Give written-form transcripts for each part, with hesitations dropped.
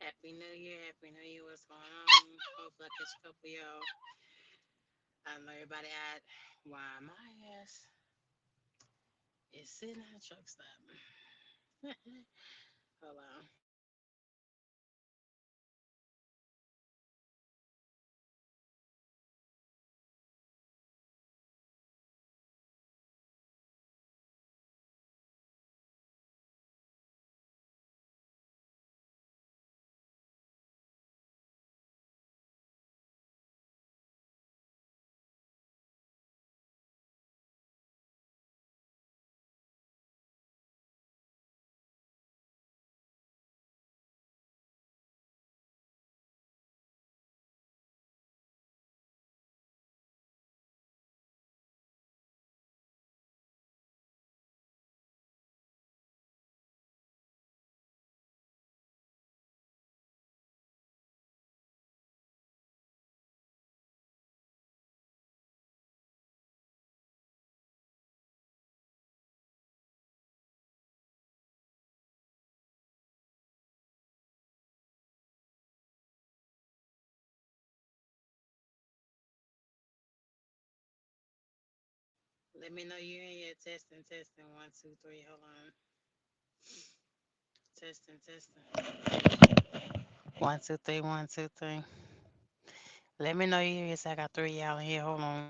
Happy New Year, Happy New Year. What's going on? Hopefully, I catch a couple of y'all. I know everybody at why my ass is sitting at a truck stop. Hold on. Let me know you're in here. Testing, testing. One, two, three. Hold on. Testing, testing. One, two, three. One, two, three. Let me know you're here. So I got three y'all in here. Hold on.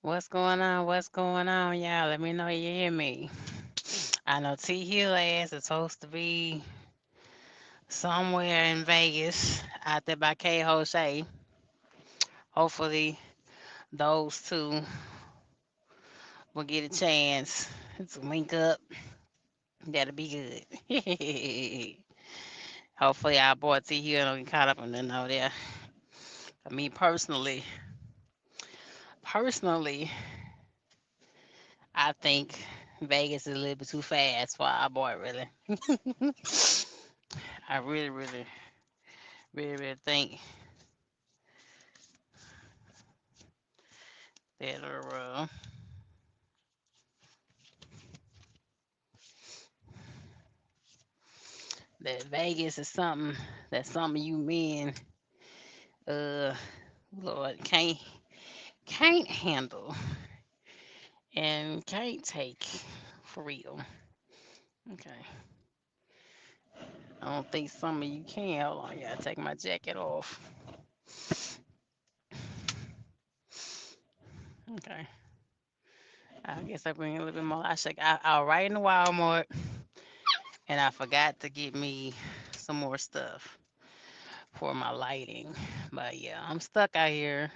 What's going on? What's going on, y'all? Let me know you hear me. I know T Hill ass is supposed to be somewhere in Vegas out there by K Jose. Hopefully, those two will get a chance to link up. That'll be good. Hopefully, our boy T Hill don't get caught up in nothing over there. For me personally, I think Vegas is a little bit too fast for our boy. Really, I really think that that Vegas is something that some of you men, uh, Lord, can't handle and can't take for real. Okay, I don't think some of you can. Hold on, I gotta take my jacket off. Okay, I guess I bring a little bit more. I was right in the Walmart and I forgot to get me some more stuff for my lighting. But yeah, I'm stuck out here.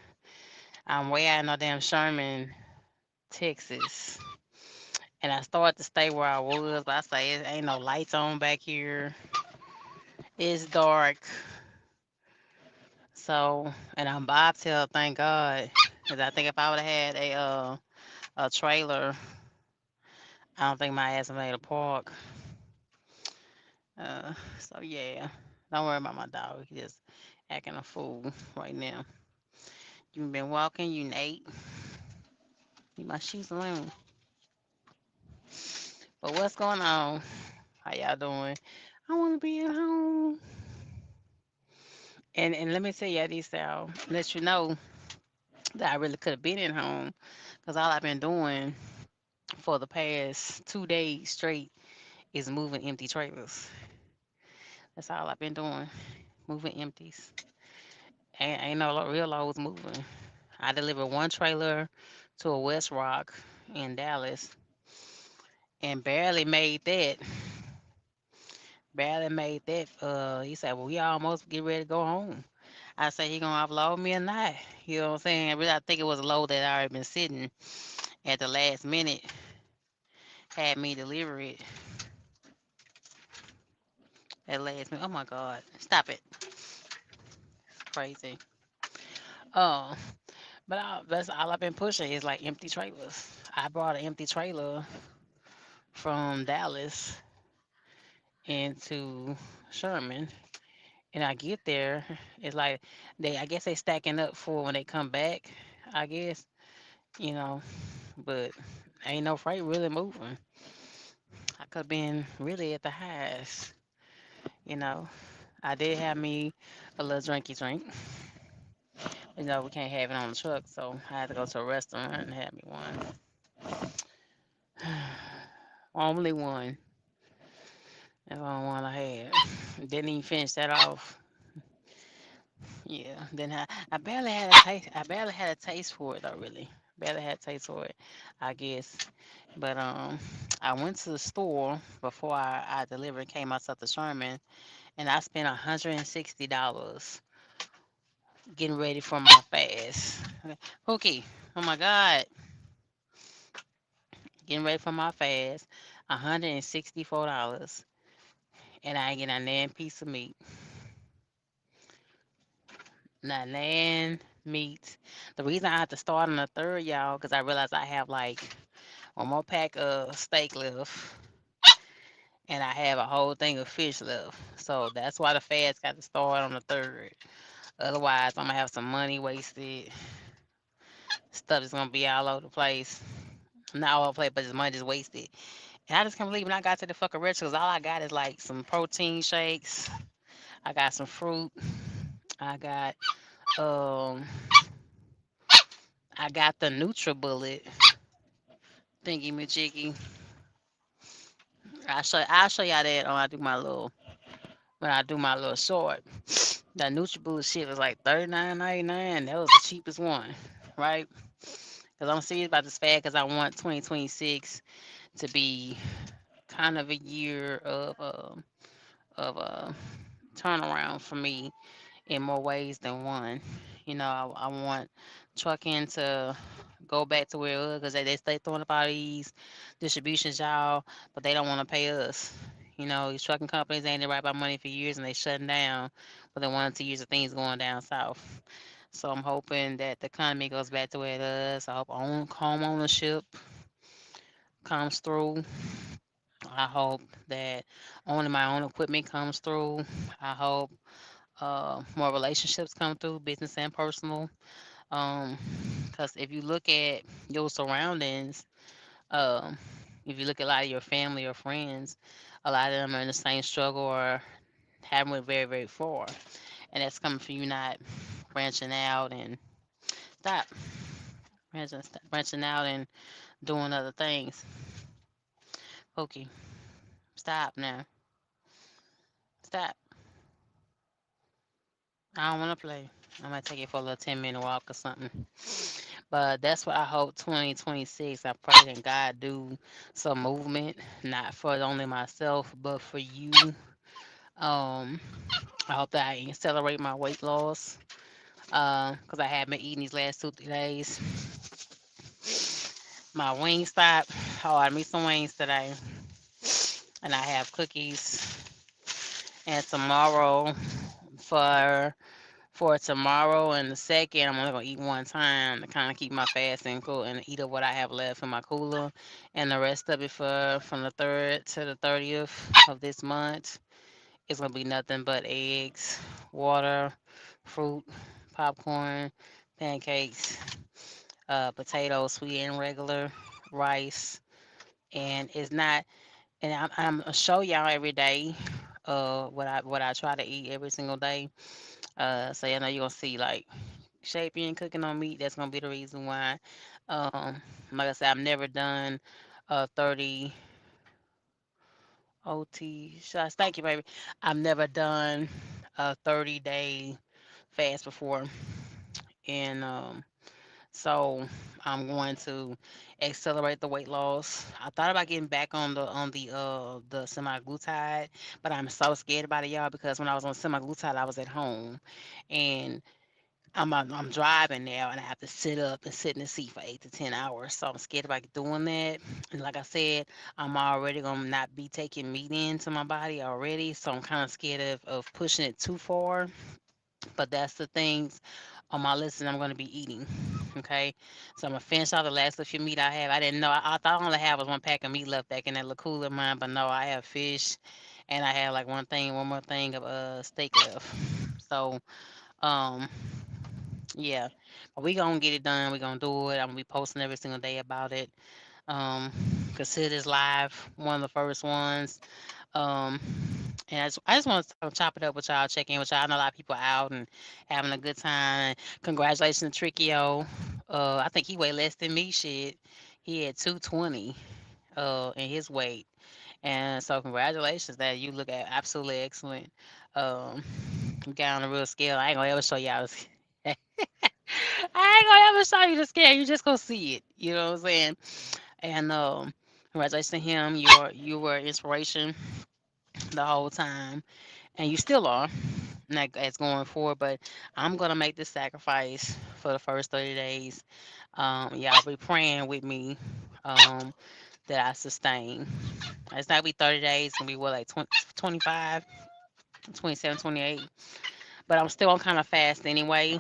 I'm way out in no damn Sherman, Texas. And I started to stay where I was, but I say it ain't no lights on back here. It's dark. So, and I'm bobtail, thank God. Cause I think if I would have had a trailer, I don't think my ass would made a park. So yeah, don't worry about my dog. He just acting a fool right now. You been walking, you Nate. Leave my shoes alone. But what's going on? How y'all doing? I want to be at home. And let me tell you this, Sal. Let you know that I really could have been at home, cause all I've been doing for the past 2 days straight is moving empty trailers. That's all I've been doing, moving empties. Ain't no real loads moving. I delivered one trailer to a West Rock in Dallas and barely made that. Barely made that. He said, "Well, we almost get ready to go home." I said, "He gonna offload me or not?" You know what I'm saying? Really, I think it was a load that I already been sitting at the last minute. Had me deliver it at last minute. Oh my God! Stop it! Crazy. Oh, but that's all I've been pushing is like empty trailers. I brought an empty trailer from Dallas into Sherman. And I get there, it's like I guess they stacking up for when they come back, I guess, you know, but ain't no freight really moving. I could have been really at the highest, you know. I did have me a little drinky drink. We can't have it on the truck, so I had to go to a restaurant and have me one. Only one. That's the only one I had. Didn't even finish that off. Yeah. Then I barely had a taste. I barely had a taste for it though. Really, barely had a taste for it. I guess. But I went to the store before I delivered. Came myself to Sherman, and I spent $160 getting ready for my fast. Okay. Oh my God. Getting ready for my fast. $164, and I ain't getting a damn piece of meat. Not land meat. The reason I had to start on the third, y'all, because I realized I have like one more pack of steak left, and I have a whole thing of fish left. So that's why the fast got to start on the third. Otherwise, I'm gonna have some money wasted. Stuff is gonna be all over the place. Not all over the place, but just money just wasted. And I just can't believe when I got to the fucking restaurant, 'cause all I got is like some protein shakes. I got some fruit. I got um I got the NutriBullet thingy majiggy. I'll show y'all that when I do my little short. That NutriBullet shit was like $39.99. That was the cheapest one, right? Because I'm serious about this fad because I want 2026 to be kind of a year of turnaround for me in more ways than one. I want trucking to go back to where it was because they stay throwing up all these distributions, y'all, but they don't want to pay us. These trucking companies ain't right about money for years and they shutting down, but they 1 or 2 years of things going down south. So I'm hoping that the economy goes back to where it is. I hope home ownership comes through. I hope that owning my own equipment comes through. I hope more relationships come through, business and personal. Because if you look at your surroundings, um, if you look at a lot of your family or friends, a lot of them are in the same struggle or haven't went very, very far. And that's coming from you not branching out and stop branching out and doing other things. Okay, stop now. Stop. I don't want to play. I might take it for a little 10-minute walk or something. But that's what I hope 2026. I pray that God do some movement, not for only myself, but for you. Um, I hope that I accelerate my weight loss. Because I have been eating these last 2 3 days. My wing stop. Oh, I made some wings today, and I have cookies. And tomorrow for tomorrow and the second, I'm only gonna eat one time to kind of keep my fasting cool and eat up what I have left in my cooler, and the rest of it for from the 3rd to the 30th of this month is gonna be nothing but eggs, water, fruit, popcorn, pancakes, potatoes, sweet and regular, rice, and it's not. And I'm gonna show y'all every day, what I try to eat every single day. So you know you're gonna see like shaping cooking on meat. That's gonna be the reason why. Um, like I said, I've never done 30 OT shots. Thank you, baby. I've never done a 30-day fast before, and so I'm going to accelerate the weight loss. I thought about getting back on the semaglutide, but I'm so scared about it, y'all, because when I was on semaglutide, I was at home, and I'm driving now, and I have to sit up and sit in the seat for 8 to 10 hours. So I'm scared about doing that. And like I said, I'm already gonna not be taking meat into my body already, so I'm kind of scared of pushing it too far. But that's the things on my list, and I'm gonna be eating. Okay, so I'm gonna finish all the last little few meat I have. I didn't know. I thought I only had was one pack of meat left back in that little cooler of mine, but no, I have fish, and I have like one more thing of steak left. So um yeah, but we gonna get it done. We gonna do it. I'm gonna be posting every single day about it. Consider this live one of the first ones. Um, and I just want to chop it up with y'all, check in with y'all. I know a lot of people out and having a good time. Congratulations to Trickio. I think he weighed less than me. Shit, he had 220 in his weight, and so congratulations that you look at absolutely excellent. You got on a real scale. I ain't gonna ever show y'all. I ain't gonna ever show you the scale. You just gonna see it. You know what I'm saying? And congratulations to him. You were inspiration the whole time, and you still are. Like as going forward, but I'm gonna make this sacrifice for the first 30 days. Y'all be praying with me that I sustain. It's not be 30 days, it's gonna be what like 20, 25, 27, 28. But I'm still on kind of fast anyway.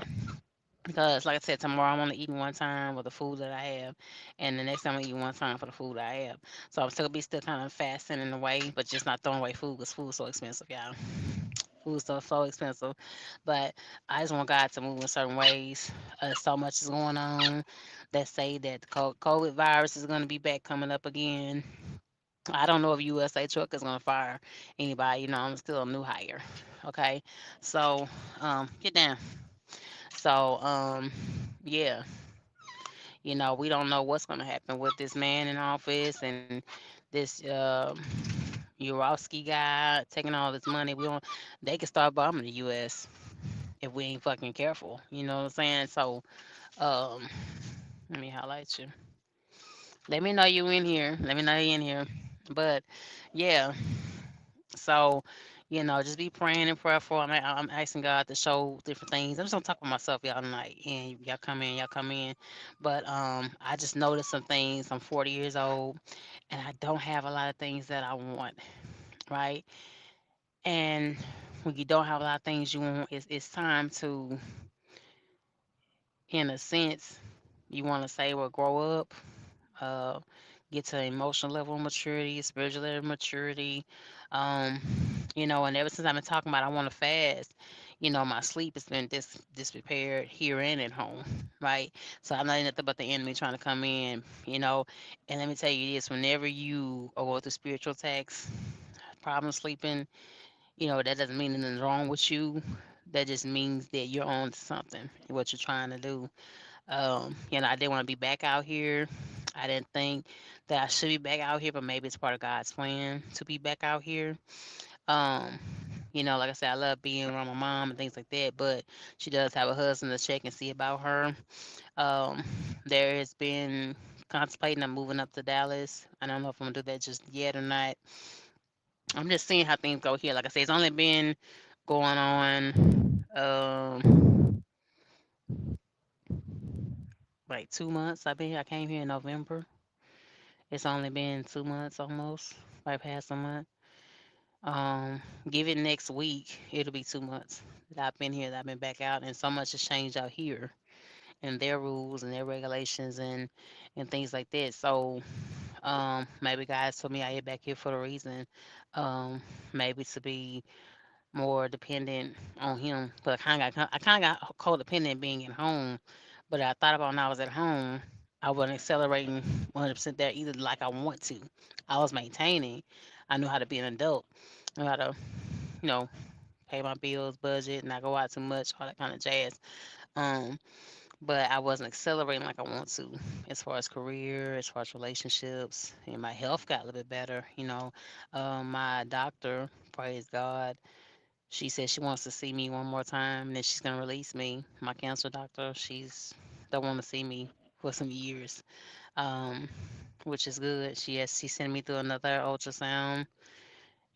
Because, like I said, tomorrow I'm only eating one time with the food that I have, and the next time I'm eating one time for the food I have. So I'm still kind of fasting in a way, but just not throwing away food because food's so expensive, y'all. Food's so expensive, but I just want God to move in certain ways. So much is going on that say that the COVID virus is going to be back coming up again. I don't know if USA Truck is going to fire anybody. You know, I'm still a new hire. Okay, so get down. So yeah, we don't know what's going to happen with this man in office and this Urowski guy taking all this money. We don't. They could start bombing the U.S. if we ain't fucking careful. You know what I'm saying? So um, let me highlight you. Let me know you in here. Let me know you in here. But yeah, so just be praying and prayerful. I'm asking God to show different things. I'm just gonna talk about myself, y'all tonight, and y'all come in, y'all come in. But I just noticed some things. I'm 40 years old, and I don't have a lot of things that I want, right? And when you don't have a lot of things you want, it's time to, in a sense, you want to say, well, grow up, uh, get to emotional level of maturity, spiritual level of maturity. Um, and ever since I've been talking about I want to fast, my sleep has been disprepared here and at home, right? So I'm not nothing but the enemy trying to come in, and let me tell you this: whenever you are going through spiritual attacks, problem sleeping, that doesn't mean anything's wrong with you. That just means that you're on to something, what you're trying to do. I didn't want to be back out here. I didn't think that I should be back out here, but maybe it's part of God's plan to be back out here. Um, like I said, I love being around my mom and things like that, but she does have a husband to check and see about her. Um, there has been contemplating on moving up to Dallas. I don't know if I'm gonna do that just yet or not. I'm just seeing how things go here. Like I said, it's only been going on like 2 months. I came here in November. It's only been 2 months almost, right past a month. Um, Give it next week, it'll be 2 months that I've been here, that I've been back out, and so much has changed out here and their rules and their regulations and things like that. So maybe guys told me I get back here for a reason. Maybe to be more dependent on him. But I kind of got codependent being at home. But I thought about when I was at home, I wasn't accelerating 100% there either like I want to. I was maintaining. I knew how to be an adult. I knew how to, you know, pay my bills, budget, not go out too much, all that kind of jazz. Um, but I wasn't accelerating like I want to, as far as career, as far as relationships, and my health got a little bit better. My doctor, praise God, she said she wants to see me one more time, and then she's gonna release me. My cancer doctor, she's don't want to see me for some years, um, which is good. She sent me through another ultrasound,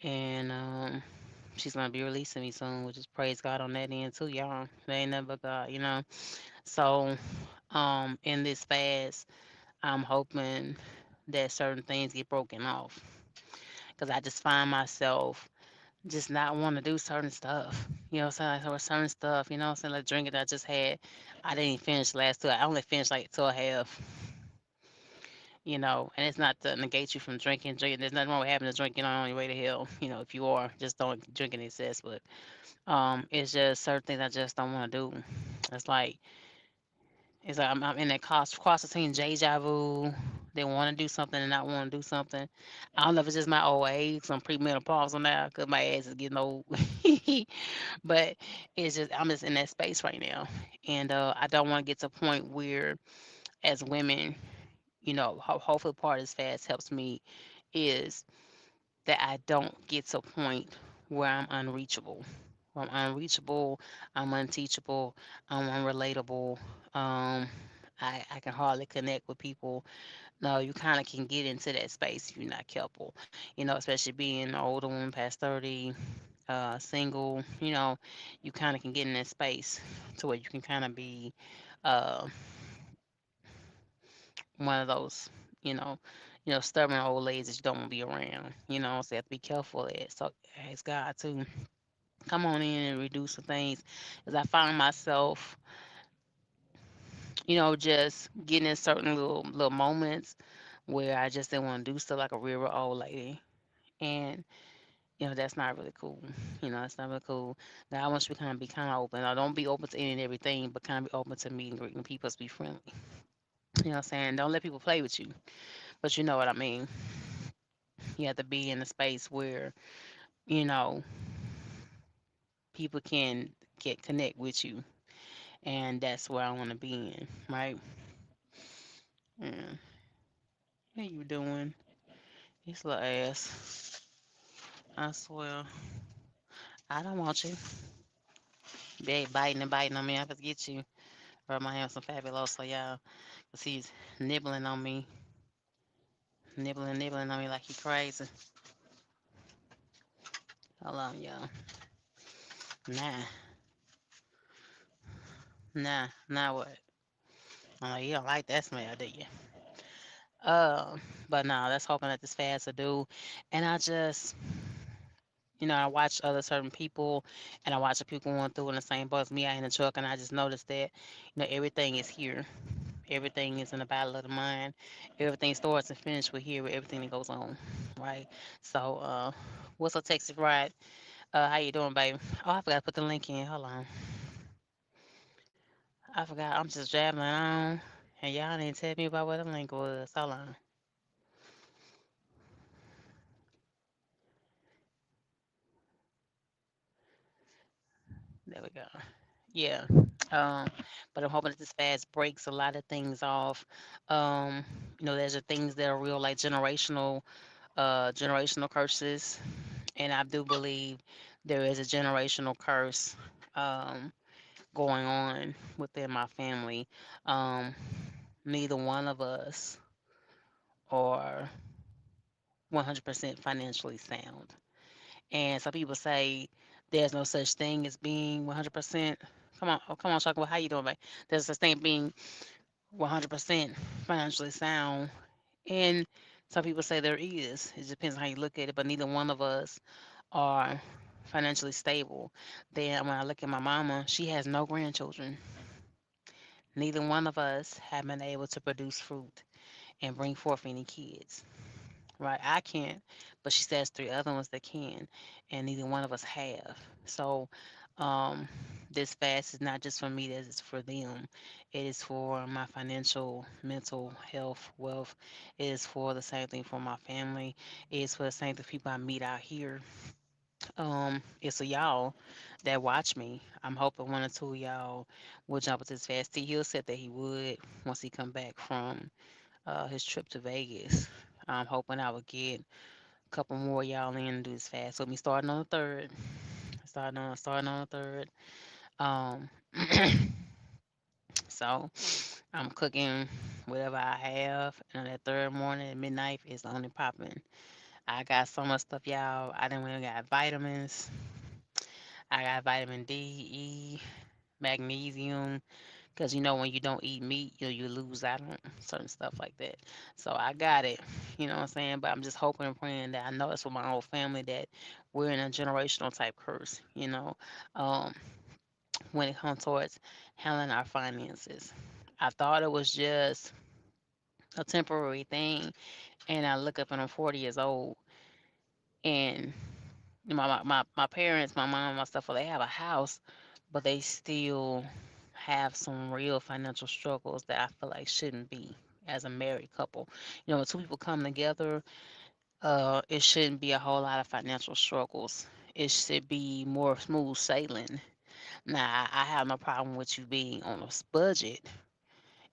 and she's gonna be releasing me soon, which is praise God on that end too, y'all. They ain't nothing but God. So, in this fast, I'm hoping that certain things get broken off, because I just find myself just not want to do certain stuff. You know what I'm saying? Like, there was certain stuff, you know what I'm saying? Like drinking that I just had, I didn't finish the last two. I only finished like two and a half, you know, and it's not to negate you from drinking. Drinking, there's nothing wrong with having a drink, you know, on your way to hell. You know, if you are, just don't drink in excess. But it's just certain things I just don't want to do. It's like I'm in that cross between deja vu. They want to do something and not want to do something. I don't know if it's just my old age. I'm premenopausal now because my ass is getting old. But it's just I'm just in that space right now, and I don't want to get to a point where, as women, you know, hopefully part of this fast helps me is that I don't get to a point where I'm unreachable. Where I'm unreachable, I'm unteachable, I'm unrelatable. Um, I can hardly connect with people. No, you kind of can get into that space if you're not careful. You know, especially being an older woman past 30, single, you know, you kind of can get in that space to where you can kind of be uh, one of those, you know, stubborn old ladies that you don't want to be around. You know, so you have to be careful of that. So ask God to come on in and reduce some things, because I find myself, you know, just getting in certain little moments where I just didn't want to do stuff like a real old lady, and you know that's not really cool. You know, it's not really cool. Now I want you to kind of open. Now don't be open to any and everything, but kind of be open to meeting, greeting people, to be friendly. You know what I'm saying? Don't let people play with you. But you know what I mean. You have to be in a space where, you know, people can get connect with you. And that's where I want to be in, right? Yeah. How you doing? This little ass. I swear. I don't want you. They biting and biting on me. I have to get you. Rub my hands some fabulous so y'all. Cause he's nibbling on me. Nibbling on me like he crazy. Hold on, y'all. Nah. Nah, what? Oh, you don't like that smell, do you? But no, that's hoping that this fast will do. And I just, you know, I watch other certain people, and I watch the people going through in the same boat as me out in the truck, and I just noticed that, you know, everything is here. Everything is in the battle of the mind. Everything starts and finishes with here with everything that goes on, right? So, what's up, Texas Ride? How you doing, baby? Oh, I forgot to put the link in. Hold on. I forgot. I'm just jabbing on, and y'all didn't tell me about what the link was. Hold on. There we go. Yeah. Um, but I'm hoping that this fast breaks a lot of things off. Um, you know, there's the things that are real, like generational curses, and I do believe there is a generational curse um, going on within my family. Um, Neither one of us are 100% financially sound, and some people say there's no such thing as being 100%. Come on, oh, come on, Chocolate. How you doing, babe? There's such thing being 100% financially sound, and some people say there is. It depends on how you look at it, but neither one of us are financially stable. Then when I look at my mama, she has no grandchildren. Neither one of us have been able to produce fruit and bring forth any kids. Right? I can't, but she says three other ones that can, and neither one of us have. So, um, this fast is not just for me, that is for them. It is for my financial, mental health, wealth. It is for the same thing for my family. It is for the same thing people I meet out here. It's a y'all that watch me. I'm hoping one or two of y'all will jump with this fast. T. Hill said that he would once he come back from his trip to Vegas. I'm hoping I will get a couple more y'all in and do this fast. So me starting on the third. Starting on the third. Um, so I'm cooking whatever I have, and on that third morning at midnight is only popping. I got so much stuff, y'all. I done went and got vitamins. I got vitamin D, E, magnesium, because you know when you don't eat meat, you lose out on certain stuff like that. So I got it. You know what I'm saying? But I'm just hoping and praying that I know it's with my whole family that we're in a generational type curse, um, when it comes towards handling our finances. I thought it was just a temporary thing, and I look up and I'm 40 years old, and my parents, my mom, my stuff, well, they have a house, but they still have some real financial struggles that I feel like shouldn't be as a married couple. When two people come together, it shouldn't be a whole lot of financial struggles. It should be more smooth sailing. Now, I have no problem with you being on a budget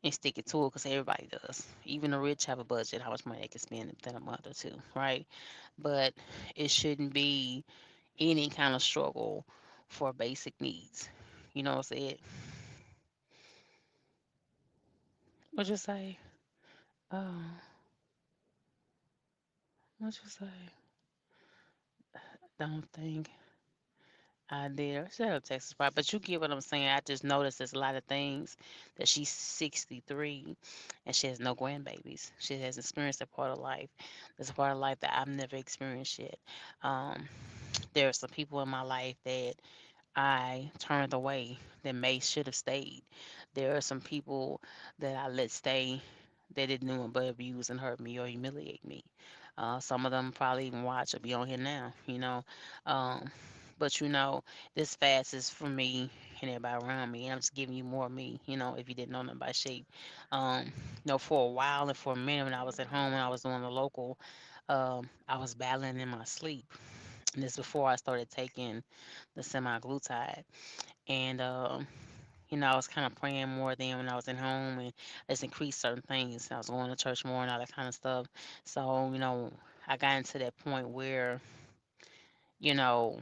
and sticking to it because everybody does. Even the rich have a budget, how much money they can spend within a month or two, right? But it shouldn't be any kind of struggle for basic needs. You know what I'm saying? What you say? Oh, what you say? Don't think I did. I should have texted right, but you get what I'm saying. I just noticed there's a lot of things that she's 63 and she has no grandbabies. She has experienced that part of life. There's a part of life that I've never experienced yet. Um, there are some people in my life that I turned away that may should have stayed. There are some people that I let stay that didn't do but abuse and hurt me or humiliate me. Some of them probably even watch or be on here now, Um, but this fast is for me and everybody around me. And I'm just giving you more of me, if you didn't know nothing about shape. For a while and for a minute when I was at home and I was doing the local, I was battling in my sleep. And this before I started taking the semi-glutide. And, I was kind of praying more then when I was at home and just increased certain things. I was going to church more and all that kind of stuff. So, I got into that point where, you know,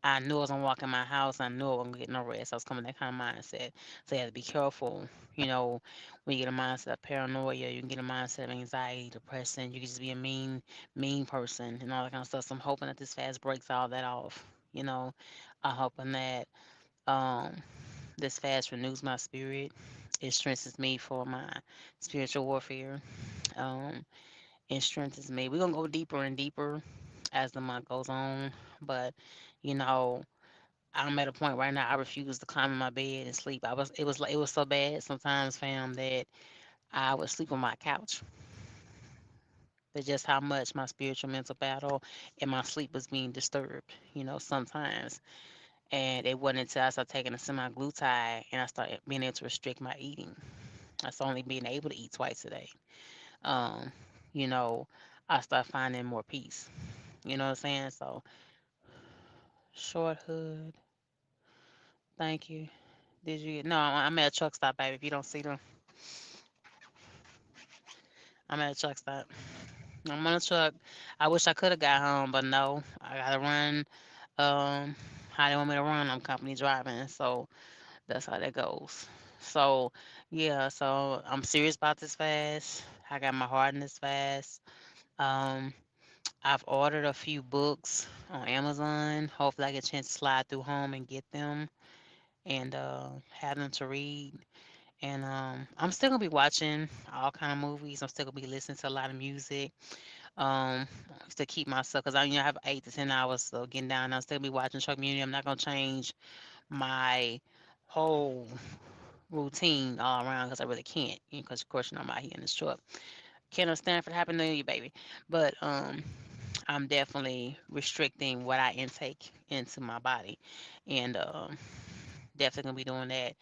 I knew I was gonna walk in my house. I knew I wasn't gonna get no rest. I was coming that kind of mindset. So you have to be careful. When you get a mindset of paranoia, you can get a mindset of anxiety, depression. You can just be a mean person and all that kind of stuff. So I'm hoping that this fast breaks all that off. I'm hoping that um this fast renews my spirit. It strengthens me for my spiritual warfare. Um, it strengthens me. We're gonna go deeper and deeper as the month goes on, but you know. I'm at a point right now. I refuse to climb in my bed and sleep. It was so bad sometimes, fam, that I would sleep on my couch. That's just how much my spiritual mental battle and my sleep was being disturbed. Sometimes. And it wasn't until I started taking a semi-glutide and I started being able to restrict my eating. I started only being able to eat twice a day. Um, you know, I started finding more peace. You know what I'm saying? So, short hood. Thank you. Did you get? No, I'm at a truck stop, baby. If you don't see them, I'm at a truck stop. I'm on a truck. I wish I could have got home, but no, I gotta run. How they want me to run? I'm company driving, so that's how that goes. So, yeah, so I'm serious about this fast. I got my heart in this fast. Um, I've ordered a few books on Amazon. Hopefully, I get a chance to slide through home and get them and have them to read. And I'm still gonna be watching all kind of movies. I'm still gonna be listening to a lot of music. Um, to keep myself, cause I have 8 to 10 hours, so getting down. I'm still gonna be watching Truck Community. I'm not gonna change my whole routine all around because I really can't. Because of course I'm out here in this truck. Can't understand for happened to you, baby. But I'm definitely restricting what I intake into my body, and definitely gonna be doing that.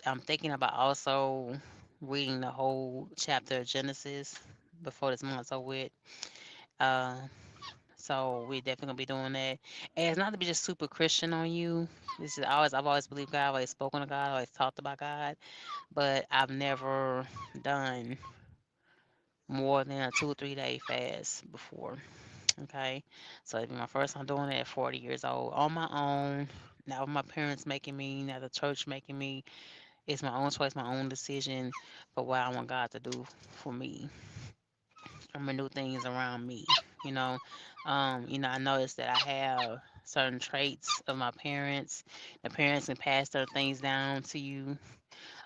I'm thinking about also reading the whole chapter of Genesis before this month's over with. Uh, so we definitely gonna be doing that. And it's not to be just super Christian on you. I've always believed God, always spoken to God, always talked about God, but I've never done more than a 2 or 3 day fast before. Okay, so it'll be my first time doing it at 40 years old on my own. Not with my parents making me, not the church making me. It's my own choice, my own decision for what I want God to do for me. I'm gonna do things around me. You know, I noticed that I have certain traits of my parents. The parents can pass certain things down to you.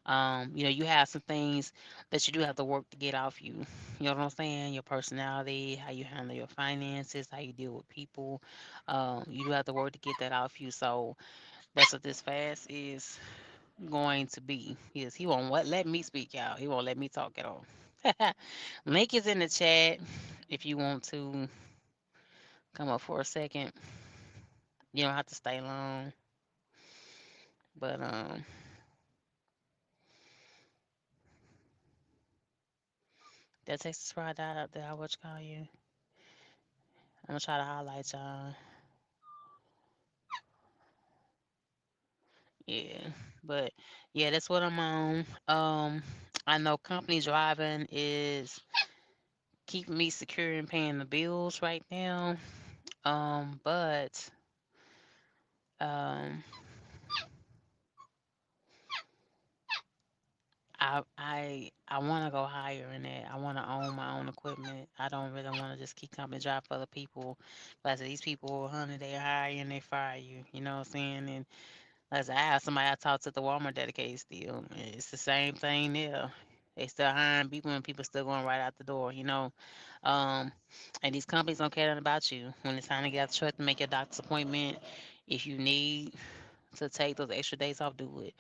You have some things that you do have to work to get off you. You know what I'm saying? Your personality, how you handle your finances, how you deal with people. You do have to work to get that off you. So that's what this fast is going to be. He won't let me speak out. He won't let me talk at all. Link is in the chat if you want to come up for a second. You don't have to stay long, but that Texas Pride out there, I what you call you. I'm gonna try to highlight y'all. Yeah, but yeah, that's what I'm on. I know company driving is keeping me secure and paying the bills right now. But um, I want to go higher in that. I want to own my own equipment. I don't really want to just keep company drive for other people. Like I said, these people, honey, they hire you and they fire you. You know what I'm saying? And as I have somebody I talked to at the Walmart dedicated still, it's the same thing there. They still hiring people and people still going right out the door. Um, and these companies don't care nothing about you. When it's time to get out the truck to make your doctor's appointment, if you need to take those extra days off, do it.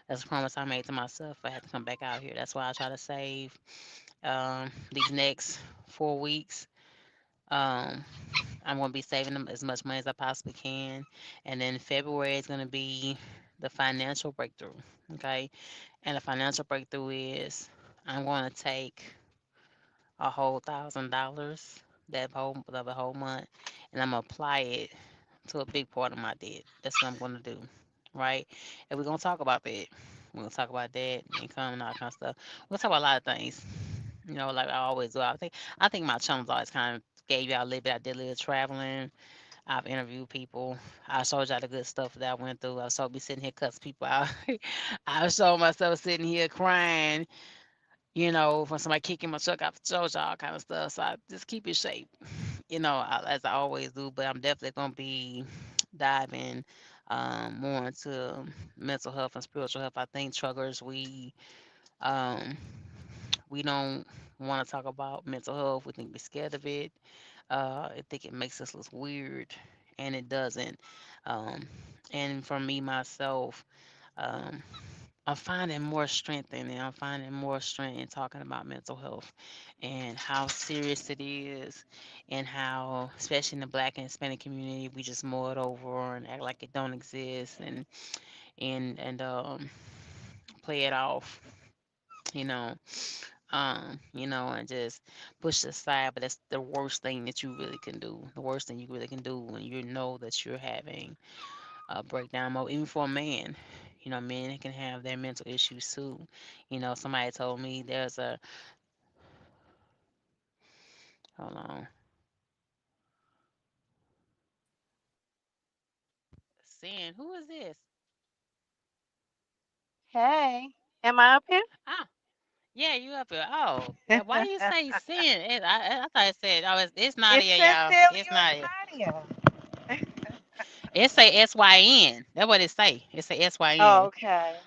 That's a promise I made to myself. I had to come back out here. That's why I try to save these next 4 weeks. Um, I'm going to be saving them as much money as I possibly can. And then February is going to be the financial breakthrough. Okay. And the financial breakthrough is I'm going to take a whole $1,000 the whole month and I'm going to apply it to a big part of my debt. That's what I'm going to do. Right. And we're going to talk about that. We're going to talk about that, income, and all that kind of stuff. We're going to talk about a lot of things. Like I always do. I think my channels always kind of gave y'all a little bit. I did a little traveling. I've interviewed people. I showed y'all the good stuff that I went through. I showed me sitting here cussing people out. I showed myself sitting here crying, from somebody kicking my truck out the showed y'all kind of stuff. So I just keep it shape, as I always do. But I'm definitely gonna be diving more into mental health and spiritual health. I think truckers um we don't want to talk about mental health. We think we're scared of it. I think it makes us look weird, and it doesn't. Um, and for me myself, um, I'm finding more strength in it. I'm finding more strength in talking about mental health and how serious it is, and how, especially in the Black and Hispanic community, we just mull it over and act like it don't exist, and play it off. You know, and just push it aside. But that's the worst thing that you really can do. The worst thing you really can do when you know that you're having a breakdown mode, even for a man. Men can have their mental issues too. Somebody told me there's a hold on, sin. Who is this? Hey, am I up here? Ah, yeah, you up here. Oh, why do you say sin? I thought it said, oh, it's It Nadia, says y'all. still It's you and Nadia. Nadia. It say SYN. That's what it say. It say Oh, SYN. okay.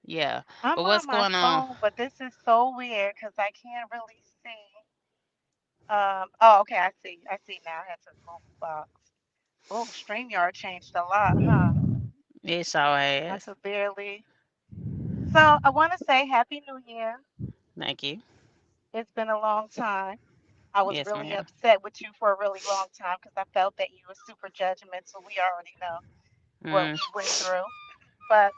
Yeah. I'm But on what's my going on? phone, but this is so weird because I can't really see. Oh, okay, I see. I see now. I had to move the box. Oh, StreamYard changed a lot, huh? It's your I ass. could barely. So I want to say Happy New Year. Thank you. It's been a long time. I was Yes, really ma'am. upset with you for a really long time because I felt that you were super judgmental. We already know what Mm, we went through. But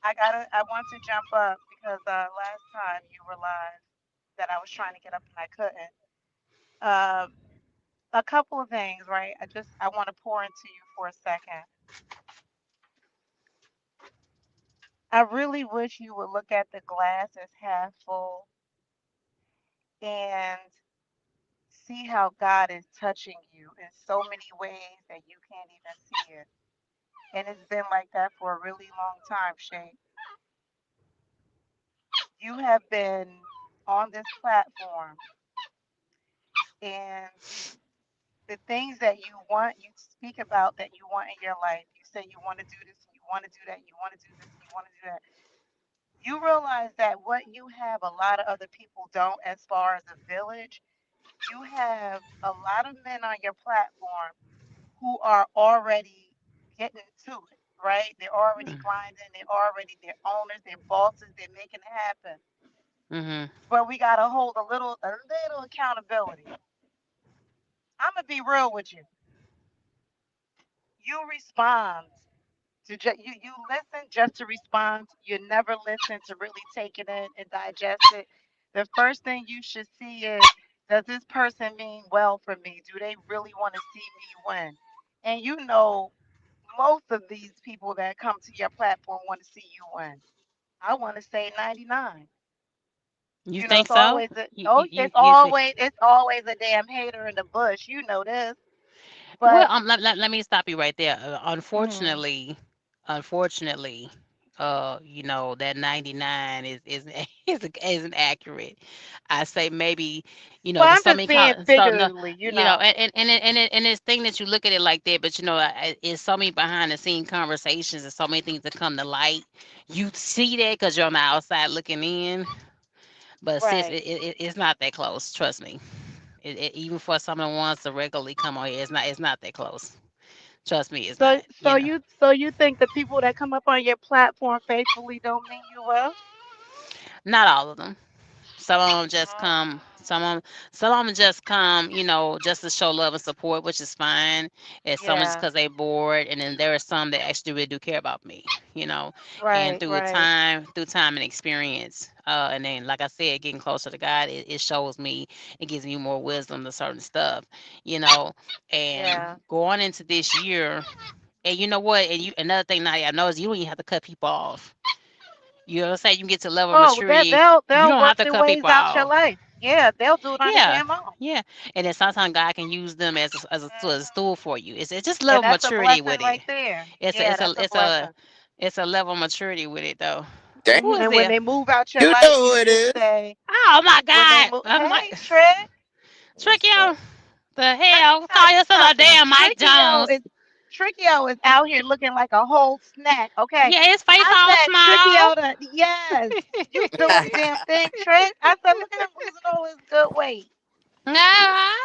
I want to jump up because last time you were live that I was trying to get up and I couldn't. Um, a couple of things, right? I want to pour into you for a second. I really wish you would look at the glass as half full and see how God is touching you in so many ways that you can't even see it. And it's been like that for a really long time, Shay. You have been on this platform and the things that you want, you speak about that you want in your life. You say you want to do this and you want to do that, you want to do this and you want to do that. You realize that what you have, a lot of other people don't, as far as a village. You have a lot of men on your platform who are already getting to it, right? They're already grinding, they're already their owners, they're bosses, they're making it happen. Mhm. But we gotta hold a little accountability. I'm gonna be real with you. You respond you listen just to respond. You never listen to really take it in and digest it. The first thing you should see is, does this person mean well for me? Do they really want to see me win? And you know, most of these people that come to your platform want to see you win. I want to say 99. You It's think so? always a You oh, you you, you think? it's always a damn hater in the bush. You know this, Well, but let me stop you right there. mm, Unfortunately, that 99 is isn't accurate. I say maybe, well, there's I'm so just many being so no, figuratively, you know. and it's thing that you look at it like that, but it's so many behind the scene conversations and so many things that come to light. You see that because you're on the outside looking in, but sis, Right. it's not that close. Trust me. Even for someone who wants to regularly come on here, it's not that close. Trust me, it's So not. so you think the people that come up on your platform faithfully don't mean you well? Not all of them. Some of them just come. Mm, Some of them just come, just to show love and support, which is fine. And some just yeah. because they bored, and then there are some that actually really do care about me, you know. And Right, right. through time and experience, and then like I said, getting closer to God, it shows me, it gives me more wisdom to certain stuff, you know. And Yeah. going into this year, and you know what? And another thing, Nadia, I know is you don't even have to cut people off. You know what I'm saying? You get to a level of Oh, that maturity, you they'll don't have work to their cut ways people out your off. life. Yeah, they'll do it on their Yeah, damn own. yeah. And then sometimes God can use them as a Hmm. tool for you. It's just And level of that's a maturity blessing with it. right there. It's a Yeah, it's a that's a it's a blessing. it's a level of maturity with it though. Damn, Who is And when there? they move out your you life, know you who it just is. say, Oh my when they God! move, My hey, Trick, Trick What's up? you. The let me hell? tell Call you yourself a something. damn Mike Jones. Trickio is out here looking like a whole snack. Okay, Yeah, his face I all said small. Trickio to yes. You doing the damn thing, Trick? I said, look at him losing all his good weight. Ah.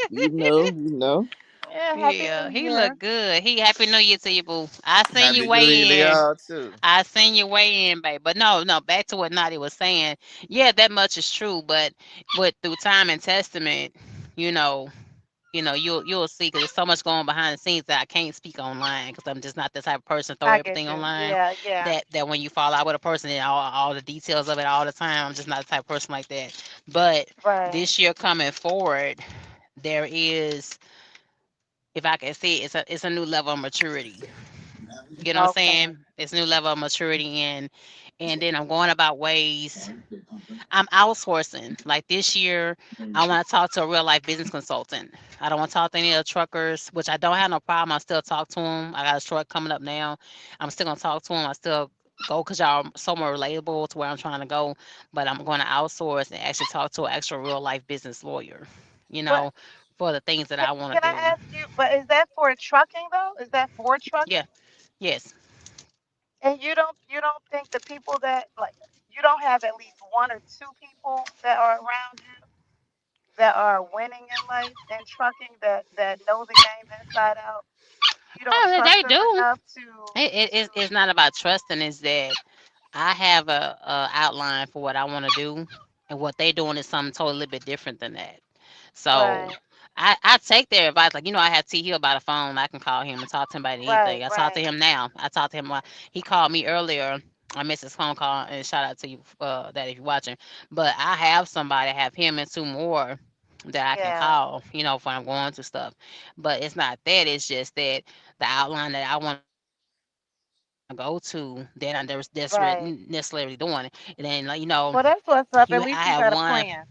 you know, you know. Yeah, Happy New Yeah, he Year. look good. He Happy New Year to you, boo. I seen you Happy New Year to weigh in. y'all too. I seen you weigh in, babe. But no, no. Back to what Nadi was saying. Yeah, that much is true. But through time and testament, you know, you'll see because there's so much going behind the scenes that I can't speak online because I'm just not the type of person to throw I get everything you. online. Yeah, yeah. That when you fall out with a person and all the details of it all the time, I'm just not the type of person like that. But Right. this year coming forward, there is, if I can say, it's a new level of maturity. You know what I'm Okay. saying? It's a new level of maturity, and then I'm going about ways. I'm outsourcing. Like this year, I want to talk to a real life business consultant. I don't want to talk to any of the truckers, which I don't have no problem. I still talk to them. I got a truck coming up now. I'm still gonna talk to them. I still go because y'all so more relatable to where I'm trying to go. But I'm going to outsource and actually talk to an actual real life business lawyer. You But know, for the things that I want can to I do. ask you? But is that for trucking though? Is that for Yeah. trucking? Yes. And you don't think the people that like you don't have at least one or two people that are around you that are winning in life and trucking that know the game inside out. You don't Oh, trust they them do. enough It's not about trusting. Is that I have a outline for what I want to do, and what they doing is something totally bit different than that. So right, I take their advice. Like I have T Hill by the phone. I can call him and talk to him about right, anything. I talk to right. him now. I talk to him. He called me earlier. I missed his phone call, and shout out to you, that if you're watching. But I have somebody, I have him and two more that I can Yeah, call, when I'm going to stuff. But it's not that. It's just that the outline that I want to go to, they're not necessarily doing it. right. And then, Well, that's I what's have up. At least one. you got a plan.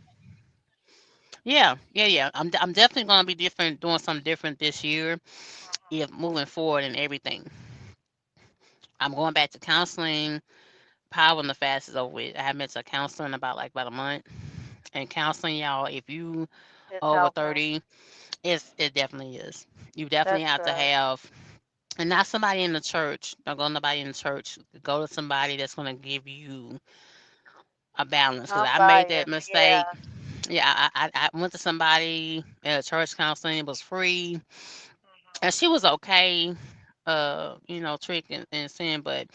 Yeah, yeah, yeah. I'm definitely gonna be different, doing something different this year. If Hmm. moving forward and everything, I'm going back to counseling. Probably when the fast is over with. I haven't been to counseling about a month. And counseling, y'all, if you It's over helping. 30, it definitely is. You definitely That's have to good. have And not somebody in the church. Don't go to nobody in the church. Go to somebody that's gonna give you a balance. Cause I made that Unbiased. mistake. Yeah. Yeah, I went to somebody at a church counseling. It was free, and Hmm. she was okay. Trick and sin, but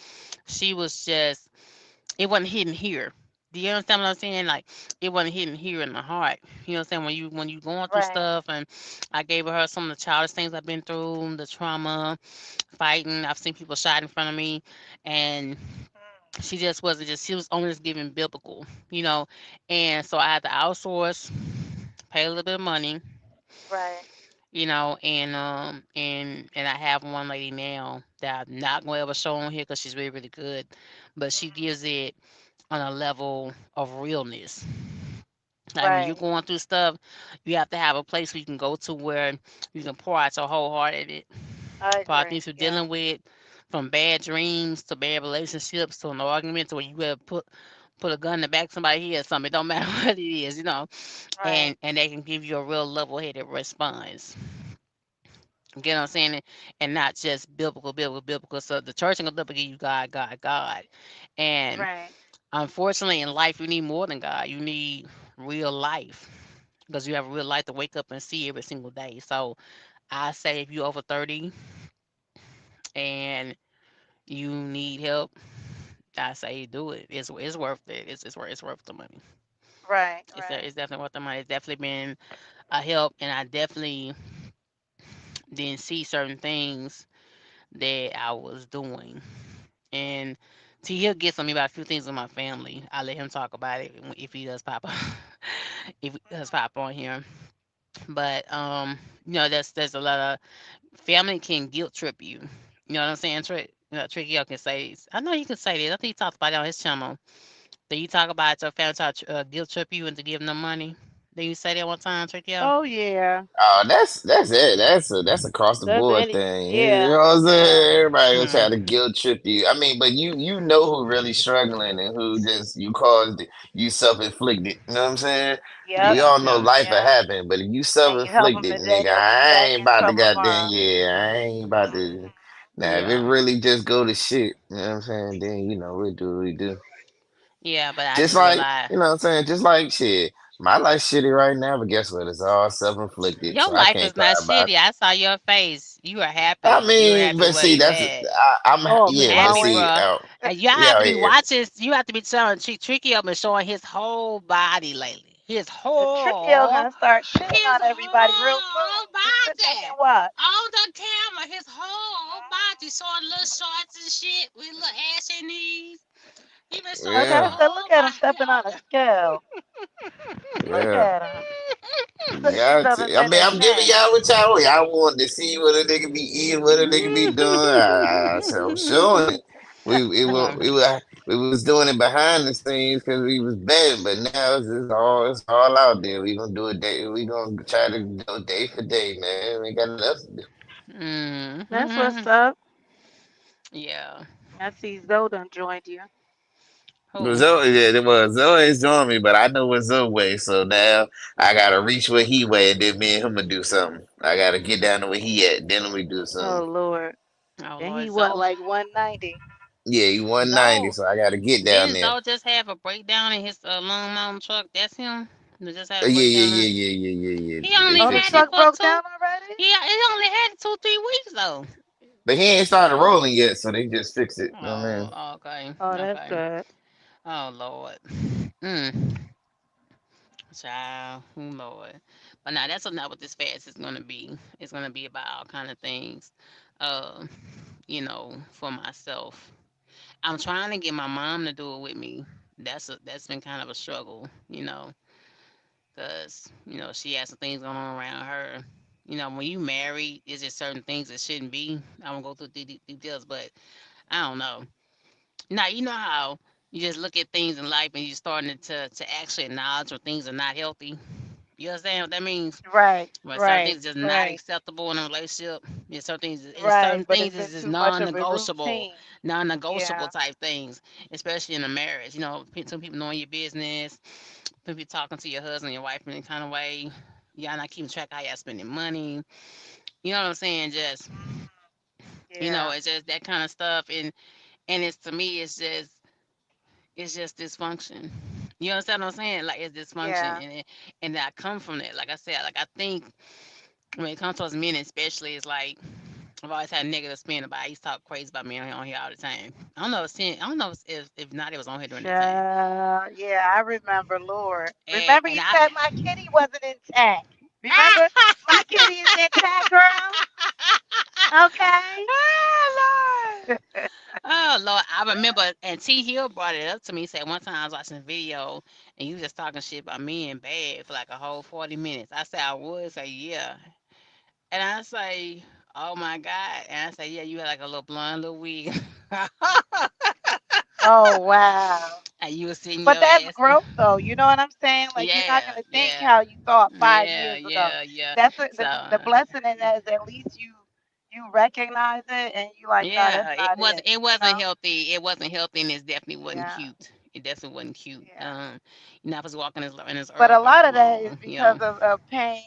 she was just it wasn't hidden here. Do you understand what I'm saying? Like it wasn't hidden here in the heart. You know what I'm saying? When you going through Right. stuff, and I gave her some of the childish things I've been through, the trauma, fighting. I've seen people shot in front of me, and Mm. she just wasn't just she was only just giving biblical, and so I had to outsource, pay a little bit of money, Right. and I have one lady now that I'm not gonna ever show on here because she's really really good, but she Hmm. gives it on a level of realness. Like when you're Right. going through stuff, you have to have a place where you can go to where you can pour out your whole heart at it. I For agree. things you're Yeah. dealing with, from bad dreams to bad relationships to an argument to where you have put a gun in the back of somebody's head or something. It don't matter what it is. Right. And they can give you a real level headed response. You get what I'm saying? And not just biblical, biblical, biblical. So the church ain't gonna give you God, God, God. And Right. unfortunately in life you need more than God. You need real life. Because you have a real life to wake up and see every single day. So I say if you're over 30 and you need help, I say do it. It's worth it. It's worth the money. Right. It's Right. definitely worth the money. It's definitely been a help, and I definitely didn't see certain things that I was doing. And T he'll get on me about a few things in my family. I let him talk about it if he does pop if he does Hmm. pop on here. But there's a lot of family can guilt trip you. You know what I'm saying? Tricky y'all can say this. I know you can say this. I think he talked about it on his channel. Did you talk about your family try to guilt trip you into giving them money? Did you say that one time, Tricky? Oh yeah. Oh, that's it. That's across the That's board any. thing. You Yeah. know what I'm Yeah. saying? Everybody will try Hmm. to guilt trip you. I mean, but you know who really struggling and who just you caused it. You self inflicted. You know what I'm saying? Yep. We Yeah, all know yeah, life will Yep. happen, but if you self And you help them, inflicted, and then nigga, you'll be I back ain't in about to trouble goddamn tomorrow. yeah. I ain't about to. Hmm. Now, if it yeah, really just go to shit, you know what I'm saying? Then we do what we do. yeah. But I Just just like, realized you know what I'm saying? Just like shit. My life shitty right now, but guess what? It's all self-inflicted, your so I life can't is cry not about shitty. it. I saw your face. You are I happy. You were mean, happy but where see, you that's at. Oh, I'm yeah, but Happy, glowing. see, bro. oh, And y'all have yeah, to be yeah. watching. You have to be telling Tricky up and showing his whole body lately. Trickio gonna start shitting His on everybody real whole soon. Just sit back body and watch. on the camera. His whole body Mhm. showing little shorts and shit with little ashy knees. He been showing Okay, his I Yeah, said, look whole at him stepping on a body. scale. Look yeah. at him putting his Got others to. I in mean, the I'm giving chat. y'all what y'all want. Y'all want to see what a nigga be eating, what a nigga be doing. So I'm showing it. We was doing it behind the scenes because we was bad, but now it's all out there. We gonna do it day. We gonna try to go day for day, man. We ain't got nothing else to do. That's what's Mhm. up. Yeah. I see Zoe done joined you. But Who? Zoe, yeah, it was Zoe's doing me, but I know what Zoe weighs, so now I gotta reach where he weigh, and then me and him will do something. I gotta get down to where he at, then we do Oh something. Lord. Oh And Lord, he what, Zoe. like 190? Yeah, he 190, Zoe. so I gotta get down Didn't there. Zoe just have a breakdown in his long mountain truck? That's him. He just had a Yeah, yeah, breakdown. yeah, yeah, yeah, yeah, yeah. He They only Oh, the fix had it, it truck for broke two. down already? He only had it 2 3 weeks though. but he ain't started rolling yet, so they just fix it. You know what I mean? Oh, okay, Oh, that's okay. good. Oh Lord. Mm. Child, oh Lord. But now that's not what this fast is gonna be. It's gonna be about all kind of things. Uh, for myself. I'm trying to get my mom to do it with me. That's been kind of a struggle, because she has some things going on around her. When you married, is there certain things that shouldn't be? I won't go through the details, but I don't know. Now you know how you just look at things in life and you're starting to actually acknowledge when things are not healthy. You understand what that means? Right, When certain right, things are just not right, acceptable in a relationship. Yeah, right. certain But things it's is been just too much of a non-negotiable, routine. non-negotiable Yeah. type things, especially in a marriage. Some people knowing your business, people talking to your husband, your wife in any kind of way. Y'all not keeping track of how y'all spending money. You know what I'm saying? Just Mhm. Yeah. It's just that kind of stuff, and it's to me, it's just dysfunction. You understand what I'm saying? Like it's dysfunction, Yeah. and I come from that. Like I said, like I think when it comes to us men, especially, it's like I've always had a negative spin about. I used to talk crazy about me on here all the time. I don't know I don't know if not it was on here during that time. Child. Yeah, I remember, Lord. Remember And you I said my kitty wasn't intact. Remember my kitty is intact, girl? Okay. oh Lord. Oh Lord, I remember, and T Hill brought it up to me. He said one time I was watching a video and you was just talking shit about me and bad for like a whole 40 minutes. I said I would say yeah, and I say oh my god, and I say yeah, you had like a little blonde little wig, Oh, wow. and you was sitting But your that's ass. growth, though. You know what I'm saying? Like, you're not Yeah, going to think yeah, how you thought five yeah, years ago. yeah, yeah. That's So the blessing in that is at least you recognize it and you like, no, that's yeah, not it. it You wasn't know? healthy. It wasn't healthy, and it definitely wasn't Yeah. cute. It definitely wasn't cute. Yeah. You're not supposed to walk in his But a herb lot of that is alone. because of pain,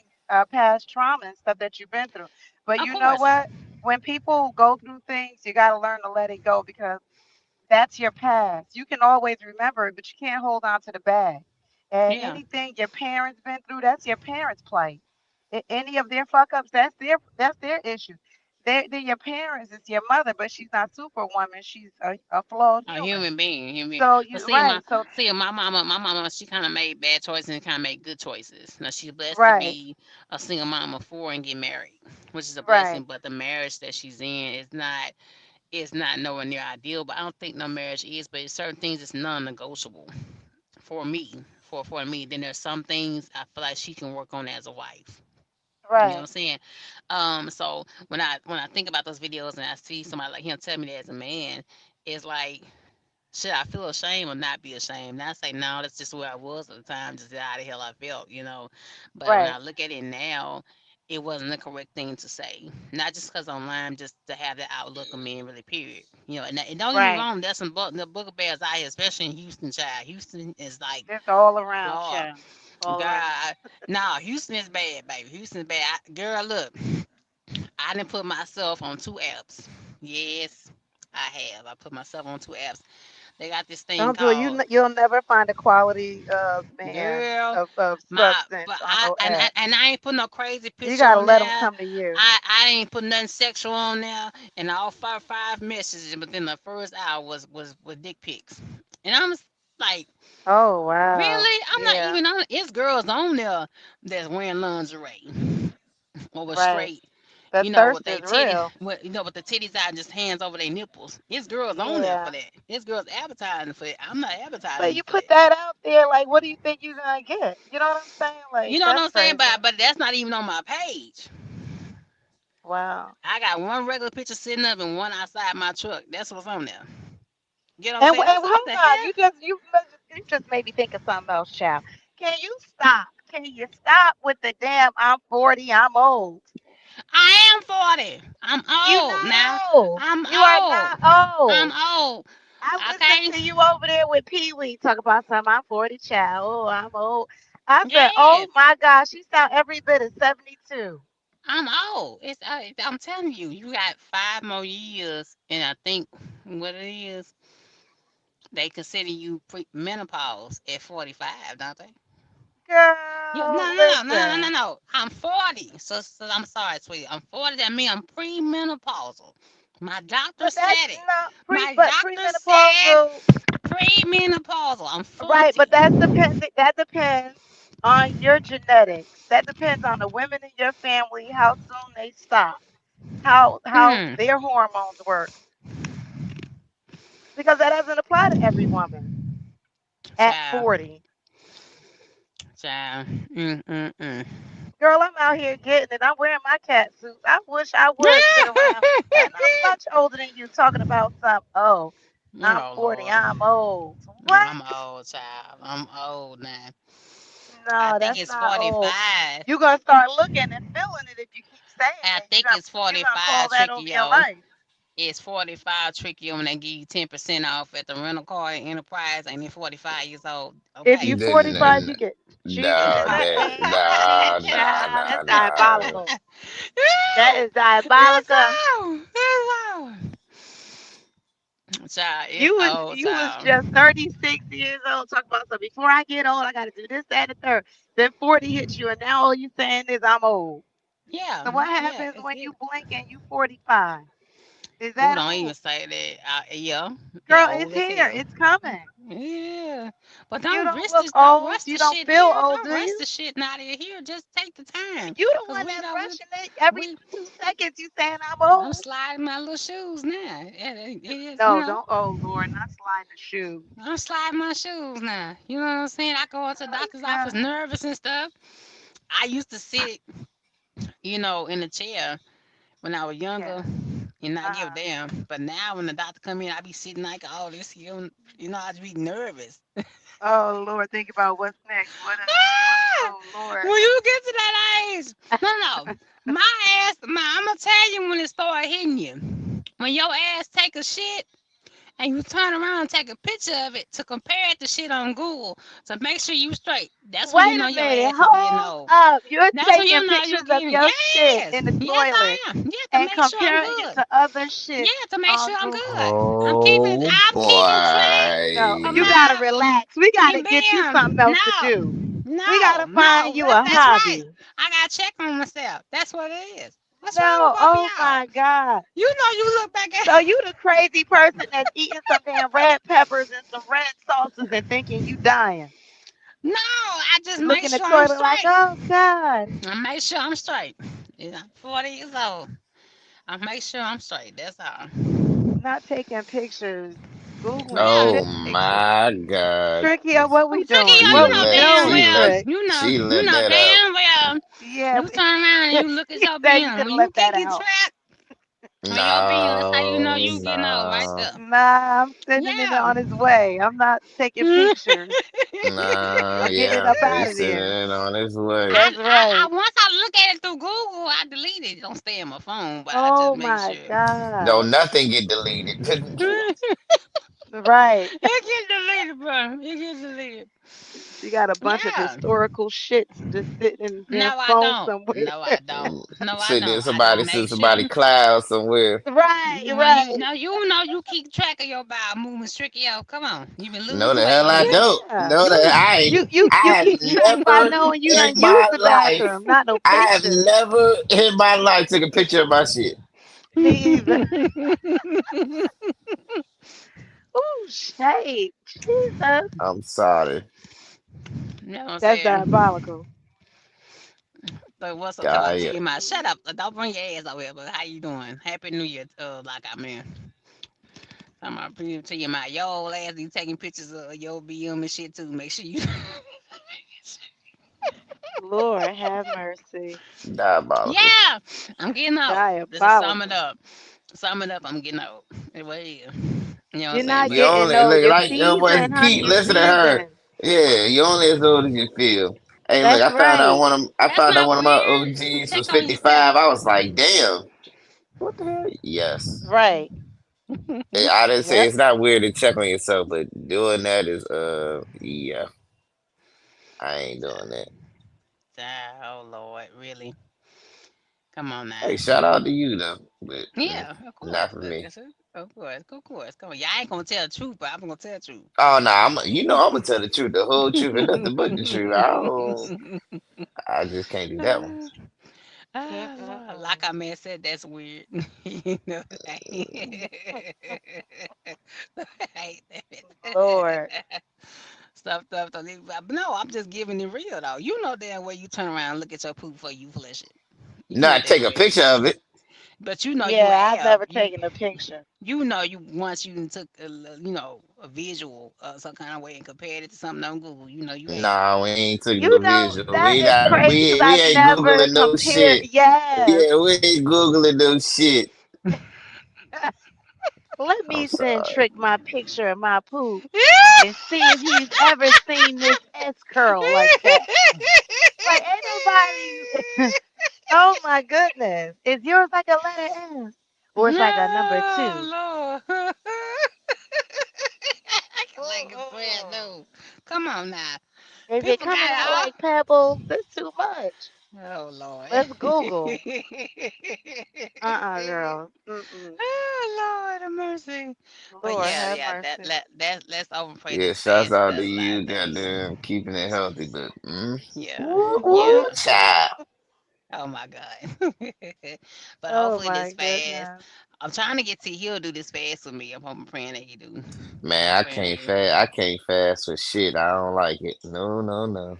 past trauma and stuff that you've been through. But Of you know course. what? When people go through things, you got to learn to let it go because that's your past. You can always remember it, but you can't hold on to the bad. And Yeah. anything your parents been through, that's your parents' plight. Any of their fuck ups, that's their issue. They're your parents. It's your mother, but she's not superwoman. She's a flawed A human. human being. So But you right. So my mama, she kind of made bad choices and kind of made good choices. Now she's blessed to right, be a single mom of four and get married, which is a right, blessing. But the marriage that she's in is not nowhere near ideal. But I don't think no marriage is. But it's certain things it's non-negotiable for me. For me, then there's some things I feel like she can work on as a wife. You know what I'm right, saying? So when I think about those videos and I see somebody like him tell me that as a man, it's like should I feel ashamed or not be ashamed? Not say no, that's just where I was at the time, just how the hell I felt. But when right, I look at it now, it wasn't the correct thing to say. Not just because I'm lying, just to have that outlook of men, really, period. And don't get me right. wrong, there's some the booger bears out here, especially in Houston, child. Houston is like, Just all around, God, child. All around. God, no, Houston is bad, baby. Houston is bad. Girl, look, I didn't put myself on two apps. Yes, I have. I put myself on two apps. They got this thing Don't do it. called You'll never find a quality man girl. of My substance but on no app. and I ain't put no crazy You picture gotta on let them there. come to you. I ain't put nothing sexual on there. And all five messages within the first hour was dick pics. And I'm just like, Oh wow. really? I'm not Yeah. even on. It's girls on there that's wearing lingerie or was Right. straight. The With thirst they is titties, real. with the titties out, and just hands over their nipples. It's girls on there for Yeah. that. It's girls advertising for it. I'm not But advertising you you for put that. that out there, like, what do you think you're gonna get? You know what I'm saying? You Like, know what that's I'm saying? crazy. But that's not even on my page. Wow. I got one regular picture sitting up and one outside my truck. That's what's on there. You know what I'm And, saying? I and said, what hold the on, hell? you just made me think of something else, child. Can you stop? Can you stop with the damn I'm 40, I'm old? I am 40. I'm You old now. not old. I'm You are old. not I'm old. old. I listened Okay? to you over there with Pee Wee talk about something. I'm 40, child. Oh, I'm old. I said, Yeah. oh my gosh, she sound every bit of 72. I'm old. I'm telling you, you got 5 more years, and I think what it is, they consider you menopause at 45, don't they? Yeah, no, Girl, no, no, no, no, no, listen. no. I'm 40. So I'm sorry, sweetie. I'm 40. That means I'm premenopausal. My doctor But that's said it. not My but doctor said premenopausal. premenopausal. I'm Right, 40. but that depends on your genetics. That depends on the women in your family, how soon they stop, how Hmm. their hormones work. Because that doesn't apply to every woman at Child. 40. Child. Mm-mm-mm. Girl, I'm out here getting it. I'm wearing my cat suits. I wish I would sit around and I'm much older than you talking about something. Oh, I'm Oh, 40. Lord. I'm old. What? I'm old, child. I'm old now. I No, think that's it's not old. 45. You're gonna start looking and feeling it if you keep saying I it. You're think gonna it's you're gonna call 45 that tricky, over your yo. life. It's 45 tricky when they give you 10% off at the rental car at Enterprise and you're 45 years old. If Okay. you Then 45, you get Jesus. no, That that ain't see, nah, nah, child. nah, That's nah. diabolical. That is That's diabolical. all. That's all. Child, it's You was old, you was child. just 36 years old. Talk about so before I get old, I got to do this, that, and the third. Then 40 hits you, and now all you saying is I'm old. Yeah, So what yeah. happens It's when it. you blink and you 45? Is Ooh, that don't even old? say that. Yeah, yeah, Girl, it's old as here. hell. It's coming. Yeah, but You don't don't rush look this. Don't old. rush You the don't shit feel here. old, Don't do rush you? the shit out of here. Just take the time, You the cause one that's we rushing it. Every we 2 seconds you saying I'm I'm old. sliding my little shoes now. It is, No, don't. Oh Lord, not sliding the shoe. I'm sliding my shoes now. You know what I'm saying? I go into the Oh doctor's office God. nervous and stuff. I used to sit, in the chair when I was Yeah. younger and not give a Uh-huh. damn. But now when the doctor come in, I be sitting like, oh, this here, I just be nervous. Oh Lord, think about what's next. Ah! Oh Lord. When you get to that age, no. My ass, I'm gonna tell you when it start hitting you. When your ass take a shit and you turn around and take a picture of it to compare it to shit on Google to make sure you straight. That's when you Wait know a your minute. ass is getting Hold old. up. You're That's when taking you know you pictures of getting your shit yes, in the yes toilet I am. Yeah, to and make sure I'm comparing it good. to other shit Yeah, to make sure on I'm Google. good. I'm keeping Oh I'm keeping track No, of you boy. gotta my relax. We you gotta get you bam. something else to No, do. We no, gotta find no. you a That's right. hobby. I gotta check on myself. That's what it is. What's wrong with No, both of oh y'all? my God. You know you look back at So you the crazy person that's eating some damn red peppers and some red sauces and thinking you dying. no, I just Look make in the sure I'm toilet like, straight. oh God. I make sure I'm straight. I'm 40 years old. I make sure I'm straight. That's all. Not taking pictures, Googling Yeah. Oh shit pictures. my God. Tricky, what we Tricky, doing? yo, She What you we know let damn she doing, well. let Trick? You she let know that out. damn well. Yeah, You turn around and you look at he your said you being. could When have you let keep that it out. track on your being, that's how you know No, you getting old right no, there. Nah, I'm sending it Yeah. on his way. I'm not taking pictures. no, I'm getting it yeah. up out He's of sending there. it on his way. That's right. Once I look at it through Google, I delete it. It don't stay in my phone, but I just Oh make my sure. No, God. nothing get deleted. It Right. gets deleted, bro. It gets deleted. She got a bunch of Yeah. historical shits just sitting in their No, I phone don't. somewhere. No, I don't. No, I Sitting in don't. I just somebody, make sitting sure. somebody cloud somewhere. Right, When you right. know, you keep track of your bowel movements, tricky. Yo, come on. You been No, losing the weight hell I lately. don't. Yeah. No, that I ain't. You I have keep track by never knowing you in done used my the life. bathroom, not no I have pictures. never in my life took a picture of my shit. Me either. Ooh, shade. Jesus. You I'm sorry. know what I'm That's saying? diabolical. So what's up? Talk about God, to your mind. Shut up. Don't bring your ass over here. But how you doing? Happy New Year. Like I mean, I'm gonna bring you to your mind. Your old ass be taking pictures of your BM and shit too. Make sure you. Lord have mercy. diabolical. Yeah, I'm getting old. This is sum it Diabolical. up. Sum it up. I'm getting old. It what it is. You know what I'm You're saying? not You But getting only no, look you're like seasoned, honey. Keith. You're Listen to her. seasoned. Yeah, you only as old as you feel. Hey, look, That's right. I that's found out not one of my weird. OGs was Check on yourself. 55. I was like, damn, what the hell? Yes. Right. I didn't say Yep. it's not weird to check on yourself, but doing that is yeah, I ain't doing that. Oh Lord, really? Come on now. Hey, shout out to you though, but Yeah, of not course. for me. Of course, of course. Come on, y'all ain't gonna tell the truth, but I'm gonna tell the truth. Oh no, I'm gonna tell the truth, the whole truth, and nothing but the truth. I just can't do that one. Ah, Lord, like Mm-mm-mm. I man said, that's weird. You know, I hate Lord. that. Stuff. Don't need, but no, I'm just giving it real though. You know damn well you turn around and look at your poop before you flush it. You know Not take damn a well. picture of it. But you know you Yeah, I've have never taken a picture. you know you once you done took a visual some kind of way and compared it to something on Google. You know you have. Nah, we ain't took You no know, visual. that is crazy because We I've ain't never googling no compared. shit. Yes. Yeah, we ain't googling no shit. Let I'm me send sorry. Trick my picture of my poop and see if he's ever seen this S curl like that. Like, ain't nobody. Oh my goodness. Is yours like a letter S? Or it's like a number two? Oh Lord. I can like a prayer Mm-mm. no. Come on now. If you're People coming out got like pebbles, that's too much. Oh Lord. Let's Google. Girl. Mm-mm. Oh Lord have mercy. But Lord yeah, have yeah, mercy. let's overpray Yeah, this shouts fast out to because a lot you, of things. goddamn, keeping it healthy. But Yeah, ooh, yeah. child, Oh my God. But Oh hopefully my this fast. goodness. I'm trying to get to he'll do this fast with me. I'm hoping praying that he do. man, I'm I praying that can't he. fast. I can't fast for shit. I don't like it. No, no, no.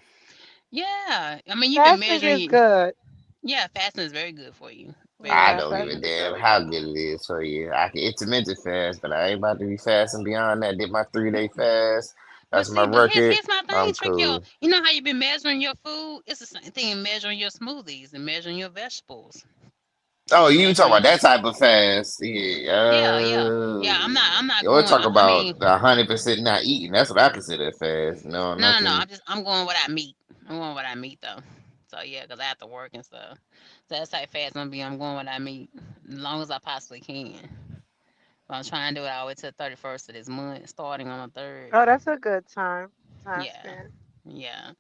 Yeah. I mean you've been Fasting measuring is good. yeah, fasting is very good for you. Very I Yeah, good don't for give a fasting you. is damn really how good. good it is for you. I can intermittent fast, but I ain't about to be fasting beyond that. Did my 3 day fast. But That's my see, but record. here's my thing, I'm trick y'all. cool. You know how you've been measuring your food? It's the same thing in measuring your smoothies and measuring your vegetables. Oh, you talking Measuring about your that type of fast? Yeah. yeah, yeah. Yeah, I'm not You want to going talk I about mean 100% not eating? That's what I consider fast. No, no. nothing. I'm going what I meet. I'm going what I meet though. So yeah, 'cause I have to work and stuff. So that's how fast I'm going what I meet as long as I possibly can. But I'm trying to do it all the way to the 31st of this month, starting on the third. Oh, that's a good time Yeah, spent. yeah.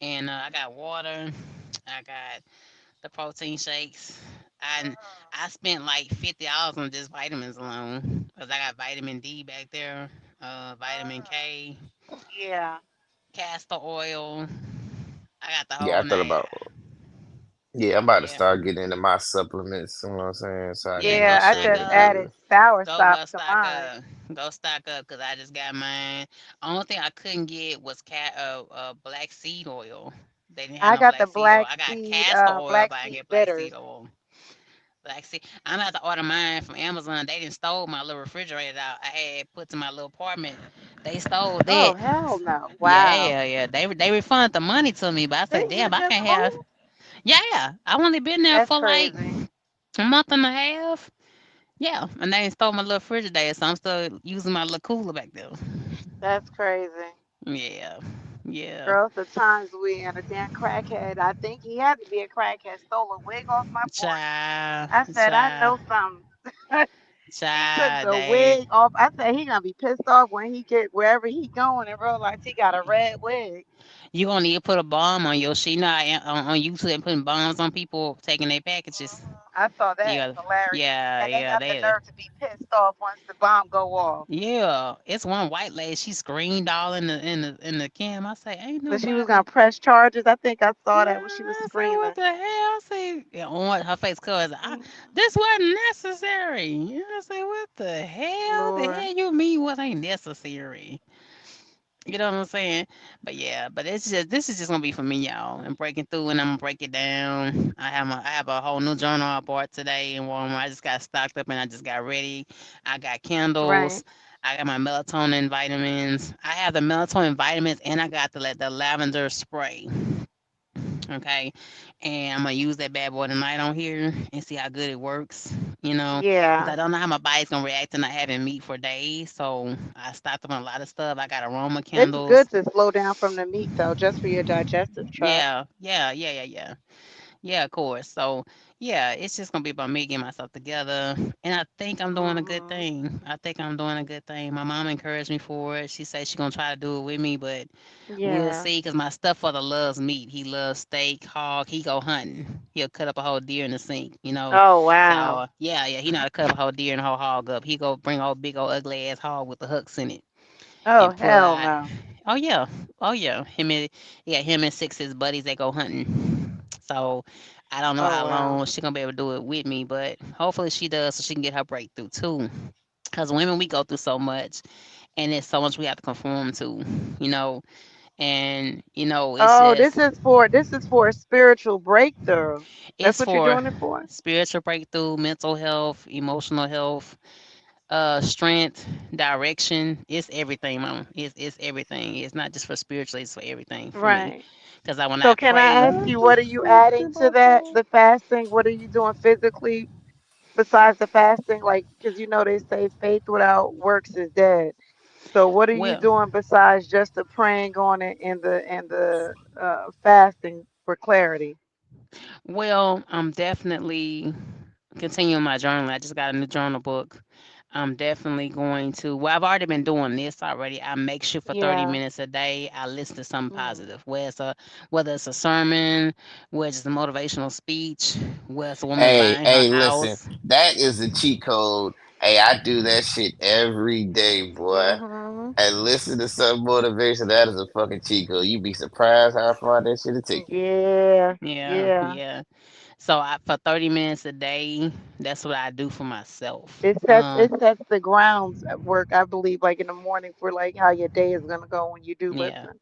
And I got water. I got the protein shakes. I I spent like $50 on just vitamins alone because I got vitamin D back there, vitamin K, Yeah. castor oil. I got the Yeah, whole I thought nine. about. Yeah, I'm about to Yeah, start getting into my supplements. You know what I'm saying? So I yeah. can Go Yeah, make I sure stock just up. that. added sour Go stop to stock mine. up. Go stock up because I just got mine. Only thing I couldn't get was black seed oil. They didn't have I no got the black seed oil. I got castor oil, but black I didn't seed get black seed bitters. oil. Like, see, I'm gonna have to order mine from Amazon. They didn't stole my little refrigerator out I had put to my little apartment. They stole Oh that. hell no! Wow, Yeah, yeah. They refunded the money to me, but I said, you damn, I just can't have. moved? Yeah, I only been there That's for like crazy. a month and a half. Yeah, and they stole my little refrigerator, so I'm still using my little cooler back there. That's crazy. Yeah, yeah. Girls, the times we and a damn crackhead. I think he had to be a crackhead. Stole a wig off my porch. Child, I said, I child, know something. He took child. the They wig off. I said he gonna be pissed off when he get wherever he going and realize he got a red wig. You gonna need to put a bomb on your shit. You know, on YouTube they putting bombs on people taking their packages. I saw You that. got, Hilarious. yeah, And they yeah, got the they, nerve to be pissed off once the bomb go off. yeah. It's one white lady. She screamed all in the cam. I say, ain't But she was gonna nobody. press charges. I think I Man, saw that when she was I say, what screaming. the hell? I say, yeah, on her face cause Mm, this wasn't necessary. You know, I say, what the hell? The Lord. hell you mean what ain't necessary? You know what I'm saying? But yeah, but it's just this is just gonna be for me, y'all. And breaking through, and I'm gonna break it down. I have a whole new journal I bought today in Walmart. I just got stocked up and I just got ready. I got candles. Right. I got my melatonin vitamins. I have the melatonin vitamins, and I got the lavender spray. Okay, and I'm gonna use that bad boy tonight on here and see how good it works. You know, because Yeah. I don't know how my body's gonna react to not having meat for days. So I stocked up on a lot of stuff. I got aroma It's candles. good to slow down from the meat though, just for your digestive tract. Yeah, yeah, yeah, yeah, yeah. Yeah, of course. So, yeah, it's just gonna be about me getting myself together, and I think I'm doing a good Hmm. thing. I think I'm doing a good thing. My mom encouraged me for it. She said she's gonna try to do it with me, but we'll Yeah. see. Cause my stepfather loves meat. He loves steak, hog. He go hunting. He'll cut up a whole deer in the sink. You know. Oh So wow. yeah, yeah, he know how to cut up a whole deer and a whole hog up. He go bring a whole big old ugly ass hog with the hooks in it Oh and pull it hell out. no. Oh yeah, oh yeah. Him and six of his buddies they go hunting. So I don't know Oh how wow. long she gonna be able to do it with me, but hopefully she does so she can get her breakthrough too. Cause women we go through so much, and it's so much we have to conform to, you know. And it's Oh, just this is for a spiritual breakthrough. That's it's what you're for doing it for? spiritual breakthrough, mental health, emotional health, strength, direction. It's everything, mama. It's everything. It's not just for spiritual, it's for everything for me. Right. Because I when So I can I ask pray, you what are you adding to that? The fasting? What are you doing physically besides the fasting? Like, because you know they say faith without works is dead. So what are you well, doing besides just the praying on it and the fasting for clarity? I'm definitely continuing my journaling. I just got a new journal book. I'm definitely going to. Well, I've already been doing this already. I make sure for 30 Yeah. minutes a day I listen to something Mm. positive. Whether it's a sermon, whether it's a motivational speech, whether it's a woman Hey, buying her hey, listen, house. that is the cheat code. Hey, I do that shit every day, boy. Mhm. And listen to some motivation. That is a fucking cheat code. You'd be surprised how far that shit'll take you. Yeah. Yeah, Yeah. yeah. So for 30 minutes a day, that's what I do for myself. It sets the grounds at work, I believe, like in the morning for like how your day is gonna go when you do Yeah. listen.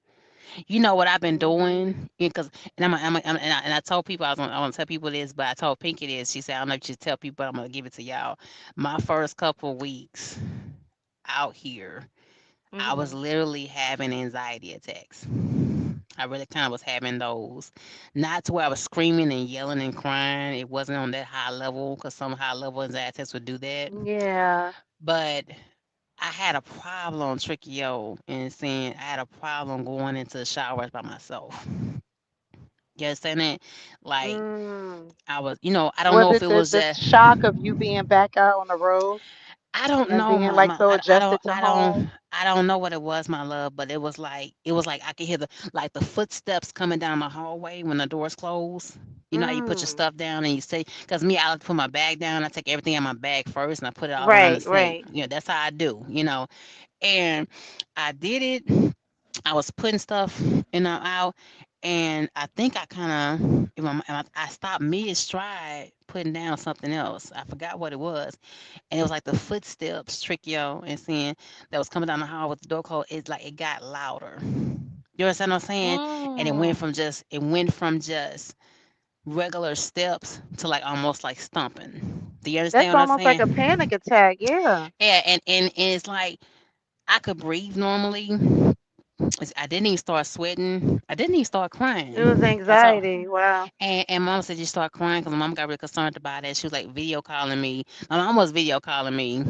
You know what I've been Mhm. doing? Because and I told people I want to tell people this, but I told Pinky this. She said I don't know if you should tell people, but I'm gonna give it to y'all. My first couple weeks out here, I was Mhm. literally having anxiety attacks. I really kind of was having those, not to where I was screaming and yelling and crying. It wasn't on that high level because some high level anxiety attacks would do that. Yeah. But I had a problem, Trickio, in saying I had a problem going into the showers by myself. You understand that? Like Mm. I was, I don't Was know if it it the was the just shock of you being back out on the road I don't and know being like so adjusted to home? I don't know what it was, my love, but it was like I could hear the footsteps coming down the hallway when the doors close. You know how you put your Mm. stuff down and you say, because me, I like to put my bag down. I take everything in my bag first and I put it all around the Right. sink. Right. That's how I do. And I did it. I was putting stuff in and out, and I think I kind of, I stopped mid stride putting down something else. I forgot what it was, and it was like the footsteps, Trickio, and seeing that was coming down the hall with the door closed. It's like it got louder. You understand what I'm saying? And Mm. it went from just regular steps to like almost like stomping. Do you That's understand what I'm almost like a saying? panic attack. Yeah. Yeah, and it's like I could breathe normally. I didn't even start sweating. I didn't even start It was crying. I saw, anxiety. Wow. and mom said you start crying because mom got really concerned about it. She was like video calling me. My mom was video calling me.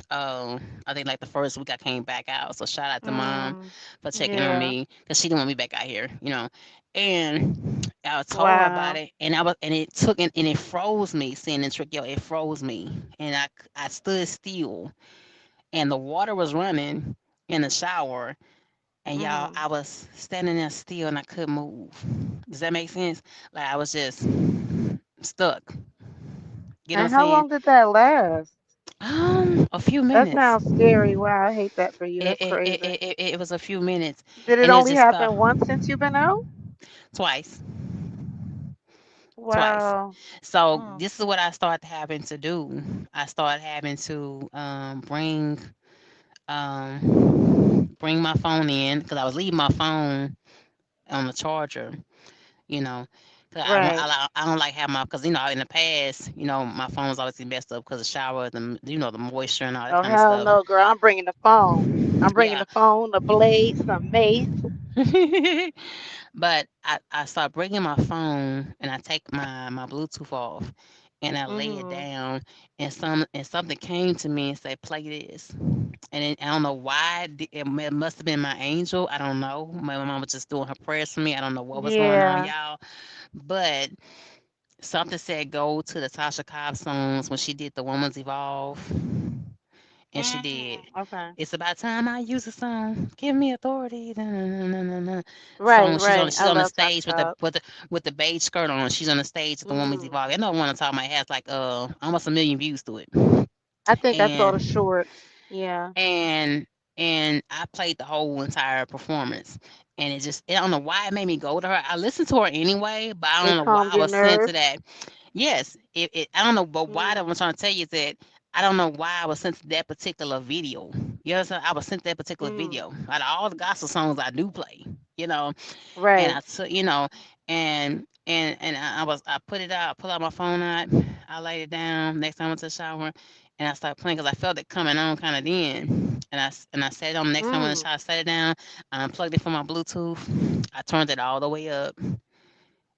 I think like the first week I came back out. So shout out to mom Mm. for checking on Yeah. me because she didn't want me back out here. And I told her about Wow. it, and it took and it froze me. Seeing the trick, yo, it froze me, and I stood still, and the water was running in the shower, and y'all, Mm. I was standing there still and I couldn't move. Does that make sense? Like I was just stuck. You know what I'm And how saying? long did that last? A few That minutes. sounds scary. Wow, I hate that for you. It That's it, it, crazy. it, it it was a few minutes, Did it and it only just felt happen once since you've been out? twice, twice. Wow. So Mm. this is what I started having to do. I started having to bring my phone in because I was leaving my phone on the charger. you know. 'Cause Right. I don't like having my because in the past my phone was always messed up because the shower the moisture and all that Oh, kind of hell stuff. no, girl. I'm bringing the phone. I'm bringing Yeah, the phone, a blade, some mace. but I start bringing my phone and I take my Bluetooth off and I lay it Mm-hmm. down and something came to me and said play this I don't know why it must have been my angel. I don't know. My mom was just doing her prayers for me. I don't know what was going on, Yeah. y'all. But something said go to the Tasha Cobb songs when she did The Woman's Evolve, and she did. Mm. Okay. It's about time I use a song. Give me authority. Na, na, na, na, na, na. Right, Song. right. I She's on the love Tasha stage with the Cobb. with the with the beige skirt on. She's on the stage at the Woman's Mm. Evolve. I know one on top of my head has like almost a million views to it. I think I saw the And shorts. Yeah. and I played the whole entire performance. And I don't know why it made me go to her. I listened to her anyway, but I don't It know why calmed I your was sent to nerves. that. Yes, I don't know, but why Mm. I'm trying to tell you is that I don't know why I was sent to that particular video. You know, I was sent that particular Mm. video out of all the gospel songs I do play. You know, and Right. I took, I put it out, pull out my phone out, I laid it down. Next time I went to the shower, and I started playing because I felt it coming on kind of then. And I set it on. Next time I went to the Mm. shower, I set it down. I unplugged it from my Bluetooth. I turned it all the way up,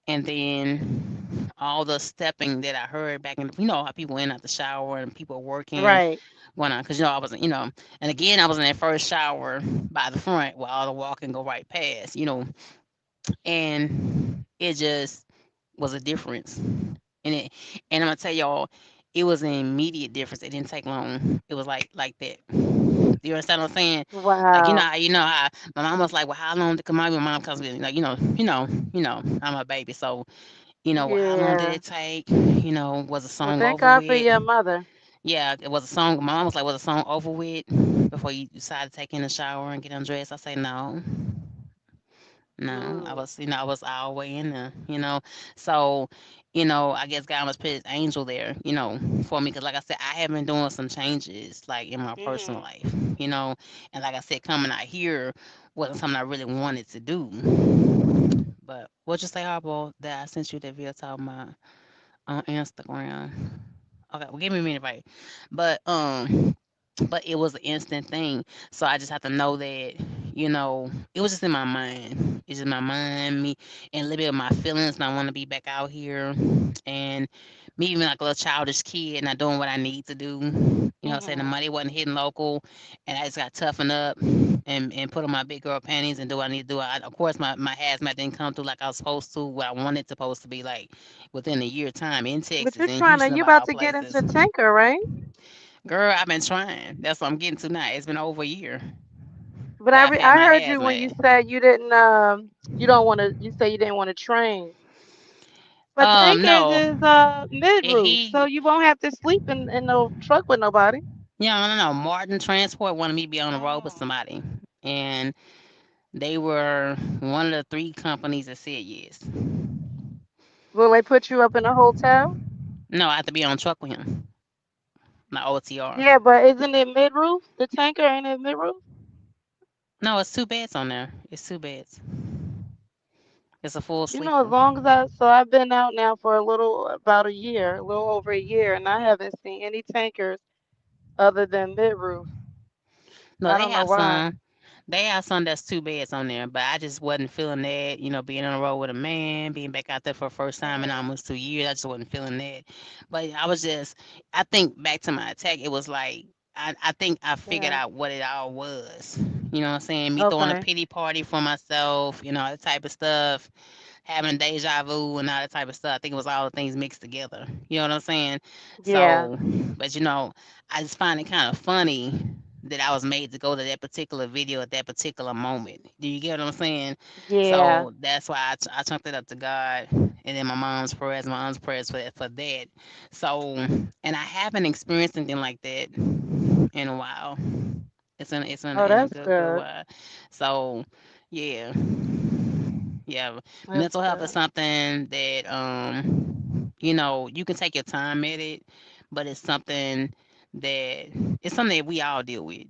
and then all the stepping that I heard back in, how people in at the shower and people working, Right. when because I wasn't, and again I was in that first shower by the front where all the walking go right past. And it just was a difference. And I'm gonna tell y'all, it was an immediate difference. It didn't take long. It was like that. You understand what I'm saying? Like Wow. you know how my mom was like, well, how long did come out? My mom comes with like I'm a baby, so well, how long did Yeah. it take? Was the Well, song thank over God for with? your mother. Yeah, it was a song. My mom was like, was the song over with before you decided to take in the shower and get undressed? I say no. No, I Mm. was, I was all the way in there, So, I guess God must put his angel there, for me. Because, like I said, I have been doing some changes, like in my personal Mhm. life, And, like I said, coming out here wasn't something I really wanted to do. But what you say, Harpo, that I sent you that video talking about on Instagram? Okay, well, give me a minute, right? But, but it was an instant thing. So I just have to know that, it was just in my mind. It's just my mind, me, and a little bit of my feelings. And I want to be back out here, and me even like a little childish kid, not doing what I need to do. Saying the Mhm. money wasn't hitting local, and I just got toughened up and put on my big girl panties and do what I need to do. Of course, my hazmat didn't come through like I was supposed to, what I wanted it supposed to be like within a year time in But Texas, you're in trying to, Houston, you of about all to get places. into tanker, right? Girl, I've been trying. That's what I'm getting to now. It's been over a year But that I've had I my heard you when you hazmat. said you didn't you don't want to, you say you didn't want to train. But tankers No. is mid roof, so He, you won't have to sleep in no truck with nobody. no. Martin Transport wanted me to be on the road with Mm. somebody, and they were one of the three companies that said yes. Will they put you up in a hotel? No, I have to be on truck with him, my OTR. Yeah, but isn't it mid roof? The tanker ain't it mid roof? No, it's two beds on there. It's two beds. It's a full You know, as sleeper. long as I've been out now for a little about a year, a little over a year, and I haven't seen any tankers other than mid roof. No, I they don't know have why. some. They have some that's two beds on there, but I just wasn't feeling that. Being on the road with a man, being back out there for the first time in Mhm. almost 2 years, I just wasn't feeling that. But I was just, I think back to my attack, it was like, I think I figured Yeah. out what it all was. You know what I'm saying? Me throwing a Okay. pity party for myself, that type of stuff, having deja vu and all that type of stuff. I think it was all the things mixed together. You know what I'm saying? Yeah. So, but I just find it kind of funny that I was made to go to that particular video at that particular moment. Do you get what I'm saying? Yeah. So that's why I chunked it up to God, and then my aunt's prayers for that. So, and I haven't experienced anything like that in a while. Oh, In a that's good good. while. So, yeah, yeah. That's Mental health is good. something that you can take your time at it, but that it's something that we all deal with.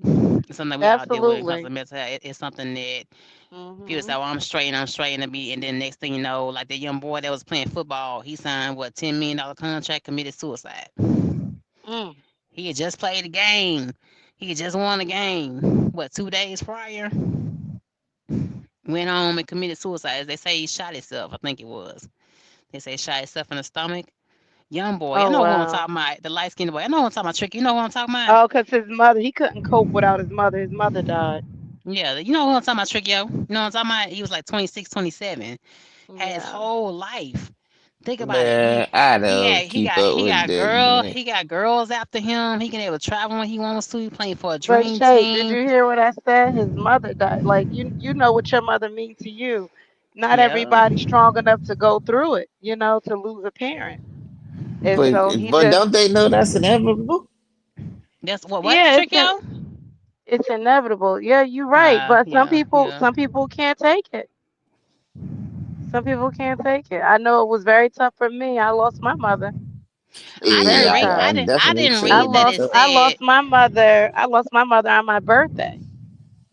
It's something that we all deal with when it comes to Absolutely. mental health. It's something that people say, Mhm. "Well, I'm straight," and then next thing you know, like that young boy that was playing football, he signed what $10 million contract, committed suicide. Mm. He had just played a game. He had just won a game. What 2 days prior, went home and committed suicide. They say he shot himself. I think it was. They say he shot himself in the stomach. Young boy, I Oh know who I'm wow. talking about. The light skinned boy. I know who I'm talking about. Trick. You know who I'm talking about? Oh, 'cause his mother, he couldn't cope without his mother. His mother died. Yeah, you know who I'm talking about, Trick, yo. You know what I'm talking about? He was like 26, 27. Had his Yeah. whole life. Think about it. Man, I don't keep up with that, man. He got girls after him. He can able to travel when he wants to. He playing for a But dream Shay, did team. you hear what I said? His mother died. Like you know what your mother means to you. Not Yeah. everybody's strong enough to go through it, to lose a parent. And But so he but just, don't they know that's inevitable? That's what yeah, Trick, yo? it's inevitable. Yeah, you're right. But Yeah, yeah. some people can't take it. Some people can't take it. I know it was very tough for me. I lost my mother. It was very Yeah, tough. I I definitely didn't say read that it so. I said. lost my mother. I lost my mother on my birthday,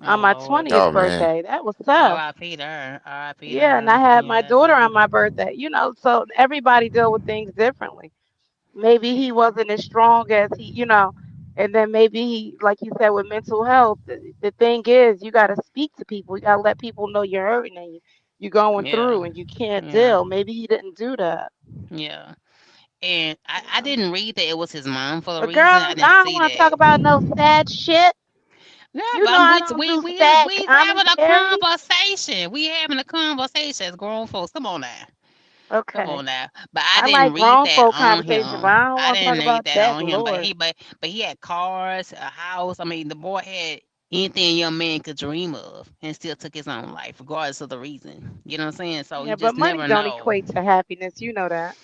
on Oh my Lord. 20th Oh man, birthday. That was tough. R.I.P. to her. R.I.P. to Yeah, and her. I had my Yeah, that's daughter her. on my birthday. So everybody deal with things differently. Maybe he wasn't as strong as and then maybe he, like you said, with mental health, the thing is, you got to speak to people. You got to let people know you're hurting and you're going Yeah, through and you can't yeah, deal. Maybe he didn't do that. yeah. And I Yeah. didn't read that it was his mom for the But reason. girl, I didn't I don't see want to talk that. about no sad shit. Yeah, You but know I don't do sad we having a commentary. conversation. We having a conversation as grown folks. Come on now. Come Okay. on now. But I I didn't like read grown that folk on conversation, but I him. don't I want to talk didn't read about that that. on him. But Lord. he had cars, a house. I mean, the boy had anything a young man could dream of, and still took his own life, regardless of the reason. You know what I'm saying? So you Yeah, but just money never don't know. equate to happiness. You know that.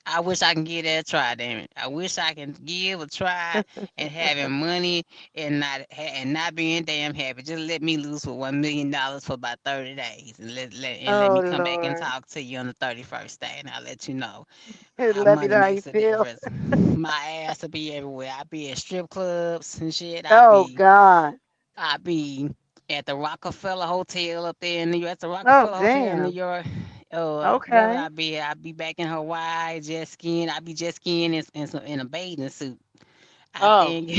I wish I can give that a try, damn it. I wish I can give a try and having money and not being damn happy. Just let me lose for $1 million for about 30 days and let Oh me come back and Lord. talk to you on the 31st day, and I'll let you know how Let me money know how you makes a feel. difference. My ass will be everywhere. I be at strip clubs and shit. Oh God. I be at the Rockefeller Hotel up there in New York. At the Oh Rockefeller Hotel in New damn. York. Wherever Okay. I be back in Hawaii, jet skiing. I be jet skiing in a bathing suit. I Oh, think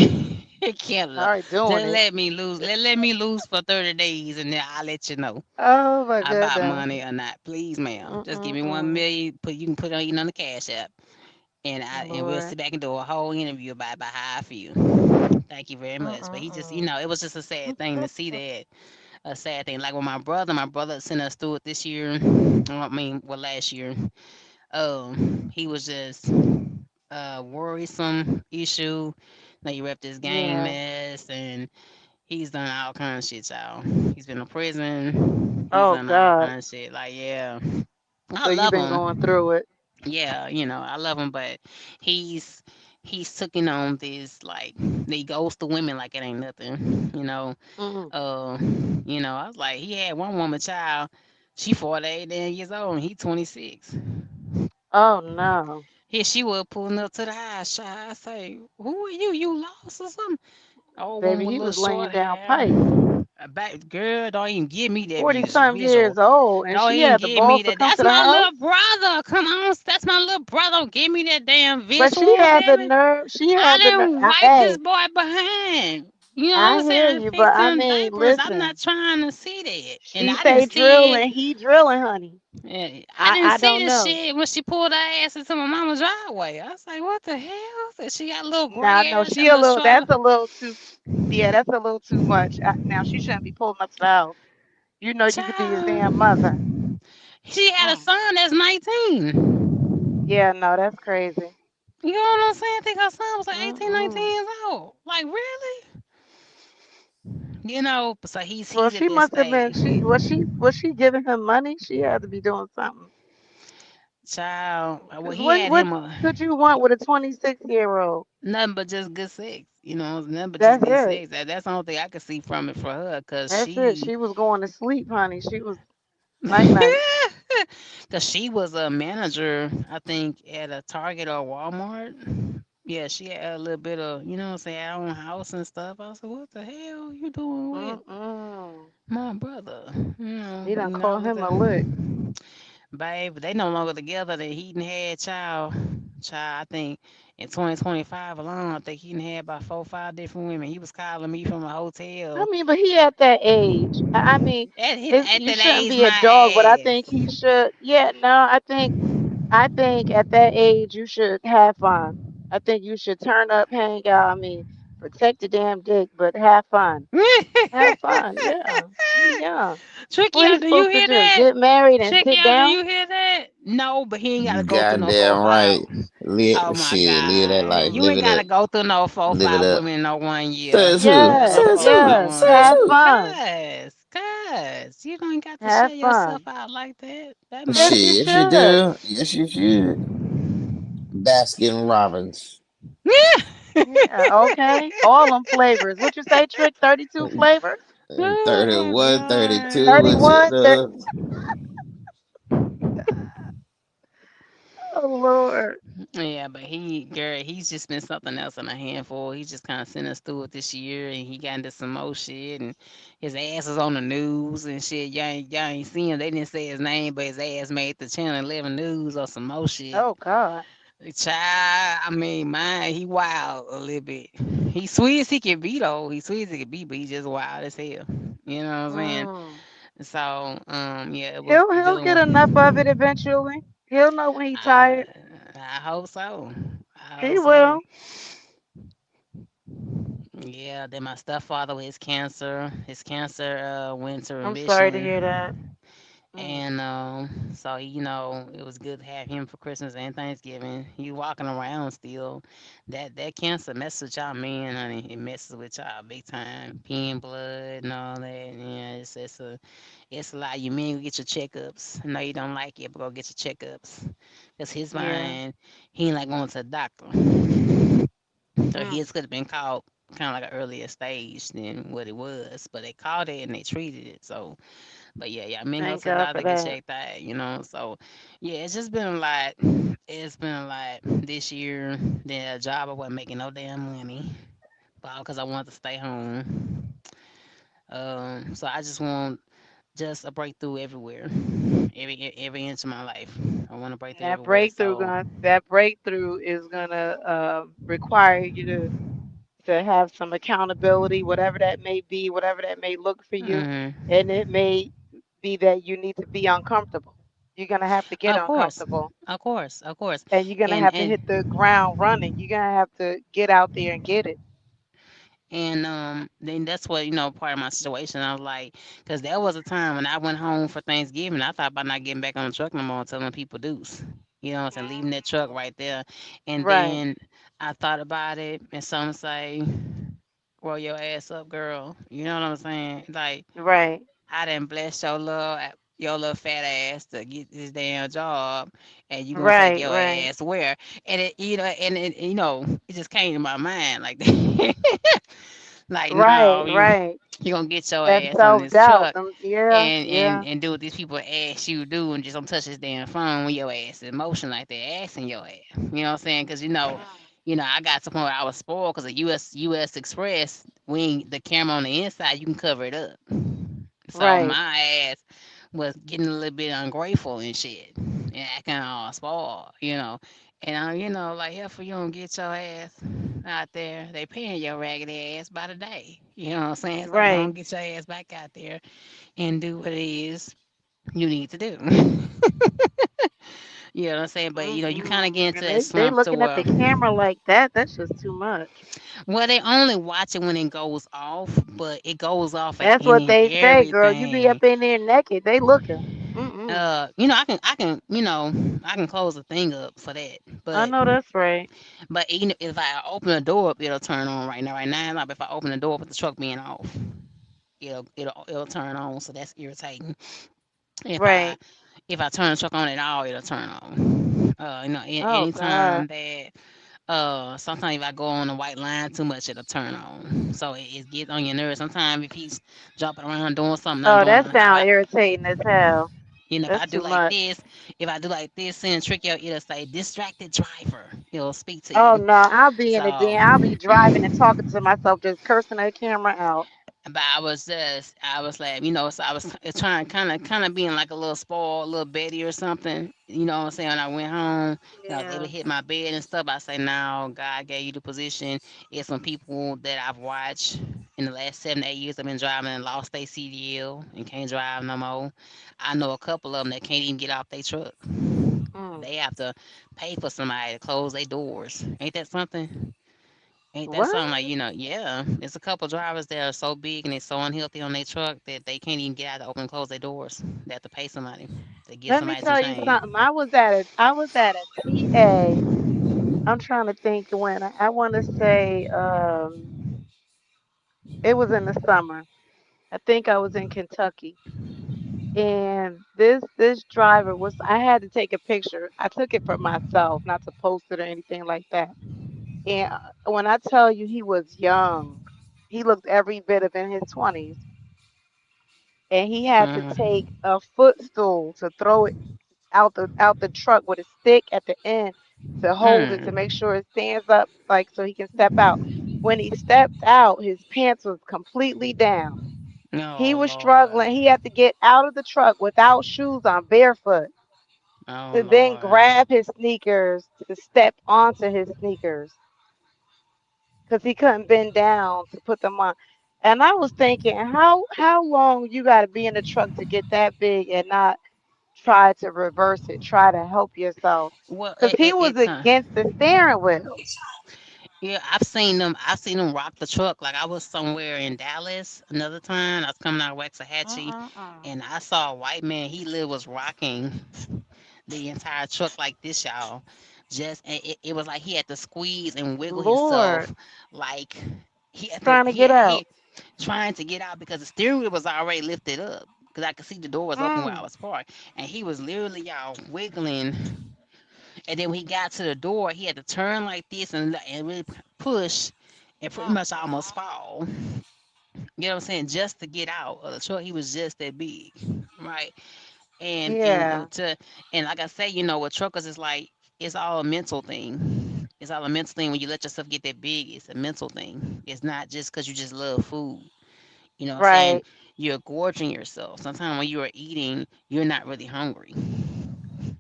in Canada. already doing Just it. let me loose for 30 days, and then I'll let you know Oh my about goodness. money or not. Please, ma'am, just give me one Mm-mm-mm. million. You can put it on the cash app, and we'll Lord. sit back and do a whole interview about how I feel. Thank you very much. But he just, Mm-mm-mm. it was just a sad thing to see that. A sad thing. Like with my brother sent us through it this year. I mean, well, last year. He was just worrisome issue. Like he rep this gang Yeah. mess, and he's done all kind of shit, y'all. He's been in prison. He's Oh done all God. kind of shit. Like, yeah, I So you've love been going him. through it. Yeah, I love him, but he's he's taking on this like he goes to women like it ain't nothing. Mm. Uh, I was like, he had one woman child. She 48 damn years old, and he 26. Oh no. Here she was pulling up to the house, child. I say, who are you? You lost or something? Old woman Baby, with he little was laying short down hair. pipe. Back girl, don't even give me that 40 something visual. years old, and Don't she even had the give me balls to that. come That's to the my little house. brother. Come on, that's my little brother. Don't give me that damn But she visual, had the damn it. nerve. She I had the nerve. didn't wipe this Hey, boy behind. You know what I I'm saying? hear I you, but fixed I them mean, diapers. I'm not listen. trying to see that. And She I didn't say see it. drilling, he drilling, honey. I didn't I see don't this know. shit when she pulled her ass into my mama's driveway. I was like, what the hell? That she got a little gray Now, no, hair, she she got a a little little. short. That's a little too. Yeah, that's a little too much. Now she shouldn't be pulling up to the house. You know, you could be his damn mother. Child. She had a Mm. son that's 19. Yeah, no, that's crazy. You know what I'm saying? I think her son was like 18, 19 Mm-mm. years old. Like, really? So Well, he's at she that must have been. stage. She giving him money? She had to be doing something. Child. Well, Cause he had what him could you want with a 26-year-old? nothing but just good sex. Nothing but just That's good it. sex. That's the only thing I could see from it for her, cause That's it. she She was going to sleep, honey. She was night night. Cause she was a manager, I think, at a Target or Walmart. Yeah, she had a little bit of, what I'm saying, her own house and stuff. I said, what the hell you doing with Mm-mm. my brother? He done I called was him a lick. babe, they no longer together. That he done had I think in 2025 alone, I think he done had about 4, 5 different women. He was calling me from a I hotel. mean, but he at that age. I mean, At you that shouldn't age, be a my dog, but I think ass. he should. Yeah, no, I think at that age you should have fun. I think you should turn up, hang out. I mean, protect the damn dick, but have fun. Have fun. Yeah, he young. Tricky What out, he do you supposed to hear do? that? Get married and Tricky sit out, do down? you hear that? No, but he ain't gotta You go through no four, goddamn five. right. Live Oh my shit. Live that God, life. you Live ain't it gotta up. go through no four, Live it five up. women in no one year. Says who? Let Yes, her Says fuck who? yes. Says Have on. who? fun. Cuz, you don't got to Have share yourself fun. out like that. That Yes, Shit, you yes you much. should. do. Yes you should. Baskin Robbins. Yeah, okay. All them flavors. What you say, Trick? 32 flavors? Oh my 31, God. 32, and shit. 31? Oh, Lord. Yeah, but he's just been something else in a handful. He's just kind of sent us through it this year, and he got into some more shit, and his ass is on the news and shit. Y'all ain't seen him. They didn't say his name, but his ass made the Channel 11 news or some more shit. Oh, God. Child, I mean, mine, he wild a little bit. He sweet as he can be though. He sweet as he can be, but he just wild as hell. You know what I'm saying? Mm. So, yeah, it was He'll get dealing. enough of it eventually. He'll know when he I tired. I hope so. I He hope so. will. Yeah. Then my stepfather with his cancer. His cancer went to I'm sorry to hear remission. that. Mm. And so it was good to have him for Christmas and Thanksgiving. He walking around still. That cancer messes with y'all men, honey. It messes with y'all big time. Peeing blood and all that. Yeah, it's a lot. You men go get your checkups. I know you don't like it, but go get your checkups. Cause his Yeah. mind, he ain't like going to the doctor. So Mm. his could have been caught kind of like an earlier stage than what it was, but they caught it and they treated it. So, but yeah, yeah, men go Thank to the God doctor for get that. checked out. So, yeah, it's just been a lot. It's been a lot this year. The job I wasn't making no damn money, but because I wanted to stay home. So I just want just a breakthrough everywhere, every inch of my life. I want a breakthrough everywhere. So, That breakthrough is gonna require you to have some accountability, whatever that may be, whatever that may look for you, mhm. and it may be that you need to be uncomfortable. You're gonna have to get Of course, uncomfortable, of course, of course, and you're gonna and have to and hit the ground running. You're gonna have to get out there and get it. and then that's what part of my situation. I was like, because there was a time when I went home for Thanksgiving, I thought about not getting back on the truck no more and telling people deuce. You know what I'm saying? Leaving that truck Mhm. right there, and Right, then I thought about it, and some say, "Roll your ass up, girl." You know what I'm saying? Like right, I done blessed your little fat ass to get this damn job, and you gonna take right, your right, ass where? And it just came to my mind like that. Like, no, right, right. you gonna get your That ass on self this doubt. truck Yeah, and yeah. do what these people ask you to do, and just don't touch this damn phone when your ass is in motion like they're asking your ass. You know what I'm saying? Because Mm. I got to the point where I was spoiled because of US Express. The camera on the inside, you can cover it up. So Right, my ass was getting a little bit ungrateful and shit, and acting all spoiled. And like, hell, for you don't get your ass out there, they paying your raggedy ass by the day. You know what I'm saying? So go right. and get your ass back out there and do what it is you need to do. You know what I'm saying? But you kind of get Mm-mm. into And that they slump to looking at where, the camera like that. That's just too much. well, they only watch it when it goes off, but it goes off at That's what any and they say, girl. You be everything. up in there naked. They looking. Mm-mm. I can close the thing up for that, I but know that's right. even if I open the door up, it'll turn on right now. Like if I open the door with the truck being off, it'll turn on. So that's irritating. If I Right. if I turn the truck on at all, it'll turn on. Oh God. Anytime that sometimes if I go on the white line too much, it'll turn on. So it gets on your nerves. Sometimes if he's jumping around doing something I'm Oh, doing that on the sound highway, irritating as hell. if That's I do too like much. this, send trick yo, it'll say distracted driver. It'll speak to Oh you. no, I'll be in the So, den. I'll be driving and talking to myself, just cursing the camera out. but I was like, so I was trying, kind of being like a little spoiled, little Betty or something. You know what I'm saying? When I went home, I was able Yeah. to hit my bed and stuff. I say, now God gave you the position. It's some people that I've watched in the last 7 to 8 years. I've been driving and lost their CDL and can't drive no more. I know a couple of them that can't even get off their truck. Mm. They have to pay for somebody to close their doors. Ain't that something? Ain't that What? something like, yeah. There's a couple drivers that are so big and they're so unhealthy on their truck that they can't even get out to open and close their doors. They have to pay somebody to get Let me somebody to tell you change. something. I was at a TA. I'm trying to think when. I want to say it was in the summer. I think I was in Kentucky. And this driver was, I had to take a picture. I took it for myself, not to post it or anything like that. And when I tell you he was young, he looked every bit of in his 20s, and he had to take Mm-hmm. a footstool to throw it out the truck with a stick at the end to hold it to make Hmm. sure it stands up like so he can step out. When he stepped out, his pants was completely down. He Oh was Lord. struggling. He had to get out of the truck without shoes on, barefoot, Oh to then Lord. grab his sneakers to step onto his sneakers because he couldn't bend down to put them on. And I was thinking, how long you got to be in the truck to get that big and not try to reverse it, try to help yourself, Well, because he was it's against the steering wheel. Yeah, I've seen them. I've seen them rock the truck. Like I was somewhere in Dallas another time. I was coming out of Waxahachie, Mm-mm-mm. and I saw a white man. He literally was rocking the entire truck like this, y'all. Just and it was like he had to squeeze and wiggle Lord, himself, like he had to trying to get out. he trying to get out because the steering wheel was already lifted up. Because I could see the door was open where I Mm. was parked, and he was literally y'all wiggling. And then when he got to the door, he had to turn like this and really push, and pretty much almost Mm-mm-mm. fall. You know what I'm saying? Just to get out of the truck, he was just that big, right? And Yeah, to and like I say, with truckers, it's like it's all a mental thing. It's all a mental thing when you let yourself get that big. It's a mental thing. It's not just because you just love food. You know what I'm saying? right. You're gorging yourself. Sometimes when you are eating, you're not really hungry.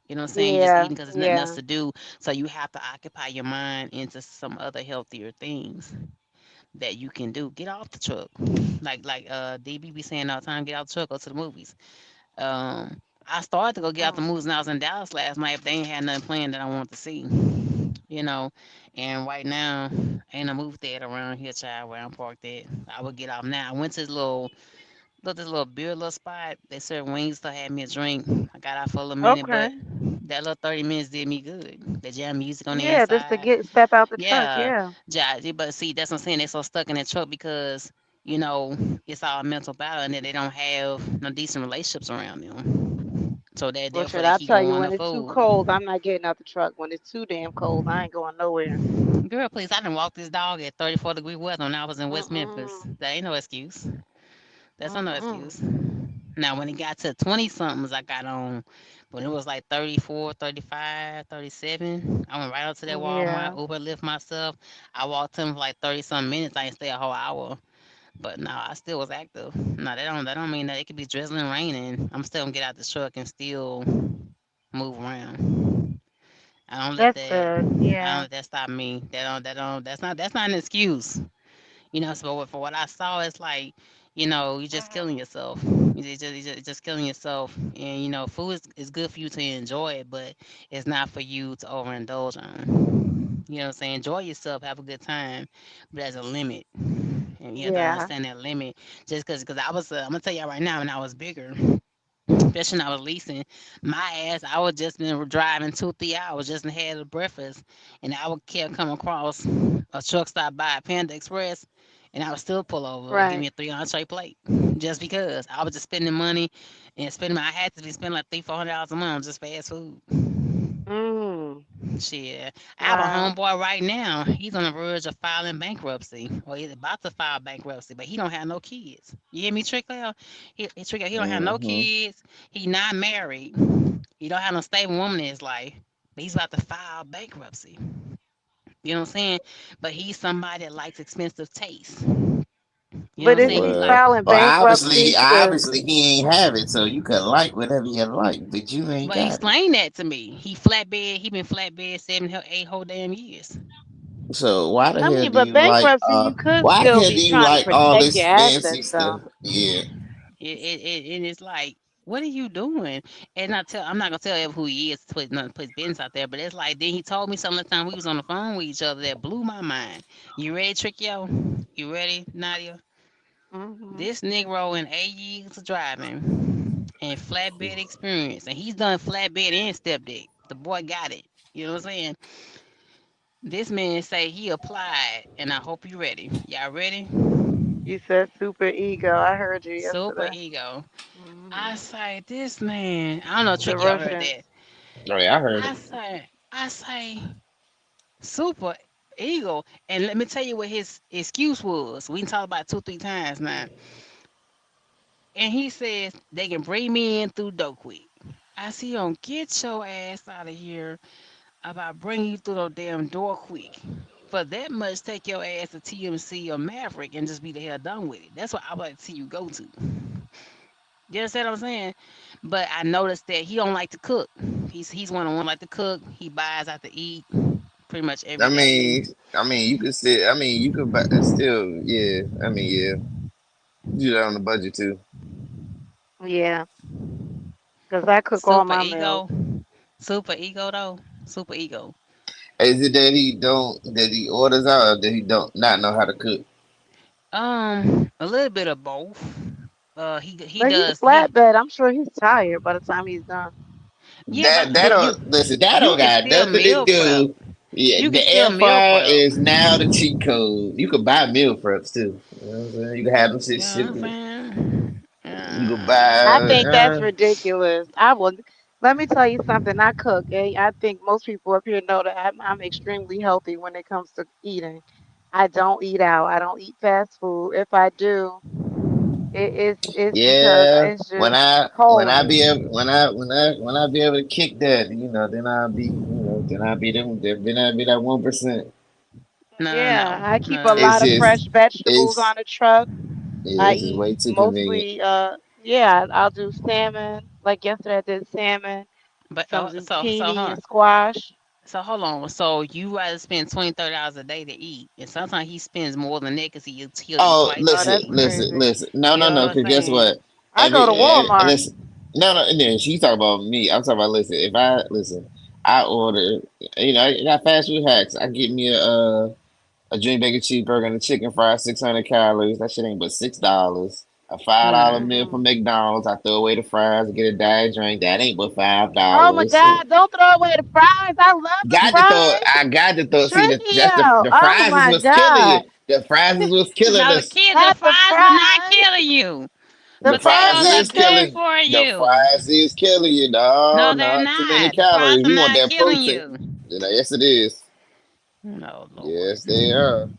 You know what I'm saying? You're just Yeah, eating because there's nothing else yeah. to do. So you have to occupy your mind into some other healthier things that you can do. Get off the truck. Like DB be saying all the time, get out the truck, go to the movies. I started to go get out the Mm. movies when I was in Dallas last night if they ain't had nothing planned that I wanted to see. You know, and right now ain't a movie theater around here, child, where I'm parked at. I would get off now. I went to this little beer little spot. They served wings, so I had me a drink. I got out for a little minute, Okay. but that little 30 minutes did me good. The jam music on the Yeah, just to inside. get step out the truck. Yeah. Yeah. But see, that's what I'm saying. They're so stuck in that truck because, you know, it's all a mental battle and that they don't have no decent relationships around them. So that Well, therefore shit, they I'll keep tell you, going when to it's too food. cold, I'm not getting out the truck. When it's too damn cold, I ain't going nowhere. Girl, please, I didn't walk this dog at 34-degree weather when I was in West Memphis. Mm-mm. That ain't no excuse. That's not no Mm-mm. excuse. Now, when it got to 20 somethings, I got on. When it was like 34, 35, 37, I went right up to that Yeah, Walmart, Uber, lift myself. I walked in for like 30 some minutes. I didn't stay a whole hour. But no, I still was active. No, that don't mean that it could be drizzling, raining. I'm still gonna get out the truck and still move around. I don't let that's that. good. I don't Yeah. let that stop me. That's not an excuse. So for what I saw, it's like, you're just killing Hmm. yourself. You're just killing yourself. And, food is good for you to enjoy it, but it's not for you to overindulge on. You know what I'm saying? Enjoy yourself, have a good time, but there's a limit. And you have to Yeah. understand that limit. Just because I'm going to tell you right now, when I was bigger, especially when I was leasing, my ass, I would just been driving 2, 3 hours just had a breakfast, and I would kept come across a truck stop by Panda Express, and I would still pull over and give Right. me a 3 entree plate, just because I was just spending money and spending. I had to be spending like $300, $400 a month on just fast food. Mm. Shit, I have a Wow. homeboy right now. He's on the verge of filing bankruptcy, or he's about to file bankruptcy, but he don't have no kids. You hear me, Trickle? Trickle. He don't have no Hmm. kids. He not married. He don't have no stable woman in his life, but he's about to file bankruptcy. You know what I'm saying? But he's somebody that likes expensive taste. You know what I'm But saying? is He he like, Well, filing bankruptcy to? obviously he ain't have it, so you can like whatever you like, but you ain't well, got it. explain that to me. He flatbed. He been flatbed 7, 8 whole damn years. So why the I hell mean, do but you like bankruptcy, you could why the still hell be do you trying to like all protect your this fancy assets, though. stuff? Yeah. And it's like, what are you doing? And I'm not gonna tell you who he is, put his business out there, but it's like, then he told me something the time we was on the phone with each other that blew my mind. You ready, Trickyo? You ready, Nadia? Hmm. This Negro in 8 years of driving and flatbed experience, and he's done flatbed and step deck. The boy got it. You know what I'm saying? This man say he applied, and I hope you ready. Y'all ready? You said super ego. I heard you Super yesterday. ego. I Hmm. say this man. I don't know, The Tricky. Y'all heard Russians. that? Oh yeah, I heard I it. say, I say, super ego. And let me tell you what his excuse was. We can talk about it 2, 3 times now. And he says they can bring me in through door quick. I see you don't get your ass out of here about bringing you through the damn door quick. For that much, take your ass to TMC or Maverick and just be the hell done with it. That's what I would like to see you go to. You understand what I'm saying? But I noticed that he don't like to cook. He's one of one like to cook. He buys out to eat pretty much every I day. mean, you could still. You could still. Yeah. Yeah. Do that on the budget too. Yeah, because I cook all Super my meals. ego, super ego though, super ego. Is it that he don't that he orders out, or that he don't not know how to cook? A little bit of both. He But he does he flatbed. I'm sure he's tired by the time he's done. yeah, That but don't listen. That you don't can got still nothing to meal prep. do. Yeah, You the can still air meal fryer prep. is now the cheat code. You can buy meal preps too. You know what I'm saying? You can have them shit You know shipped. what I'm saying? You can I buy. think that's ridiculous. I will. Let me tell you something. I cook, and I think most people up here know that I'm extremely healthy when it comes to eating. I don't eat out. I don't eat fast food. If I do, it's because Yeah, it's just cold. when I be able to kick that, then I'll be then I'll be them then I'll be that 1%. No, Yeah, no, I no, keep a no, It's lot of no. just fresh vegetables it's on the truck. yeah, I it's just eat way too convenient. mostly, yeah, I'll do salmon. Like yesterday, I did salmon, But some so zucchini hold on. and squash. So hold on. So you rather spend 20, $30 a day to eat, and sometimes he spends more than that because he'll eat Oh, twice a Oh, listen, that's day. listen, crazy. listen. No, You no, know no. what I'm Cause guess saying? what? I go to And Walmart. listen, no, no. And then she talking about me. I'm talking about listen. If I listen, I order. I got fast food hacks. I get me a dream bacon cheeseburger and a chicken fried 600 calories. That shit ain't but $6. A $5 Mm. meal from Hmm. McDonald's. I throw away the fries and get a diet drink. That ain't but five Oh my dollars. God! Don't throw away the fries. I love the Got to throw. fries. I got to throw. See, that's Shrinkio. the Oh fries is my what's killing you. God! The fries is what's killing No, us. the Not the fries are not fries. killing you. The The fries fries Potatoes are are is good good. killing. for The you. fries is killing you. No, No, they're not too many not. The fries calories. are You want not that killing protein? you. Yes, it is. No, Lord. Yes, they are.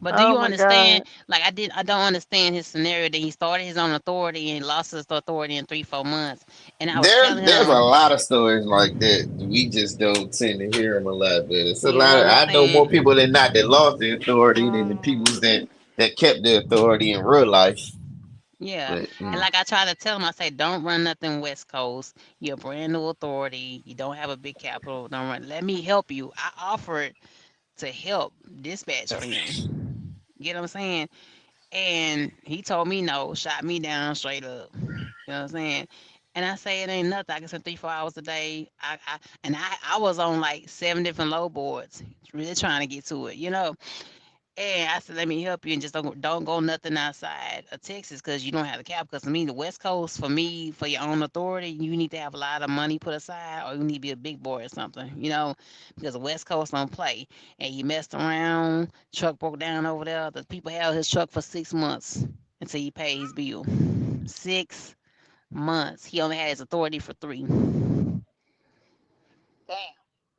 But do Oh you my understand? God! Like I don't understand his scenario that he started his own authority and lost his authority in 3, 4 months. And I was telling There's a him, lot of stories like that. We just don't tend to hear them a lot. But it's a you know lot. what I'm I know more saying? people than not that lost the authority than the people Mm, that kept the authority in real life. Yeah. But And like I try to tell him, I say, don't run nothing West Coast. You're a brand new authority. You don't have a big capital. Don't run. Let me help you. I offered to help dispatch for him. You know what I'm saying? And he told me no, shot me down straight up. You know what I'm saying? And I say it ain't nothing. I can spend 3, 4 hours a day. I was on like 7 different low boards, really trying to get to it, you know. And I said, let me help you and just don't go nothing outside of Texas because you don't have the cap. Because to me, the West Coast, for me, for your own authority, you need to have a lot of money put aside or you need to be a big boy or something, you know, because the West Coast don't play. And you messed around, truck broke down over there. The people held his truck for 6 months until he paid his bill. 6 months. He only had his authority for three. damn.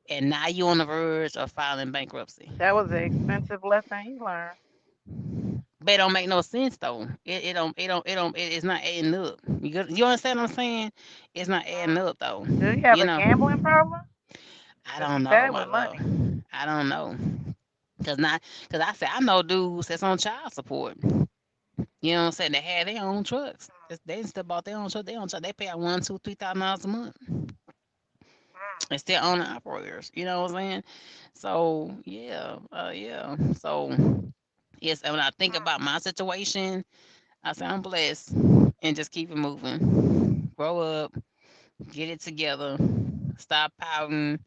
And now you on the verge of filing bankruptcy. That was an expensive lesson he learned. But it don't make no sense though. It's not adding up. You understand what I'm saying? It's not adding Mm. up though. Do you have You a know, gambling problem? I Because don't he know, bad my with love. money. I don't know. Cause I said I know dudes that's on child support. You know what I'm saying? They had their own trucks. They still bought their own truck. They own truck. They pay out one, two, $3,000 a month. Mm, And still owner operators. You know what I'm saying? So yeah, yeah. So yes, and when I think mm. about my situation, I say I'm blessed and just keep it moving. Grow up, get it together, stop pouting,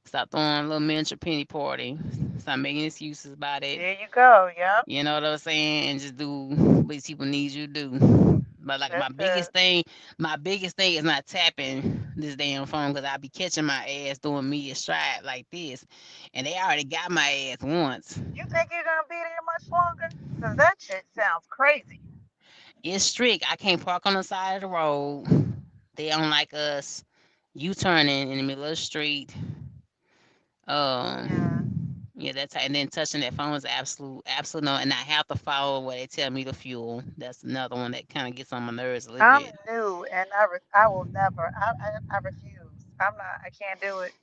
stop throwing a little miniature penny party, stop making excuses about it. There you go. Yep. You know what I'm saying? And just do what these people need you to do. But like That's good. my biggest thing is not tapping this damn phone because I be catching my ass doing media stride like this, and they already got my ass once. You think you're going to be there much longer? Because that shit sounds crazy. It's strict. I can't park on the side of the road. They don't like us U-turning in the middle of the street. Yeah. Yeah, that's and then touching that phone is absolute no. And I have to follow what they tell me to fuel. That's another one that kind of gets on my nerves a little I'm bit. new and I will never, I refuse. I'm not, I can't do it.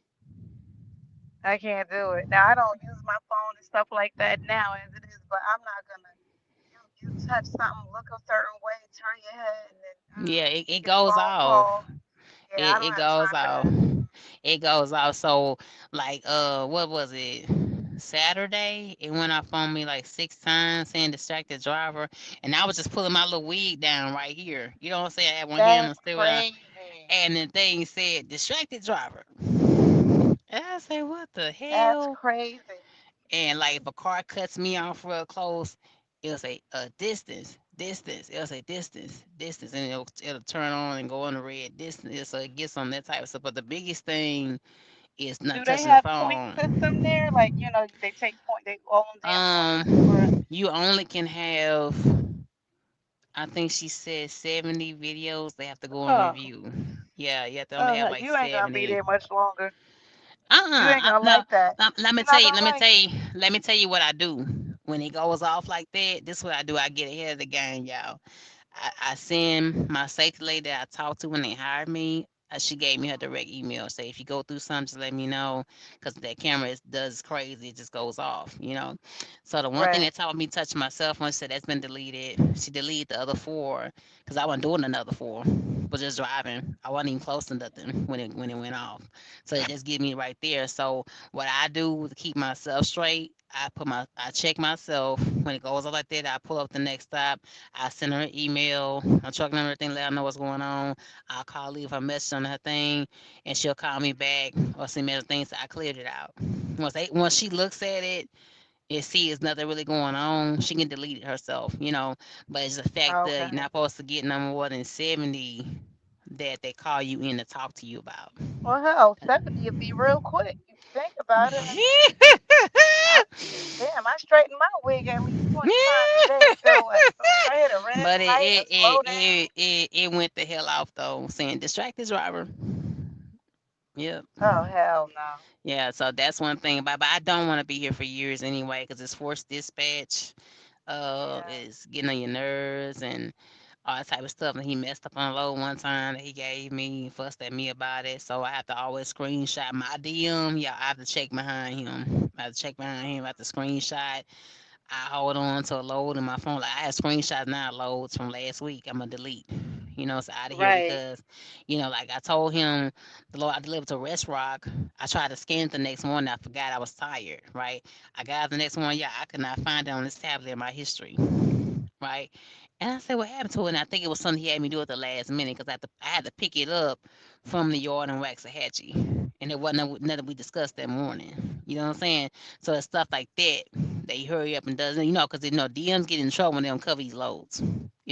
I can't do it. Now, I don't use my phone and stuff like that now as it is, but I'm not going to, you touch something, look a certain way, turn your head, and then Yeah, it get a goes phone off. call. Yeah, I It don't it have goes time for off. that. It goes off. So like what was it? Saturday, it went off on me like 6 times saying distracted driver, and I was just pulling my little wig down right here. You know what I'm saying? I had one hand on That's the steering wheel, crazy. and the thing said distracted driver. And And I say, what the That's hell? crazy. And like if a car cuts me off real close, it'll say distance, distance. It'll say distance, distance, and it'll turn on and go on the red distance. So it gets on that type of stuff. But the biggest thing is not Do they touching the have point system phone. there? Like, they take point, they all them damn points, or You only can have, I think she said 70 videos they have to go and oh, review. Yeah, you have to only have like you ain't gonna be 70. there much longer. You Uh-uh. ain't gonna No, like that. let me You're tell not you, gonna like it. let me tell you what I do. When it goes off like that, this is what I do. I get ahead of the game, y'all. I send my safety lady that I talked to when they hired me. She gave me her direct email. Say if you go through something, just let me know, because that camera does crazy. It just goes off, you know. So the one thing Right, that taught me touching my cell phone, she said that's been deleted. She deleted the other four because I wasn't doing another four, but just driving. I wasn't even close to nothing when it went off. So it just get me right there. So what I do to keep myself straight, I check myself when it goes off like that. I pull up the next stop. I send her an email, my truck number, everything, let her know what's going on. I'll call, leave her message on her thing, and she'll call me back or send me other things. So I cleared it out. Once she looks at it and sees nothing really going on, she can delete it herself, you know. But it's the fact that you're okay. not supposed to get no more than 70 that they call you in to talk to you about. Well, hell, 70 would be real quick if you think about it. I mean, I, damn, I straightened my wig at least 20 times a day. Still, like, oh, I hit a red But light, a slow down. it went the hell off though, saying distracted driver. Yep. Oh, hell no. Yeah, so that's one thing about, but I don't want to be here for years anyway because it's forced dispatch. Yeah, Is getting on your nerves and all that type of stuff. And he messed up on a load one time that he gave me, fussed at me about it. So I have to always screenshot my DM. Yeah, I have to check behind him. I have to check behind him. I have to screenshot. I hold on to a load in my phone. Like I have screenshots now loads from last week. I'm gonna delete. It's out of here right, because, like I told him, the load I delivered to Rest Rock. I tried to scan it the next morning. I forgot I was tired. Right. I got out the next morning. Yeah, I could not find it on this tablet in my history. Right. And I said, what happened to it? And I think it was something he had me do at the last minute because I had to pick it up from the yard in Waxahachie. And it wasn't nothing we discussed that morning. You know what I'm saying? So it's stuff like that they hurry up and does it, because DMs get in trouble when they don't cover these loads.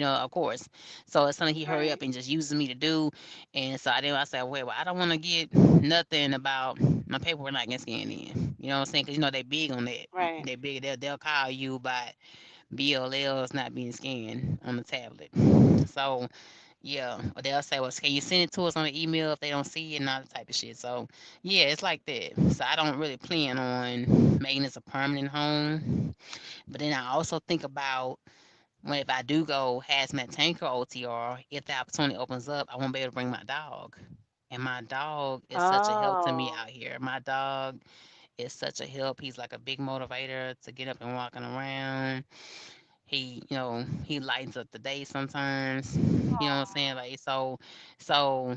Of course. So it's something he hurry right, up and just uses me to do. And so I said, well, I don't want to get nothing about my paperwork not getting scanned in. You know what I'm saying? Because they big on that. right, They big. They'll call you by BLLs not being scanned on the tablet. So yeah, or they'll say, well, can you send it to us on the email if they don't see it and all that type of shit. So yeah, it's like that. So I don't really plan on making this a permanent home. But then I also think about when if I do go hazmat tanker OTR, if the opportunity opens up, I won't be able to bring my dog. And my dog is such a help to me oh, out here. My dog is such a help. He's like a big motivator to get up and walking around. He lightens up the day sometimes. You know what I'm saying? oh, Like so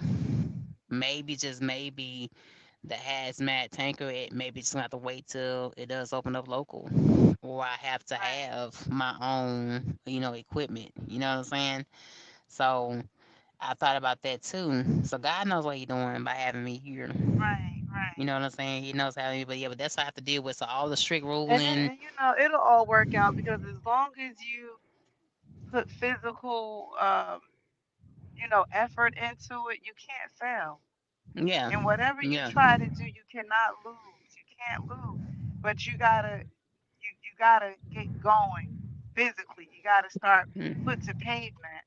maybe just maybe the hazmat tanker, it maybe just gonna have to wait till it does open up local, or I have to right, have my own, equipment. You know what I'm saying? So I thought about that too. So God knows what He's doing by having me here. right, You right. know what I'm saying? He knows how. But yeah, but that's what I have to deal with. So all the strict And, ruling. it'll all work out because as long as you put physical, effort into it, you can't fail. Yeah, And whatever you yeah, try to do, you cannot lose. You can't lose. But you gotta get going physically. You gotta start foot mm, to pavement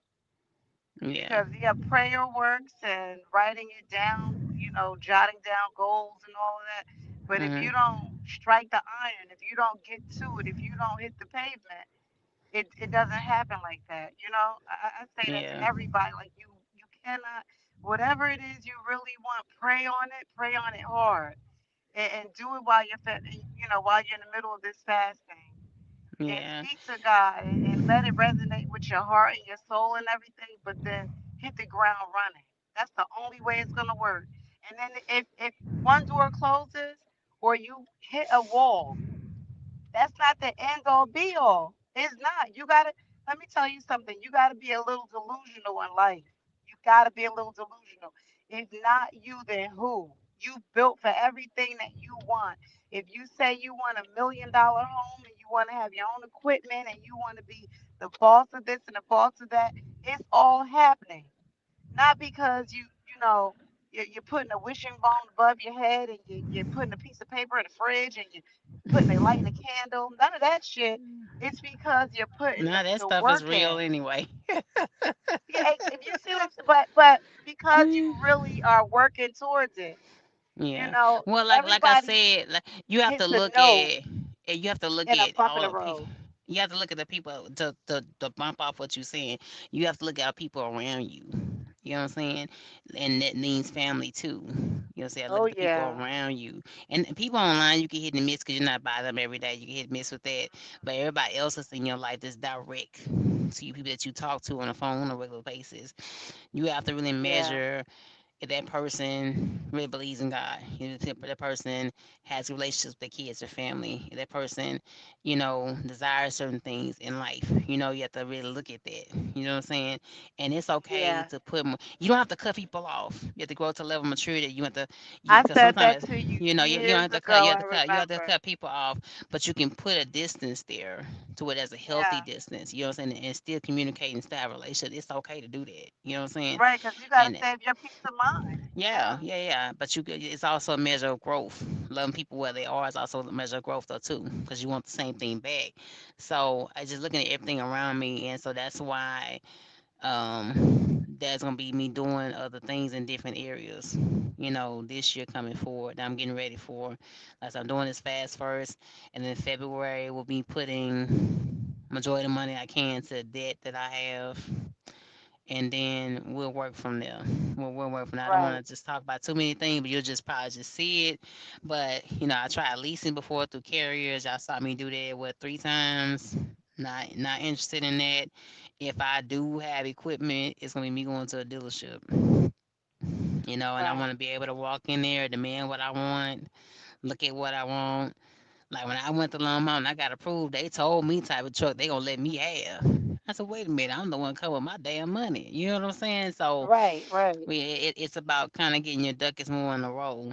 yeah, because yeah, prayer works and writing it down, jotting down goals and all of that. But if you hmm, don't strike the iron, if you don't get to it, if you don't hit the pavement, it doesn't happen like that. I say that to yeah, everybody. Like you cannot, whatever it is you really want, pray on it hard, and do it while while you're in the middle of this fasting, and yeah, speak to God and let it resonate with your heart and your soul and everything. But then hit the ground running. That's the only way it's gonna work. And then if one door closes or you hit a wall, that's not the end all be all. It's not. Let me tell you something. You gotta be a little delusional in life. You gotta be a little delusional. If not you, then who? You built for everything that you want. If you say you want $1 million home and you want to have your own equipment and you want to be the boss of this and the boss of that, it's all happening. Not because you're putting a wishing bone above your head and you're putting a piece of paper in the fridge and you're putting a lighting a candle. None of that shit. It's because you're putting Nah, that the stuff is work real in. anyway. Yeah, if you see what I'm saying, but because you really are working towards it, Yeah. Well, like I everybody said, like you have to hits a look no at you have to look in a at bump in all the the people. road. You have to look at the people to bump off what you're saying. You have to look at people around you. You know what I'm saying? And that means family too. You know what I'm saying? Look Oh at the people yeah, around you. And people online, you can hit and miss because you're not by them every day. You can hit and miss with that. But everybody else that's in your life that's direct to you, people that you talk to on the phone on a regular basis. You have to really yeah, measure if that person really believes in God, if that person has relationships with their kids or family, if that person, desires certain things in life, you have to really look at that. You know what I'm saying? And it's okay yeah. to put more, you don't have to cut people off. You have to grow to a level of maturity. You have to, I because said that sometimes, to you you don't years have to cut, ago. I you have to remember. cut people off, but you can put a distance there to it as a healthy Yeah, distance. You know what I'm saying? And still communicate and still have a relationship. It's okay to do that. You know what I'm saying? right. Because you got to And save your peace of mind. yeah, Yeah, yeah, yeah. But it's also a measure of growth. Loving people where they are is also a measure of growth though too, because you want the same thing back. So I just looking at everything around me, and so that's why that's gonna be me doing other things in different areas. This year coming forward, that I'm getting ready for. As I'm doing this fast first, and then February will be putting majority of the money I can to debt that I have, and then we'll work from there. We'll work from there. I don't right. want to just talk about too many things, but you'll just probably just see it. But I tried leasing before through carriers. Y'all saw me do that 3 times. Not interested in that. If I do have equipment, it's gonna be me going to a dealership. And I Right. want to be able to walk in there, demand what I want, look at what I want. Like when I went to Long Mountain, I got approved. They told me type of truck they gonna let me have. I said, wait a minute, I'm the one covering my damn money. You know what I'm saying? So Right. Right. it's about kind of getting your ducats more in a row.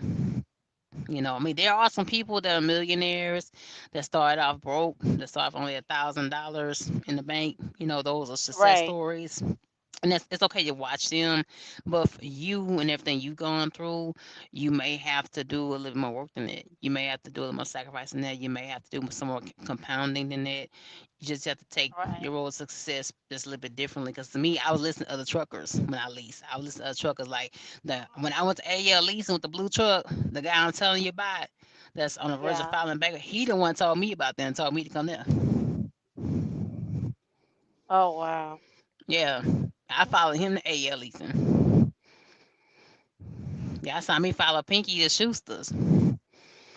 I mean, there are some people that are millionaires that started off broke, that start off only $1,000 in the bank. Those are success Right. stories. And it's okay to watch them, but for you and everything you've gone through, you may have to do a little more work than that. You may have to do a little more sacrifice than that. You may have to do some more compounding than that. You just have to take Right. your road to success just a little bit differently. Because to me, I was listening to other truckers when I lease. I was listening to other truckers like when I went to AL leasing with the blue truck, the guy I'm telling you about, that's on the verge of Yeah. filing back. He the one told me about that and told me to come there. Oh wow. Yeah, I followed him to AL leasing. Yeah, I saw me follow Pinky to Schuster's.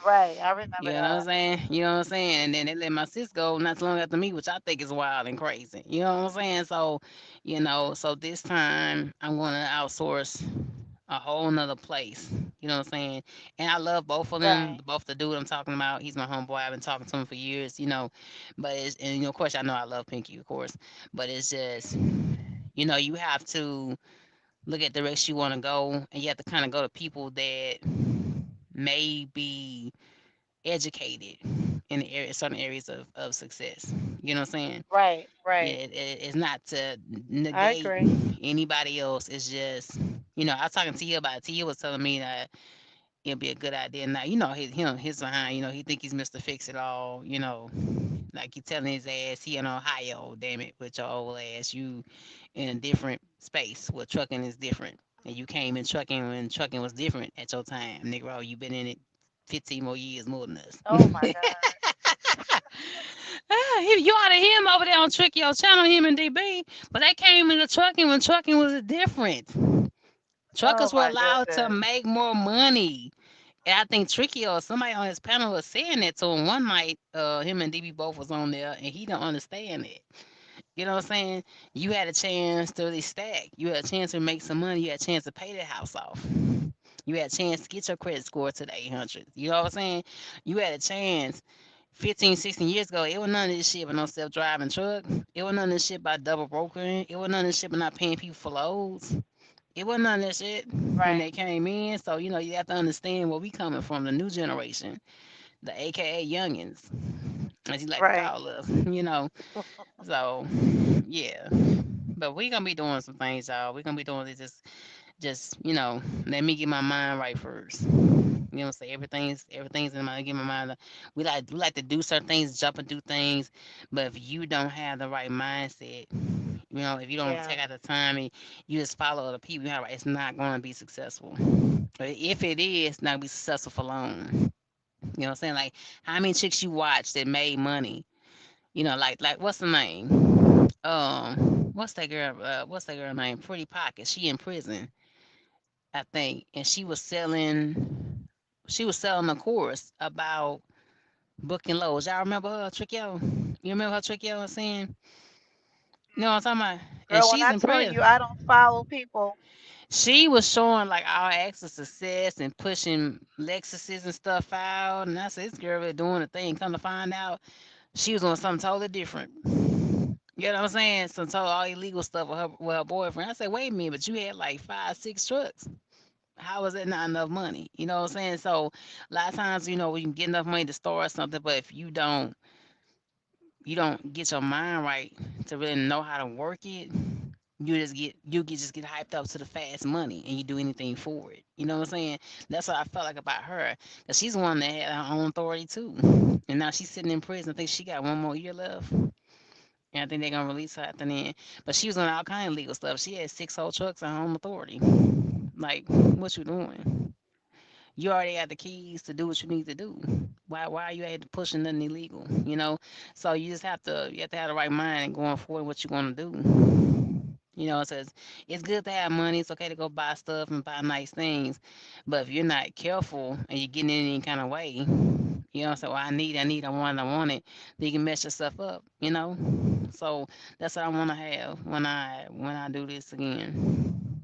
Right. I remember You know what I'm that. saying? You know what I'm saying? And then they let my sis go not too long after me, which I think is wild and crazy. You know what I'm saying? So, so this time I'm going to outsource a whole nother place. You know what I'm saying? And I love both of them. Right. Both the dude I'm talking about, he's my homeboy. I've been talking to him for years. But of course, I know I love Pinky, of course. But it's just, you have to look at the direction you want to go, and you have to kind of go to people that may be educated in certain areas of success. You know what I'm saying? Right. Yeah, Right. it's not to I negate agree. anybody else. It's just, I was talking to you about it. Tia was telling me that it'd be a good idea. Now, his behind, he think he's Mr. Fix It All, like you telling his ass he in Ohio, damn it, with your old ass. You in a different space where trucking is different. And you came in trucking when trucking was different at your time. Nigga, you been in it 15 more years more than us. Oh my God. You ought to hear him over there on Tricky Channel, him and DB. But they came into trucking when trucking was different. Oh Truckers were my allowed to goodness. make more money. And I think Tricky or somebody on his panel was saying that to him one night. Him and DB both was on there, and he don't understand it. You know what I'm saying? You had a chance to really stack. You had a chance to make some money. You had a chance to pay that house off. You had a chance to get your credit score to the 800. You know what I'm saying? You had a chance 15, 16 years ago. It was none of this shit with no self driving truck. It was none of this shit about double brokering. It was none of this shit about not paying people for loads. It wasn't none of that shit when Right. they came in. So, you have to understand where we coming from, the new generation, the AKA youngins, as you like to Right. call us, So, yeah. But we gonna be doing some things, y'all. We gonna be doing this just let me get my mind right first. Say everything's in my get my mind. We like to do certain things, jump and do things, but if you don't have the right mindset, if you don't Yeah. take out the time and you just follow other people, it's not gonna be successful. But if it is, it's not gonna be successful for long. You know what I'm saying? Like how many chicks you watch that made money? Like what's the name? What's that girl? What's that girl name? Pretty Pocket. She in prison, I think, and she was selling a course about booking loads. Y'all remember her, Trickyo? You remember her, Trickyo, and saying, you know what I'm talking about? And Girl, when she's I in tell prison. you I don't follow people, She was showing like all acts of success and pushing Lexuses and stuff out. And I said, this girl really doing a thing. Come to find out, she was doing something totally different. You know what I'm saying? Some total all illegal stuff with her boyfriend. I said, wait a minute, but you had like 5, 6 trucks. How is that not enough money? You know what I'm saying? So a lot of times, we can get enough money to start something, but if you don't get your mind right to really know how to work it, you just get hyped up to the fast money and you do anything for it. You know what I'm saying? That's what I felt like about her. Cause she's one that had her own authority too. And now she's sitting in prison. I think she got one more year left. And I think they're gonna release her after then. But she was on all kind of legal stuff. She had 6 whole trucks on her own authority. Like, what you doing? You already got the keys to do what you need to do. Why are you at pushing nothing illegal? So you have to have the right mind and going forward what you're gonna do. It says it's good to have money. It's okay to go buy stuff and buy nice things, but if you're not careful and you're getting in any kind of way, say, well, I want it, then you can mess yourself up. So that's what I want to have when I do this again.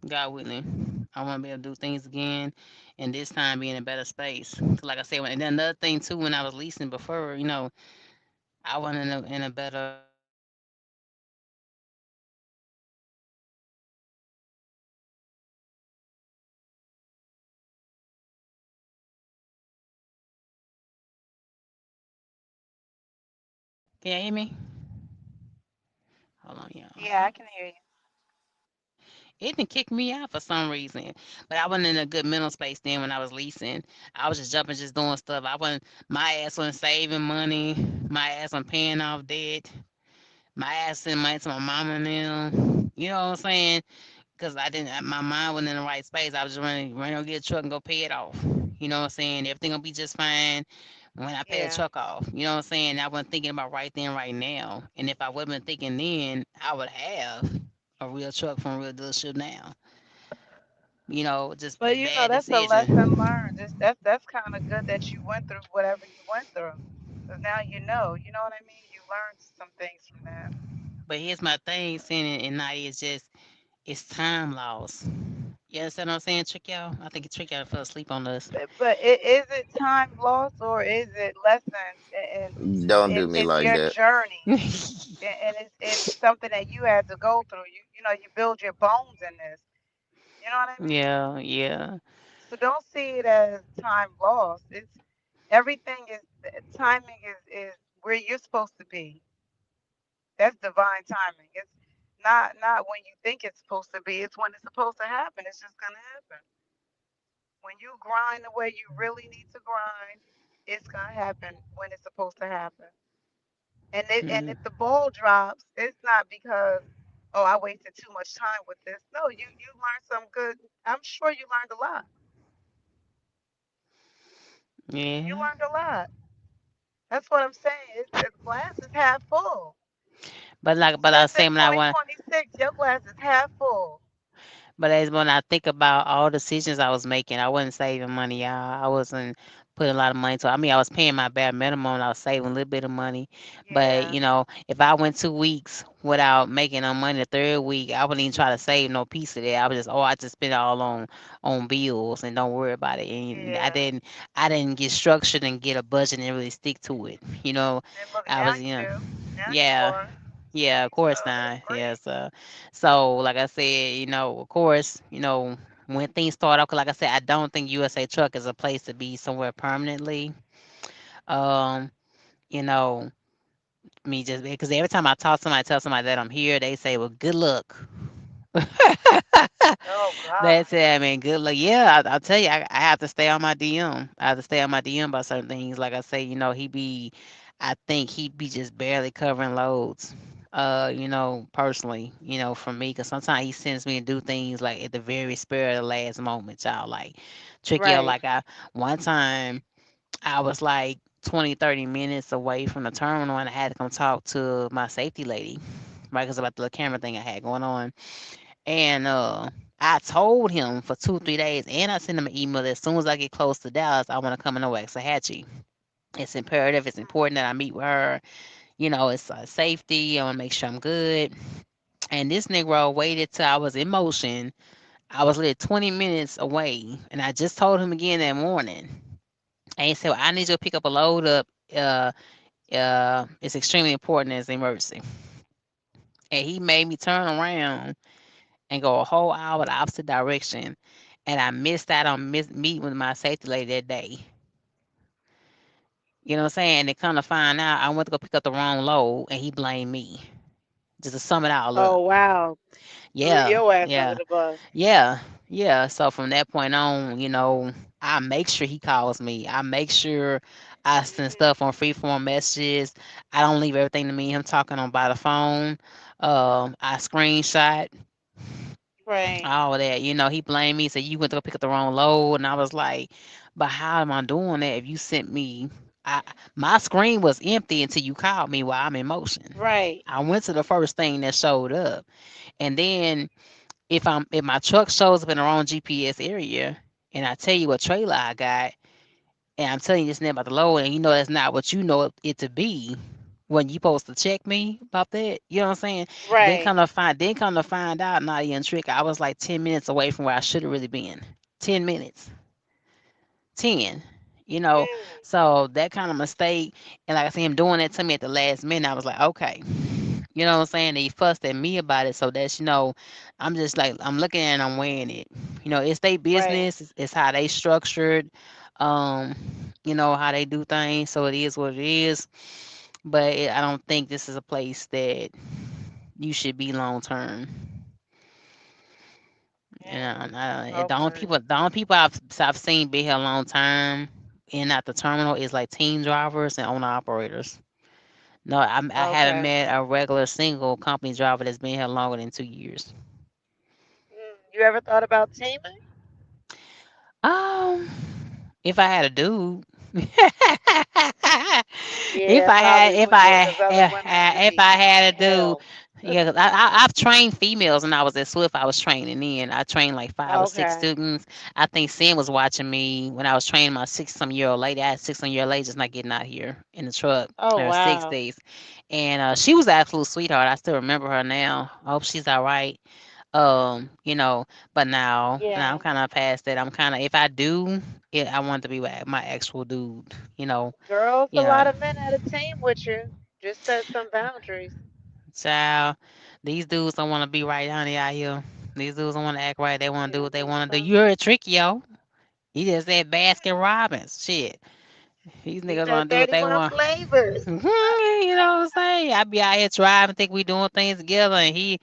God willing, I want to be able to do things again, and this time be in a better space. 'Cause like I said, and then another thing too, when I was leasing before, I wasn't in a better Can you hear me? Hold on, y'all. yeah, I can hear you. It didn't kick me out for some reason, but I wasn't in a good mental space then when I was leasing. I was just jumping, just doing stuff. My ass wasn't saving money. My ass wasn't paying off debt. My ass sent money to my mama and them. You know what I'm saying? Because my mind wasn't in the right space. I was just running to get a truck and go pay it off. You know what I'm saying? Everything gonna be just fine when I pay the Yeah. truck off. You know what I'm saying? I wasn't thinking about right then, right now. And if I wasn't thinking then, I would have a real truck from a real dealership now. Just But bad that's a lesson decision. learned. That's kind of good that you went through whatever you went through, because now you know. You know what I mean? You learned some things from that. But here's my thing, saying and Nadia, is just it's time loss. You understand what I'm saying, Trick y'all? I think Trick y'all fell asleep on us. But is it time lost or is it lessons and Don't do me it's like your that. journey and it's something that you had to go through. You build your bones in this. You know what I mean? Yeah, yeah. So don't see it as time lost. It's everything is timing is where you're supposed to be. That's divine timing. It's not when you think it's supposed to be. It's when it's supposed to happen. It's just gonna happen. When you grind the way you really need to grind, it's gonna happen when it's supposed to happen. And Mm, if the ball drops, it's not because oh I wasted too much time with this. No, you learned some good. I'm sure you learned a lot. You yeah. learned a lot. That's what I'm saying. The glass is half full. But I Since in say when I want 2026, your glass is half full. But as when I think about all decisions I was making, I wasn't saving money, y'all. I wasn't putting a lot of money to. I mean, I was paying my bare minimum. And I was saving a little bit of money, but Yeah, if I went 2 weeks without making no money, the third week I wouldn't even try to save no piece of that. I just spend it all on bills and don't worry about it. And I yeah. didn't I didn't get structured and get a budget and really stick to it. And look, I now was you do. Now you yeah. are. Yeah, of course That's not. Yeah, great. so like I said, of course, when things start off, 'cause like I said, I don't think USA Truck is a place to be somewhere permanently. Um, you know, me just because every time I talk to somebody, tell somebody that I'm here, they say, "Well, good luck." Oh God. That's it. I mean, good luck. Yeah, I'll tell you, I have to stay on my DM. I have to stay on my DM about certain things. Like I say, I think he be just barely covering loads. Personally, for me, because sometimes he sends me to do things like at the very spur of the last moment, y'all. Like, tricky. Right. One time, I was like 20, 30 minutes away from the terminal and I had to come talk to my safety lady, right? Because about the little camera thing I had going on. And I told him for 2, 3 days, and I sent him an email that as soon as I get close to Dallas, I want to come in Waxahachie. It's imperative. It's important that I meet with her. It's safety. I want to make sure I'm good. And this Negro waited till I was in motion. I was literally 20 minutes away, and I just told him again that morning. And he said, well, I need you to pick up a load up. Uh, it's extremely important as an emergency. And he made me turn around and go a whole hour the opposite direction. And I missed out on meeting with my safety lady that day. You know what I'm saying? And come to find out, I went to go pick up the wrong load, and he blamed me. Just to sum it all Oh up. wow. Threw Yeah, your ass under yeah, the bus. yeah, yeah. So from that point on, I make sure he calls me. I make sure I send Hmm. stuff on freeform messages. I don't leave everything to me. Him talking on by the phone. I screenshot Right. all of that. He blamed me, said you went to go pick up the wrong load, and I was like, but how am I doing that if you sent me? I My screen was empty until you called me while I'm in motion. Right. I went to the first thing that showed up, and then if my truck shows up in the wrong GPS area, and I tell you what trailer I got, and I'm telling you this name about the load, and that's not what you know it to be. When you supposed to check me about that, you know what I'm saying? Right. Then come to find out, not even trick. I was like 10 minutes away from where I should have really been. 10 minutes, 10. You know, Mm. so that kind of mistake, and like I see him doing that to me at the last minute, I was like, okay, you know what I'm saying? And he fussed at me about it, so that's I'm just like I'm looking at it, I'm weighing it. It's their Right. business, it's how they structured, um, how they do things, so it is what it is. But I don't think this is a place that you should be long term. Mm. Okay. The only people I've seen be here a long time in at the terminal is like team drivers and owner operators. No, I haven't Okay. met a regular single company driver that's been here longer than 2 years. Mm. You ever thought about teaming? Um, if I had a dude, Yeah, probably wouldn't, because other women would if I be had a dude, hell. yeah, 'cause I've trained females when I was at Swift. I was training in. I trained like 5 or 6 Okay. students. I think Sam was watching me when I was training my 60-some-year-old lady. I had 6-some-year-old lady just not getting out here in the truck Oh in her wow. 60s, and she was an absolute sweetheart. I still remember her now. I hope she's all right. But now I'm Yeah. kind of past that. I'm kind of if I do, I want to be with my actual dude. Girls, a You lot know, of men at a team with you. Just set some boundaries. child. These dudes don't want to be right, honey, out here. These dudes don't want to act right. They want You to do don't what they think want to do. so? You heard Tricky, yo. He just said Baskin Robbins. Shit. These He niggas said want to do what they 31 want. flavors. You know what I'm saying? I be out here driving, think we doing things together, and he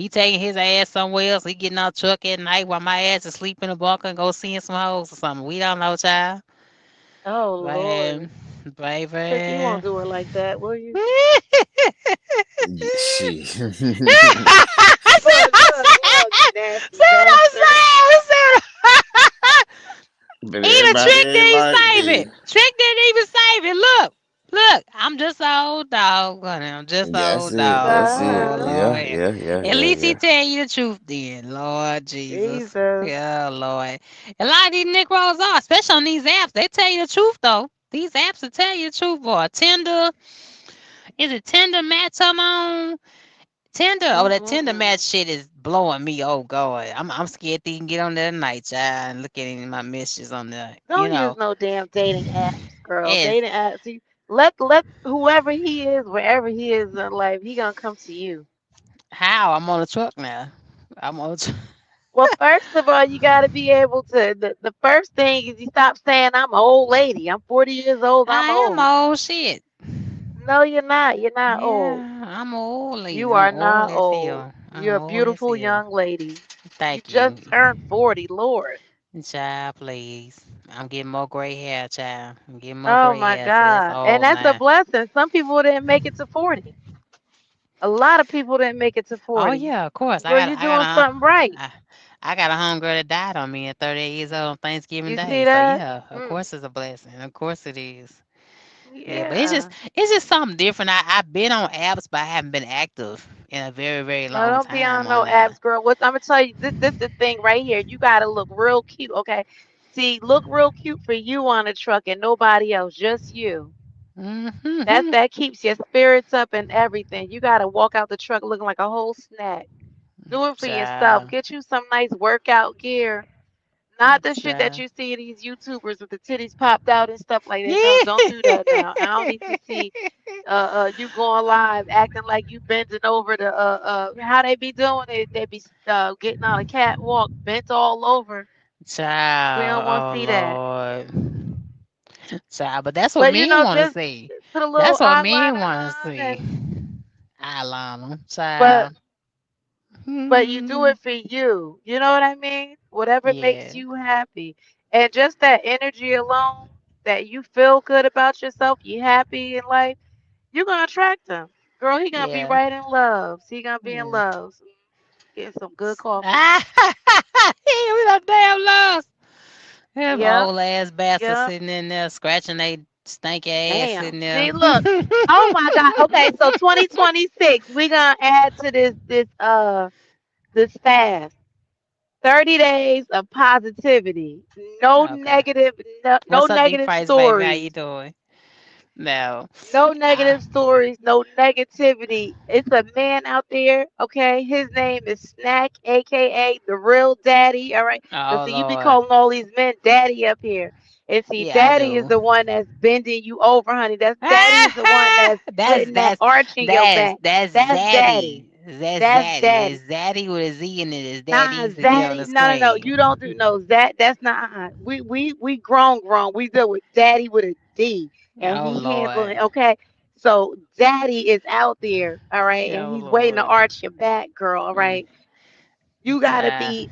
taking his ass somewhere else. He getting out truck at night while my ass is sleeping in the bunker and go seeing some hoes or something. We don't know, child. Oh Baby, Lord. Trick, you won't baby. do it like that, will you? Yeah, she. Look, you nasty See what I'm bastard. saying? But Even everybody Trick ain't didn't like save me. it. Trick didn't even save it. Look. I'm just an old dog, honey. I'm just an That's old it. dog. That's Oh it. Uh-huh. Yeah, Lord. yeah, yeah, At yeah, least he yeah. tell you the truth then. Lord Jesus. Jesus. Yeah, Lord. A lot of these Negroes are, especially on these apps. They tell you the truth though. These apps will tell you the truth. Boy, Tinder. Is it Tinder match I'm on? Tinder, oh, that Tinder Mm-mm-mm. match shit is blowing me. Oh God, I'm scared they can get on there tonight, child, and look at any of my messages on there. Don't use no damn dating apps, girl. It's Dating apps. Let whoever he is, wherever he is in life, he gonna come to you. How? I'm on the truck now. I'm on. Well, first of all, you got to be able to. The first thing is you stop saying I'm an old lady. I'm 40 years old. I'm I am old. old shit. No, you're not. You're not old. Yeah, I'm a old lady. You I'm are old not as old. hell. I'm You're a old as beautiful hell. young lady. You Thank you. just turned 40, Lord. Child, please. I'm getting more gray hair, child. I'm getting more Oh gray my hair, so that's God. And old that's a now. blessing. Some people didn't make it to 40. A lot of people didn't make it to Oh 40. yeah, of course. Girl, you're doing something right. I, I got a homegirl that died on me at 38 years old on Thanksgiving You Day. see So that? yeah, of Mm. course it's a blessing. Of course it is. Yeah, but Yeah. it's just something different. I've been on apps, but I haven't been active in a very, very No, long don't be time on no on there. apps, girl. What I'm gonna tell you, this the thing right here. You gotta look real cute, okay? See, look real cute for you on the truck and nobody else, just you. Hmm. That keeps your spirits up and everything. You gotta walk out the truck looking like a whole snack. Do it for yourself. Child, Get you some nice workout gear. Not the shit that child. you see these YouTubers with the titties popped out and stuff like that. No, don't do that now. I don't need to Yeah. see you going live acting like you bending over the how they be doing it. They be getting on a catwalk bent all over. We don't want to Child, oh see that. Lord. Child, but that's what But you men know, want to just see. put a little That's what men eyeliner want to on see. and Eyeliner, but child. you do Hmm. it for you. You know what I mean? Whatever makes Yeah, you happy. And just that energy alone, that you feel good about yourself, you happy in life, you're gonna attract him. Girl, he gonna be yeah. right in love. He gonna be in Mm. love. Getting some good coffee. Ah, we done damn lost. Them Yep, old ass bastards yep. sitting in there scratching they stanky ass Damn. sitting there. See, look. Oh my God. Okay, so 2026, we gonna add to this fast. 30 days of positivity. No Okay. negative, no What's up, deep negative price baby? How you stories. doing? No. No Ah, negative stories, no negativity. It's a man out there, okay? His name is Snack, aka the real daddy. All right. Cause oh see, you be Lord. calling all these men daddy up here. And see, Yeah, I daddy is do. the one that's bending you over, honey. That's daddy is the one Ah, that's putting that arch in your back. that's That's daddy. Zaddy. That's That's Zaddy. daddy. It's Zaddy with a Z in it. It's Nah, Daddy's to get on the Zaddy. No, no, no. You don't do screen. no. That's not. We grown. We deal with Daddy with a D, and Oh he Lord. handling. Okay, so Daddy is out there, all right, and Oh he's waiting to Lord. arch your back, girl. All Mm, right, you gotta child, be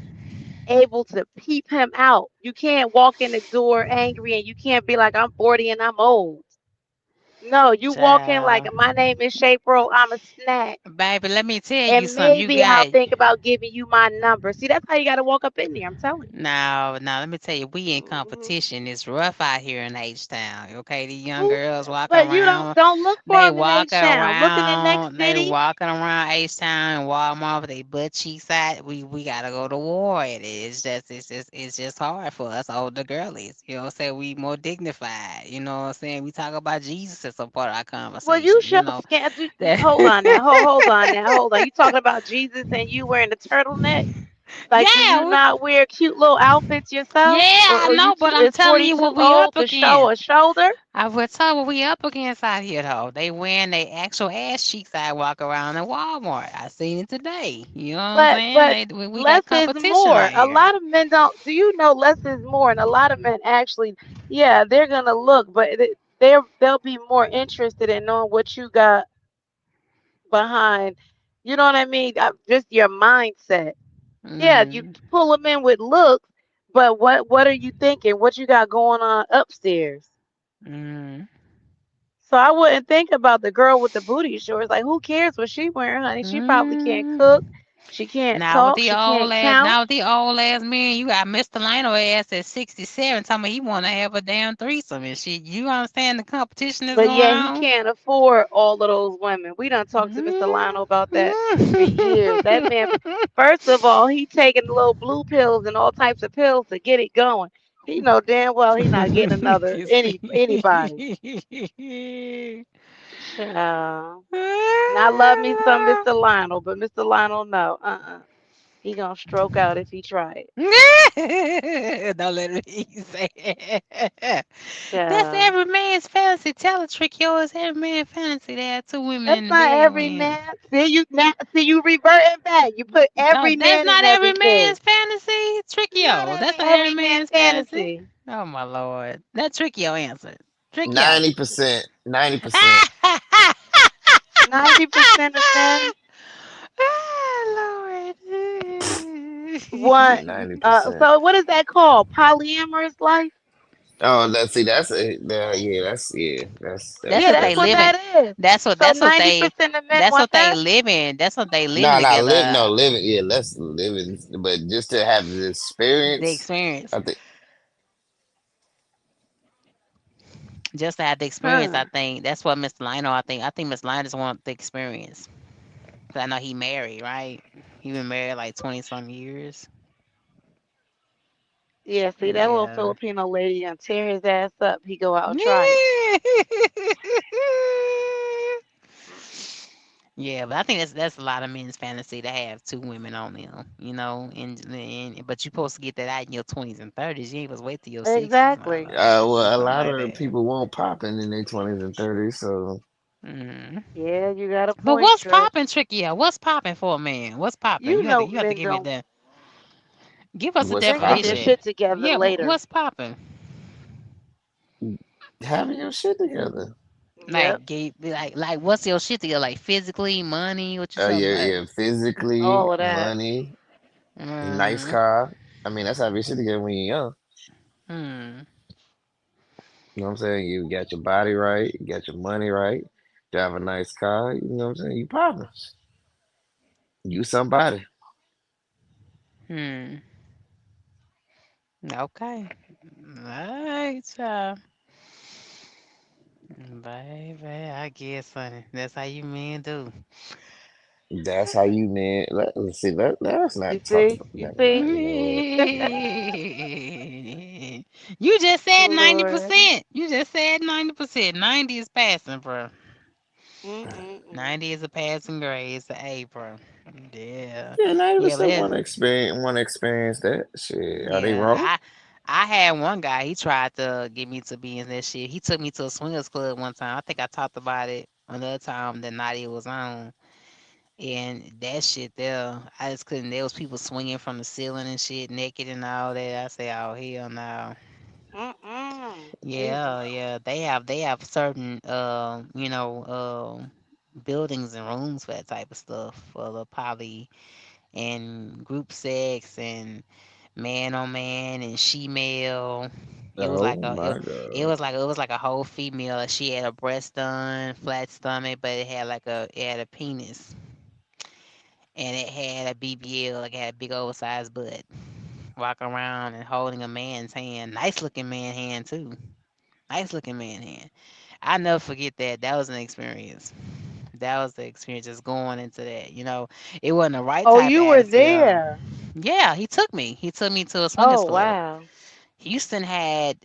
able to peep him out. You can't walk in the door angry, and you can't be like I'm 40 and I'm old. No, you walk in like child. my name is Shape World. I'm a snack. Baby, let me tell you And something. You maybe I'll got think about giving you my number. See, that's how you got to walk up in there. I'm telling you. now, let me tell you, we in Mhm. competition. It's rough out here in H Town. Okay, these young Who? girls walking But you don't around. don't look for They them in walking H Town. Look in the next around. They city. walking around H Town and Walmart with their butt cheeks out. We gotta go to war. It's just hard for us older girlies. You know what I'm saying? We more dignified. You know what I'm saying? We talk about Jesus as a part of our Well, you conversation. You should know scan. that. Hold on now. Hold on now. Hold on. You talking about Jesus and you wearing a turtleneck? Like, do you Yeah, not wear cute little outfits yourself, yeah, I or you know, but too I'm is telling 40 you what too we old up to show against. a shoulder? I will tell what we up against out here though. They wearing their actual ass cheeks I walk around in Walmart. I seen it today. You know what I'm saying? But We got less is competition more. out A here. lot of men don't. Do you know less is more? And a lot of men actually, yeah, they're gonna look, but they'll be more interested in knowing what you got behind. You know what I mean? Just your mindset. Yeah, you Mm, pull them in with looks, but what are you thinking? What you got going on upstairs? mm, So I wouldn't think about the girl with the booty shorts. Like, who cares what she wearing, honey? She probably can't cook. mm. She can't talk. She can't count. Now with the old ass man, you got Mr. Lino ass at 67 telling me he wanna have a damn threesome and shit. You understand the competition that's But going yeah, he on? can't afford all of those women. We done talked to Mr. Lionel Mm, about that for years. That man, mm. first of all, he taking little blue pills and all types of pills to get it going. He know damn well he not getting another anybody. Child. And I love me some Mr. Lionel, but Mr. Lionel, no. Uh-uh. He gonna stroke out if he try it. Don't let me say it. That's Yeah. every man's fantasy. Tell a trick yours. Every man's fantasy. There are two women That's in the not bed every when. man. See you reverting back. You put No, every that's man in not there every because man's fantasy. not Trickio. That's not every every man man's fantasy. fantasy. Oh my lord. That Trickio answer. Trickio. 90%, 90%, 90% of men Ah, want. Lord. 90%. So what is that called? Polyamorous life? Oh, let's see. That's a yeah. That's That's Yeah, what that's they what definitely. living. that is. That's what So that's what ninety they percent of men that's want what they that. living. That's what they living No, not live. together. No, living. Yeah, let's living. But just to have the The experience, experience. I think Just to have the experience, I Huh. think. That's what Mr. Lionel, I think Mr. Lionel just want the experience. 'Cause I know he married, right? He been married like 20 some years. Yeah, see that little Yeah. Filipino lady and tear his ass up. He go out and try it. Yeah, but I think that's a lot of men's fantasy to have two women on them, and but you supposed to get that out in your 20s and 30s. You ain't supposed to wait till your 60s. No, Exactly. no, no, don't do well, a something lot like of that. people won't popping in their 20s and 30s. So Hmm. Yeah, you got a But point, what's Trick. popping, Tricky? Yeah, what's popping for a man? What's popping? You You have to know you have to men give me gonna the give us a what's men get their popping? definition. shit together Yeah, later. what's popping? Having your shit together. Yep. Like what's your shit together? Like physically, money? What you talking Yeah, about? yeah. Physically, All of that. money, nice Mm, car. I mean, that's having your shit together when you're young. hmm. You know what I'm saying? You got your body right. You got your money right. Drive a nice car. You know what I'm saying? You popping. You somebody. Hmm. Okay. Alright, child. Baby, I guess, honey. That's how you men do. That's how you man. Let's see. Let's You not talk see? about You that. see? You know You just said Lord. 90%. You just said 90%. 90 is passing, bro. Mm-mm-mm. 90 is a passing grade. It's an A, bro. Yeah. Yeah, Yeah, but 90% it, want to experience that shit. Are they yeah, wrong? I had one guy. He tried to get me to be in that shit. He took me to a swingers club one time. I think I talked about it another time that Nadia was on. And that shit there, I just couldn't. There was people swinging from the ceiling and shit, naked and all that. I say, oh hell no. Mm-mm. Jesus. Yeah, yeah. They have certain buildings and rooms for that type of stuff for the poly and group sex and man on man and she male. It was Oh like my God. it was like a whole female. She had a breast done, flat stomach, but it had a penis and it had a BBL, like it had a big oversized butt. Walking around and holding a man's hand, nice looking man hand too, nice looking man hand. I never forget that. That was an experience. That was the experience just going into that. It wasn't the right Oh, type of you were atmosphere. there. Yeah, he took me. He took me to a swingers Oh, club. wow. Houston had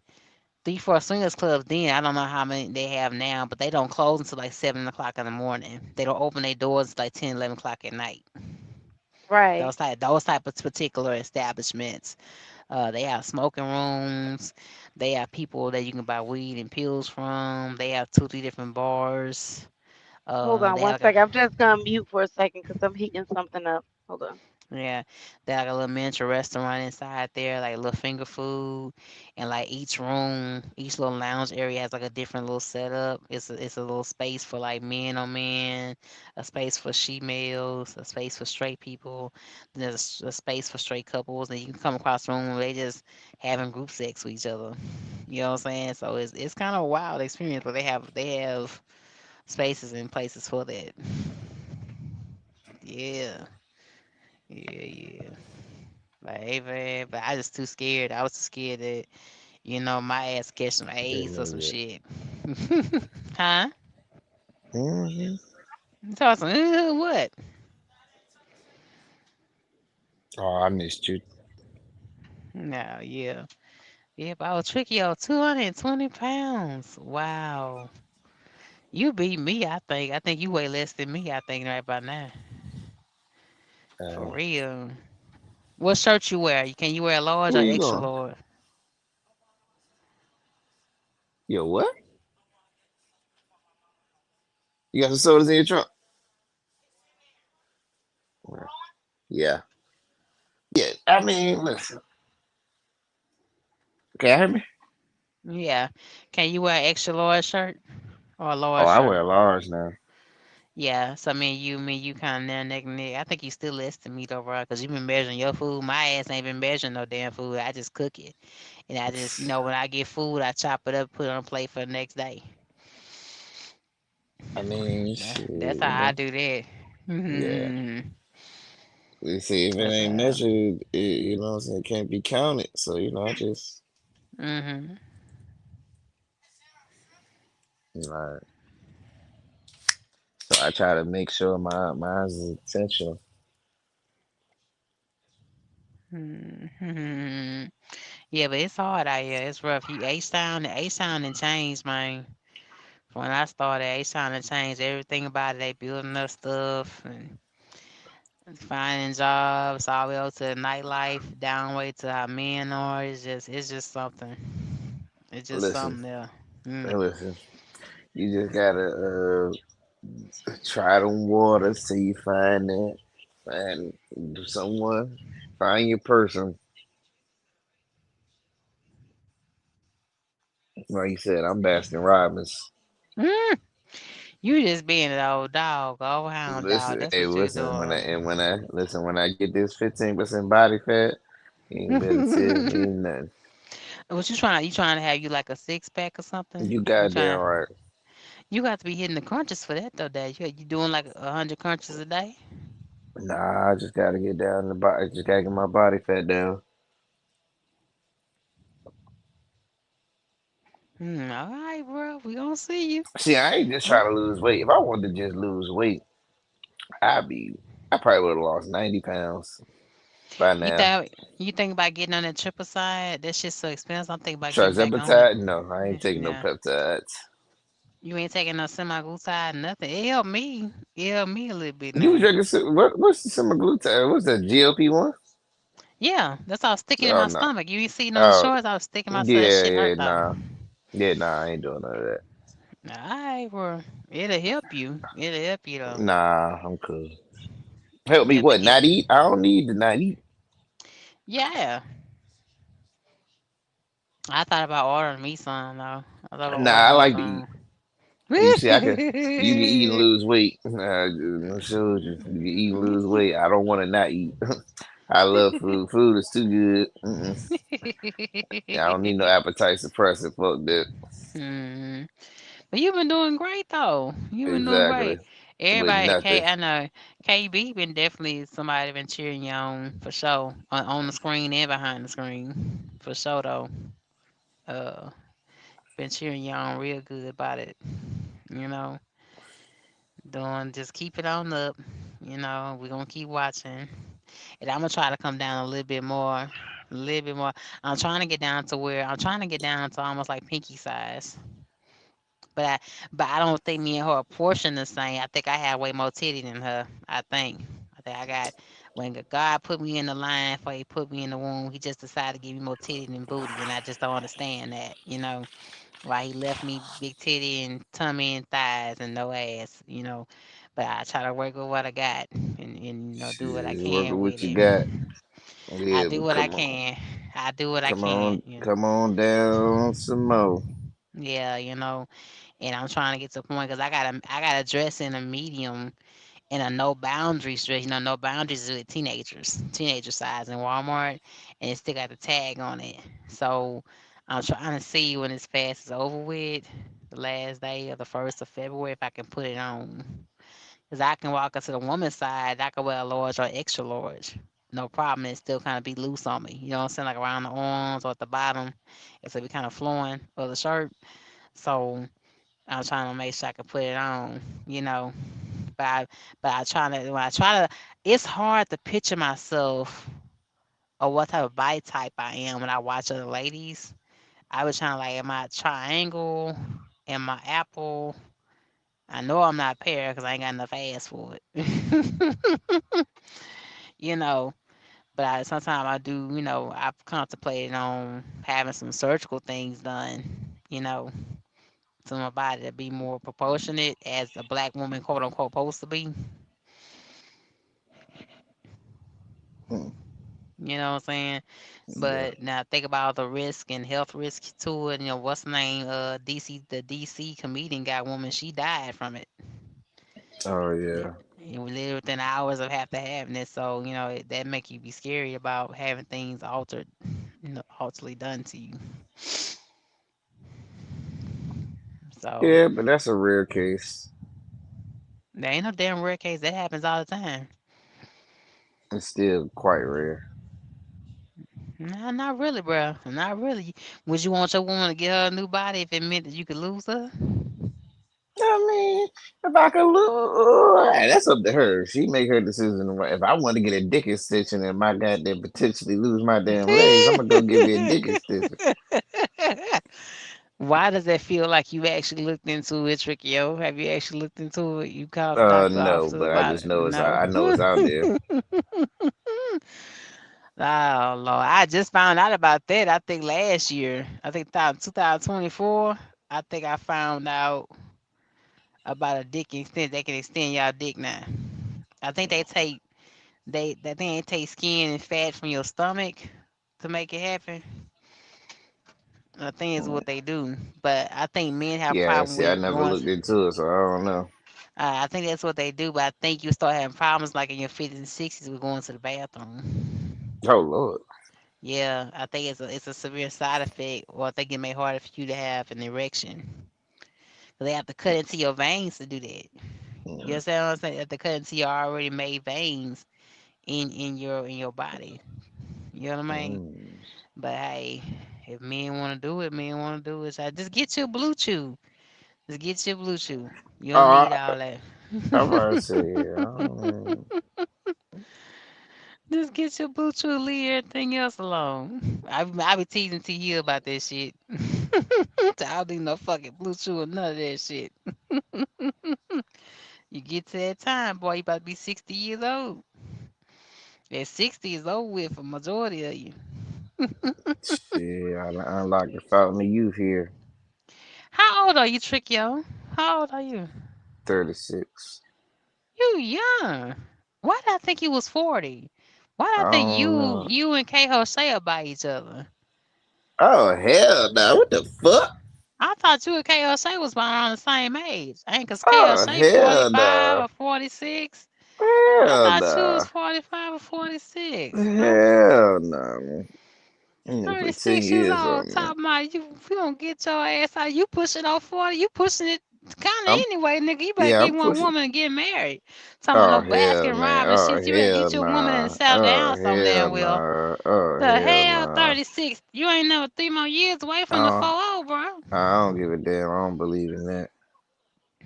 3, 4 swingers clubs then. I don't know how many they have now, but they don't close until like 7 o'clock in the morning. They don't open their doors like 10, 11 o'clock at night. Right. Those type of particular establishments. They have smoking rooms. They have people that you can buy weed and pills from. They have 2, 3 different bars. Hold on They one have like a second. I'm just gonna mute for a second because I'm heating something up. Hold on. Yeah, they like a little miniature restaurant inside there, like a little finger food, and like each little lounge area has like a different little setup. It's a little space for like men on men, a space for she males, a space for straight people. Then there's a space for straight couples, and you can come across the room where they just having group sex with each other. You know what I'm saying? So it's kind of a wild experience, but they have spaces and places for that. Yeah, yeah. Like, man, but I just too scared. I was too scared that, my ass catch some AIDS or some Yeah. shit. Huh? Hmm. You talking some, what? Oh, I missed you. No, yeah. Yeah, but I was tricky on 220 pounds. Wow. You beat me, I think. I think you weigh less than me, I think, right by now. For Uh, real. What shirt you wear? Can you wear a large Where or you extra going? large? Yo, what? You got some sodas in your trunk? Yeah. Yeah. I mean, listen. Can you hear me? Yeah. Can you wear an extra large shirt or a Oh, large I wear shirt? large now. Yeah. So me and you kind of neck and neck. I think you still less than me though, bro, because you been measuring your food. My ass ain't been measuring no damn food. I just cook it, and I just when I get food, I chop it up, put it on a plate for the next day. I mean, shit, That's how you I know. do that. Yeah. Mhm. You see, if it That's ain't how. measured, you know what I'm saying, it can't be counted. So, I just, Mhm. like, so I try to make sure mine's is intentional. Mhm. Yeah, but it's hard out here. It's rough. You A Sound and changed, man. When I started, A-Sound and changed everything about it. They building up stuff and finding jobs all the way up to the nightlife, down way to how men are. It's just something. It's just Listen, something there. Mm. listen. You just gotta try them waters till you find that, find someone, find your person. Like you said, I'm Baskin Robbins. Mm. You just being an old dog, old hound dog. Listen, That's hey, what you're listen. doing. When I get this 15% body fat, you ain't better tell me nothing. What you trying? You trying to have you like a 6 pack or something? You You goddamn trying? right. You got to be hitting the crunches for that though. Dad, you doing like 100 crunches a day? Nah, I just gotta get down the body. Just gotta get my body fat down. All right, bro. We gonna see you. See, I ain't just We, trying to lose weight. If I wanted to just lose weight, I'd be. I probably would have lost 90 pounds by now. you think about getting on that triple side? That shit's so expensive. I'm thinking about getting back on it. Trizepatide? No, I ain't taking no Yeah. peptides. You ain't taking no semaglutide, nothing. It helped me. It helped me a little bit You was now. drinking what's the semaglutide? What's that GLP-1? Yeah, that's all sticking in Oh my no. stomach. You ain't seen on the Oh shorts. I was sticking myself. That yeah, shit hurt yeah, though. nah. Yeah, nah, I ain't doing none of that. Alright, bro. It'll help you. It'll help you though. Nah, I'm cool. Help me Yeah, but what? get Not eat? I don't need to not eat. yeah. I thought about ordering me some though. I thought about Nah, I ordering me like to eat. some. You see, you can eat and lose weight. I showed you. You can eat and lose weight. I don't want to not eat. I love food. Food is too good. Yeah, I don't need no appetite suppressant. Fuck that. Hmm. But you've been doing great though. You've been doing Exactly. great. With Everybody, nothing. I know KB been definitely somebody been cheering you on for sure on the screen and behind the screen for sure though. Uh, been cheering you on real good about it. You know, doing just keep it on up. You know, we're gonna keep watching, and I'm gonna try to come down a little bit more, a little bit more. I'm trying to get down to almost like pinky size. But I don't think me and her are portion the same. I think I have way more titty than her. I think I got when God put me in the line for He put me in the womb. He just decided to give me more titty than booty, and I just don't understand that. Why He left me big titty and tummy and thighs and no ass. But I try to work with what I got and do what I Shit, work with can what with you it. got. I Yeah, do but what I can. I do what I can. come on down some more. Yeah, and I'm trying to get to a point because I got a dress in a medium and a no boundaries dress. No boundaries with teenager size in Walmart, and it still got the tag on it. So I'm trying to see when this fast is over with, the last day of the 1st of February, if I can put it on. Because I can walk into the woman's side, I can wear a large or extra large. No problem. It still kind of be loose on me. You know what I'm saying? Like around the arms or at the bottom. It's be kind of flowing of the shirt. So I'm trying to make sure I can put it on, you know. But I try to when I try to, it's hard to picture myself or what type of body type I am when I watch other ladies. I was trying to like, am I a triangle? Am I apple? I know I'm not pear because I ain't got enough ass for it. you know. But sometimes I do, I've contemplated on having some surgical things done, to my body to be more proportionate as a black woman, quote unquote, supposed to be. Hmm. You know what I'm saying? Yeah. But now think about the risk and health risks to it. What's the name? The DC comedian got woman. She died from it. Oh It, yeah. it was literally within hours of after having it. So that make you be scary about having things altered, alterly done to you. So Yeah, but that's a rare case. there ain't no damn rare case that happens all the time. It's still quite rare. Nah, not really, bro. Not really. Would you want your woman to get her a new body if it meant that you could lose her? I mean, if I could lose, that's up to her. She make her decision. If I want to get a dick extension and my goddamn potentially lose my damn legs, I'm gonna go give me a dick extension. Why does that feel like you actually looked into it, Trickio? Have you actually looked into it? You called the doctor No, offices but I about just it? know No. I know it's out there. Oh Lord, I just found out about that. I think last year. I think 2024. I think I found out about a dick extent. They can extend y'all dick now. I think they take skin and fat from your stomach to make it happen. I think is what they do. But I think men have Yeah, problem see, I with never going. looked into it, so I don't know. I think that's what they do. But I think you start having problems like in your 50s and 60s with going to the bathroom. Oh Lord. Yeah, I think it's a severe side effect, or I think it may harder for you to have an erection. 'Cause they have to cut into your veins to do that. You Mm, understand what I'm saying? They have to cut into your already made veins in your body. You know what I mean? mm. But hey, if men want to do it, men want to do it. So just get your blue chew. Just get your blue chew. You don't Oh, need all that. I'm about to say, yeah, I don't Just get your blue chew, leave everything else alone. I be teasing to you about that shit. I don't do no fucking blue chew or none of that shit. You get to that time, boy, you about to be 60 years old. At 60 is over with for majority of you. shit. I unlocked the fountain of youth here. How old are you, Trickyo? How old are you? 36. You young. Why did I think you was 40? Why did I I think don't you know. you and K Jose are by each other? Oh hell no! What the fuck? I thought you and K Jose was around the same age. Ain't cause K Oh Jose hell 45 no! or 46. I Hell thought you no! was 45 or 46. Hell no! You need to put 10 36 years years old, on me. talking about you don't get your ass out. You pushing on 40, you pushing it kind of I'm anyway, nigga. You better yeah. get I'm one pushing. woman and get married. Talking about Oh no hell Baskin man! Robbins Oh shit. You better hell get your woman and nah! settle Oh down some hell damn well. nah! Oh The hell hell, nah! 36? You ain't never 3 more years away from the Oh, 40, bro. I don't give a damn. I don't believe in that.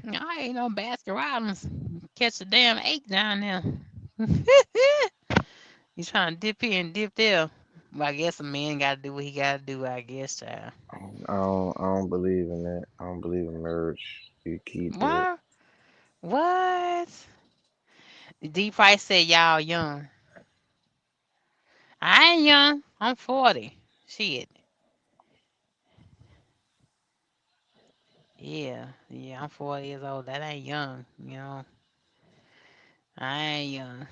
I ain't no Baskin Robbins. Catch a damn ache down there. You trying to dip here and dip there. Well, I guess a man got to do what he got to do, I guess, child. I don't believe in that. I don't believe in marriage. You keep that. What? What? D Price said y'all young. I ain't young. I'm 40. Shit. Yeah, I'm 40 years old. That ain't young. I ain't young.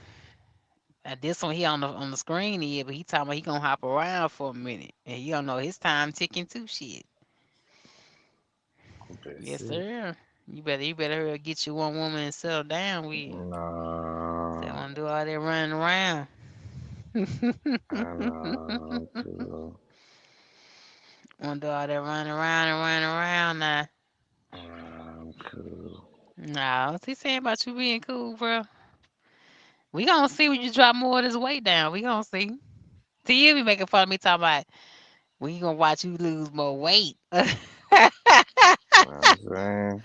This one here on the screen here, but he talking about he gonna hop around for a minute, and you don't know his time ticking too. Shit. That's Yes, it. sir. You better hurry get you one woman and settle down with you. They Nah, wanna do all that running around. I know. I'm cool. Wanna do all that running around and running around now. I'm cool. No, what's he saying about you being cool, bro? We gonna see when you drop more of this weight down. We gonna see. See you be making fun of me talking about we gonna watch you lose more weight. You know what I'm saying?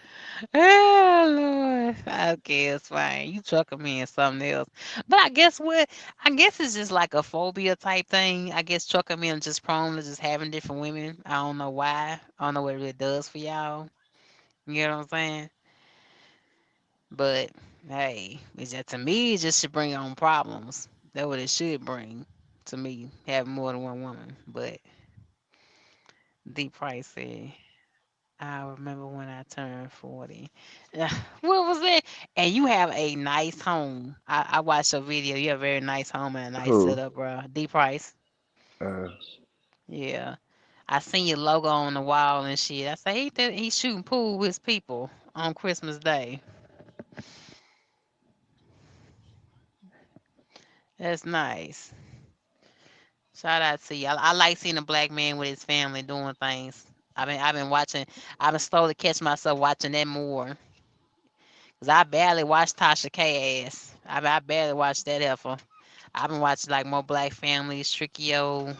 Oh Lord. Okay, it's fine. You trucking me in something else. But I guess what? I guess it's just like a phobia type thing. I guess trucking me is just prone to just having different women. I don't know why. I don't know what it really does for y'all. You know what I'm saying? But hey, it's just to me it just should bring on problems. That's what it should bring. to me, having more than one woman. But Deep Price said, I remember when I turned 40. What was that? And you have a nice home. I watched your video. You have a very nice home and a nice Who? setup, bro. Deep Price. Uh, Yeah. I seen your logo on the wall and shit. I say he's shooting pool with his people on Christmas Day. That's nice. Shout out to you. I like seeing a black man with his family doing things. I've been watching. I've been slowly catching myself watching that more. Cause I barely watch Tasha K ass. I barely watch that heifer. I've been watching like more Black Families, Strictio,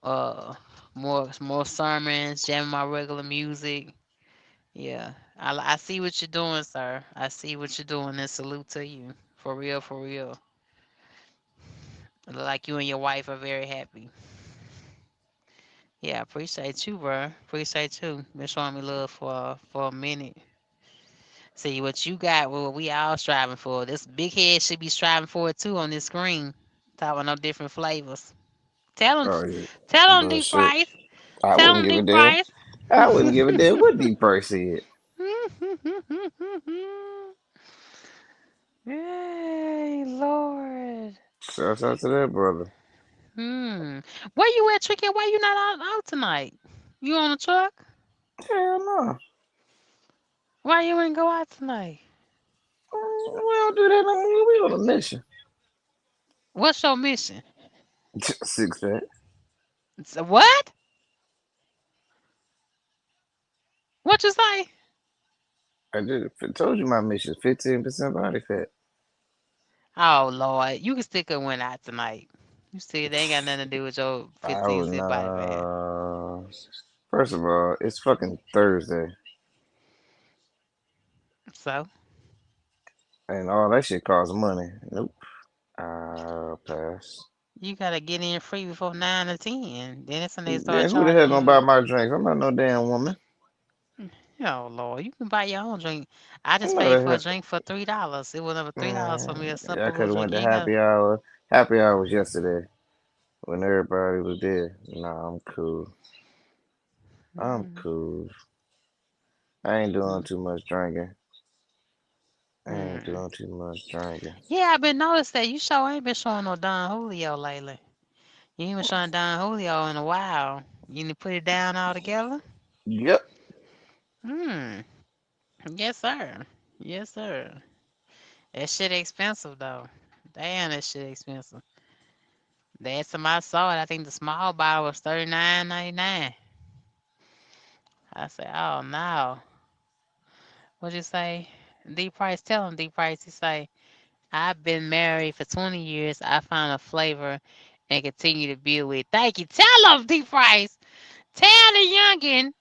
uh, more sermons, jamming my regular music. Yeah, I see what you're doing, sir. I see what you're doing, and salute to you. For real, for real. Like you and your wife are very happy. Yeah, appreciate you, bro. Appreciate you. Been showing me love for a minute. See what you got. What we all striving for. This big head should be striving for it too on this screen. Talking no different flavors. Tell them, oh yeah, tell them deep bullshit. price. I Tell wouldn't them give a deep damn. price. I wouldn't give a damn what the price said. Hey Lord. Shouts out to that brother. Hmm. Where you at, Tricky? Why you not out tonight? You on the truck? Hell no. Why you ain't go out tonight? We don't do that no more. We on a mission. What's your mission? Six pack. What? What you say? I just told you my mission. 15% body fat. Oh Lord, you can still could win out tonight. You see, they ain't got nothing to do with your I 15 would cent body fat. not. First of all, it's fucking Thursday, So and all that shit costs money. Nope. I'll pass. you gotta get in free before 9 or 10. Then it's when they start Then who the hell charging gonna buy you. my drinks? I'm not no damn woman. Oh Lord, you can buy your own drink. I I'm just not paid a for a hell. drink for $3. It was over $3 for me, a I simple could little have went drink. You to ain't got. happy hour. Happy hour was yesterday when everybody was there. Nah, I'm cool. I'm Mm, cool. I ain't doing mm, too much drinking. I ain't mm. doing too much drinking. Yeah, I've been noticed that you sure ain't been showing no Don Julio lately. You ain't been showing Don Julio in a while. You need to put it down altogether. Yep. Hmm. Yes, sir. Yes, sir. That shit expensive though. Damn, that shit expensive. Last time I saw it, I think the small bottle was 39.99. I said, oh no. What'd you say? D Price, tell him D Price. He say, I've been married for 20 years. I found a flavor and continue to build with. Thank you. Tell him D Price. Tell the youngin,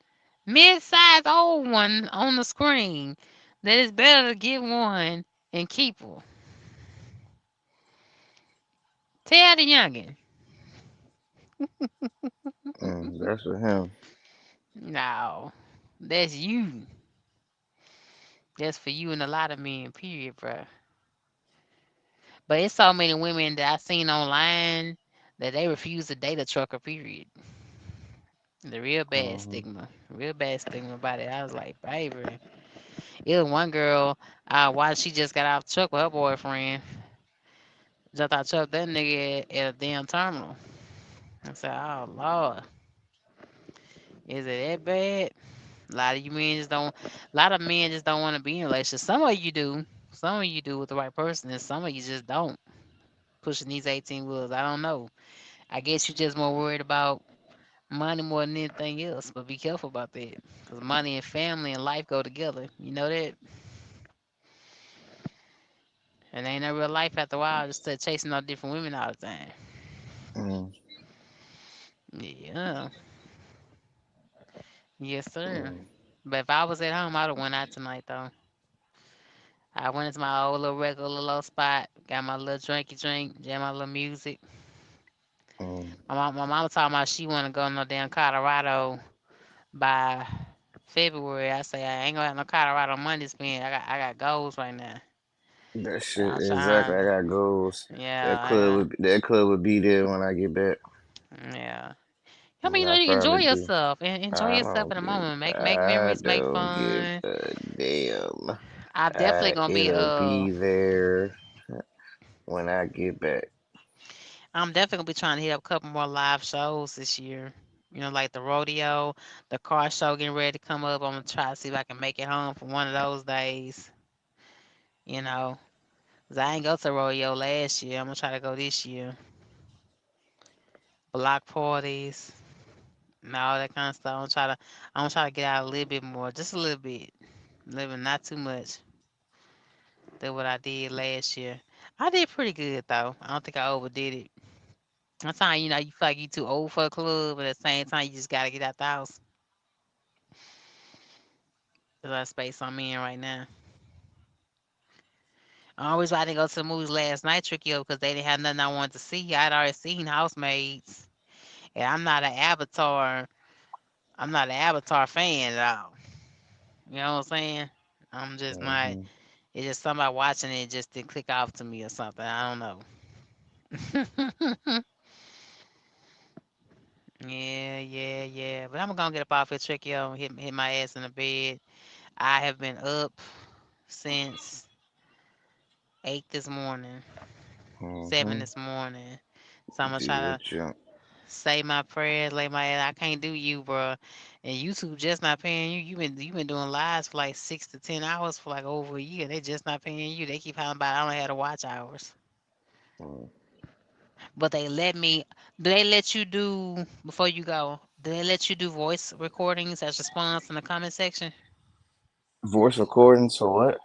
mid-sized old one on the screen that it's better to get one and keep her. Tell the youngin. That's for him. No, that's you. That's for you and a lot of men, period, bro. But it's so many women that I seen online that they refuse to date a trucker, period. The Hmm. real bad stigma about it. I was like, baby. It was one girl, why she just got off the truck with her boyfriend. Just I truck that nigga at a damn terminal. I said, oh, Lord. Is it that bad? A lot of you men just don't, a lot of men just don't want to be in a relationship. Some of you do. Some of you do with the right person, and some of you just don't. Pushing these 18 wheels, I don't know. I guess you're just more worried about money more than anything else, but be careful about that. Because money and family and life go together. You know that? And ain't no real life after a while, just chasing all different women all the time. Mm, Yeah. Yes, sir. mm, But if I was at home, I'd have went out tonight, though. I went into my old little regular little spot, got my little drinky drink, jam my little music. mm. My mama talking about she want to go no damn Colorado by February. I say I ain't gonna have no Colorado money to spend. I got goals right now. That shit I'm exactly. trying. I got goals. Yeah, I got. That club would be there when I get back. Yeah. I mean, What I you enjoy probably do. yourself and enjoy yourself in the moment. Make memories, make Don't give fun. a damn. I'm definitely gonna be It'll be there when I get back. I'm definitely gonna be trying to hit up a couple more live shows this year. You know, like the rodeo, the car show getting ready to come up. I'm gonna try to see if I can make it home for one of those days. You know, 'cause I ain't go to the rodeo last year. I'm gonna try to go this year. Block parties and all that kind of stuff. I'm gonna try to get out a little bit more, just a little bit, living not too much than what I did last year. I did pretty good though. I don't think I overdid it. Sometimes you feel like you too old for a club, but at the same time you just gotta get out the house. That's the space I'm in right now. I always wanted to go to the movies last night, Tricky, because they didn't have nothing I wanted to see. I'd already seen Housemaids, and I'm not an Avatar fan at all. You know what I'm saying? I'm just not. Hmm. It's just somebody watching it just didn't click off to me or something. I don't know. Yeah, yeah, yeah. But I'm gonna get up off here, Tricky, and hit my ass in the bed. I have been up since 8 this morning, 7 Hmm. this morning. So I'm gonna Do try your to jump. say my prayers, lay my head. I can't do you, bro. And YouTube just not paying you. You been doing lives for like 6 to 10 hours for like over a year. They just not paying you. They keep talking about I only had to watch hours, Mm. but they let me. Do they let you do before you go? Do they let you do voice recordings as response in the comment section? Voice recordings for what?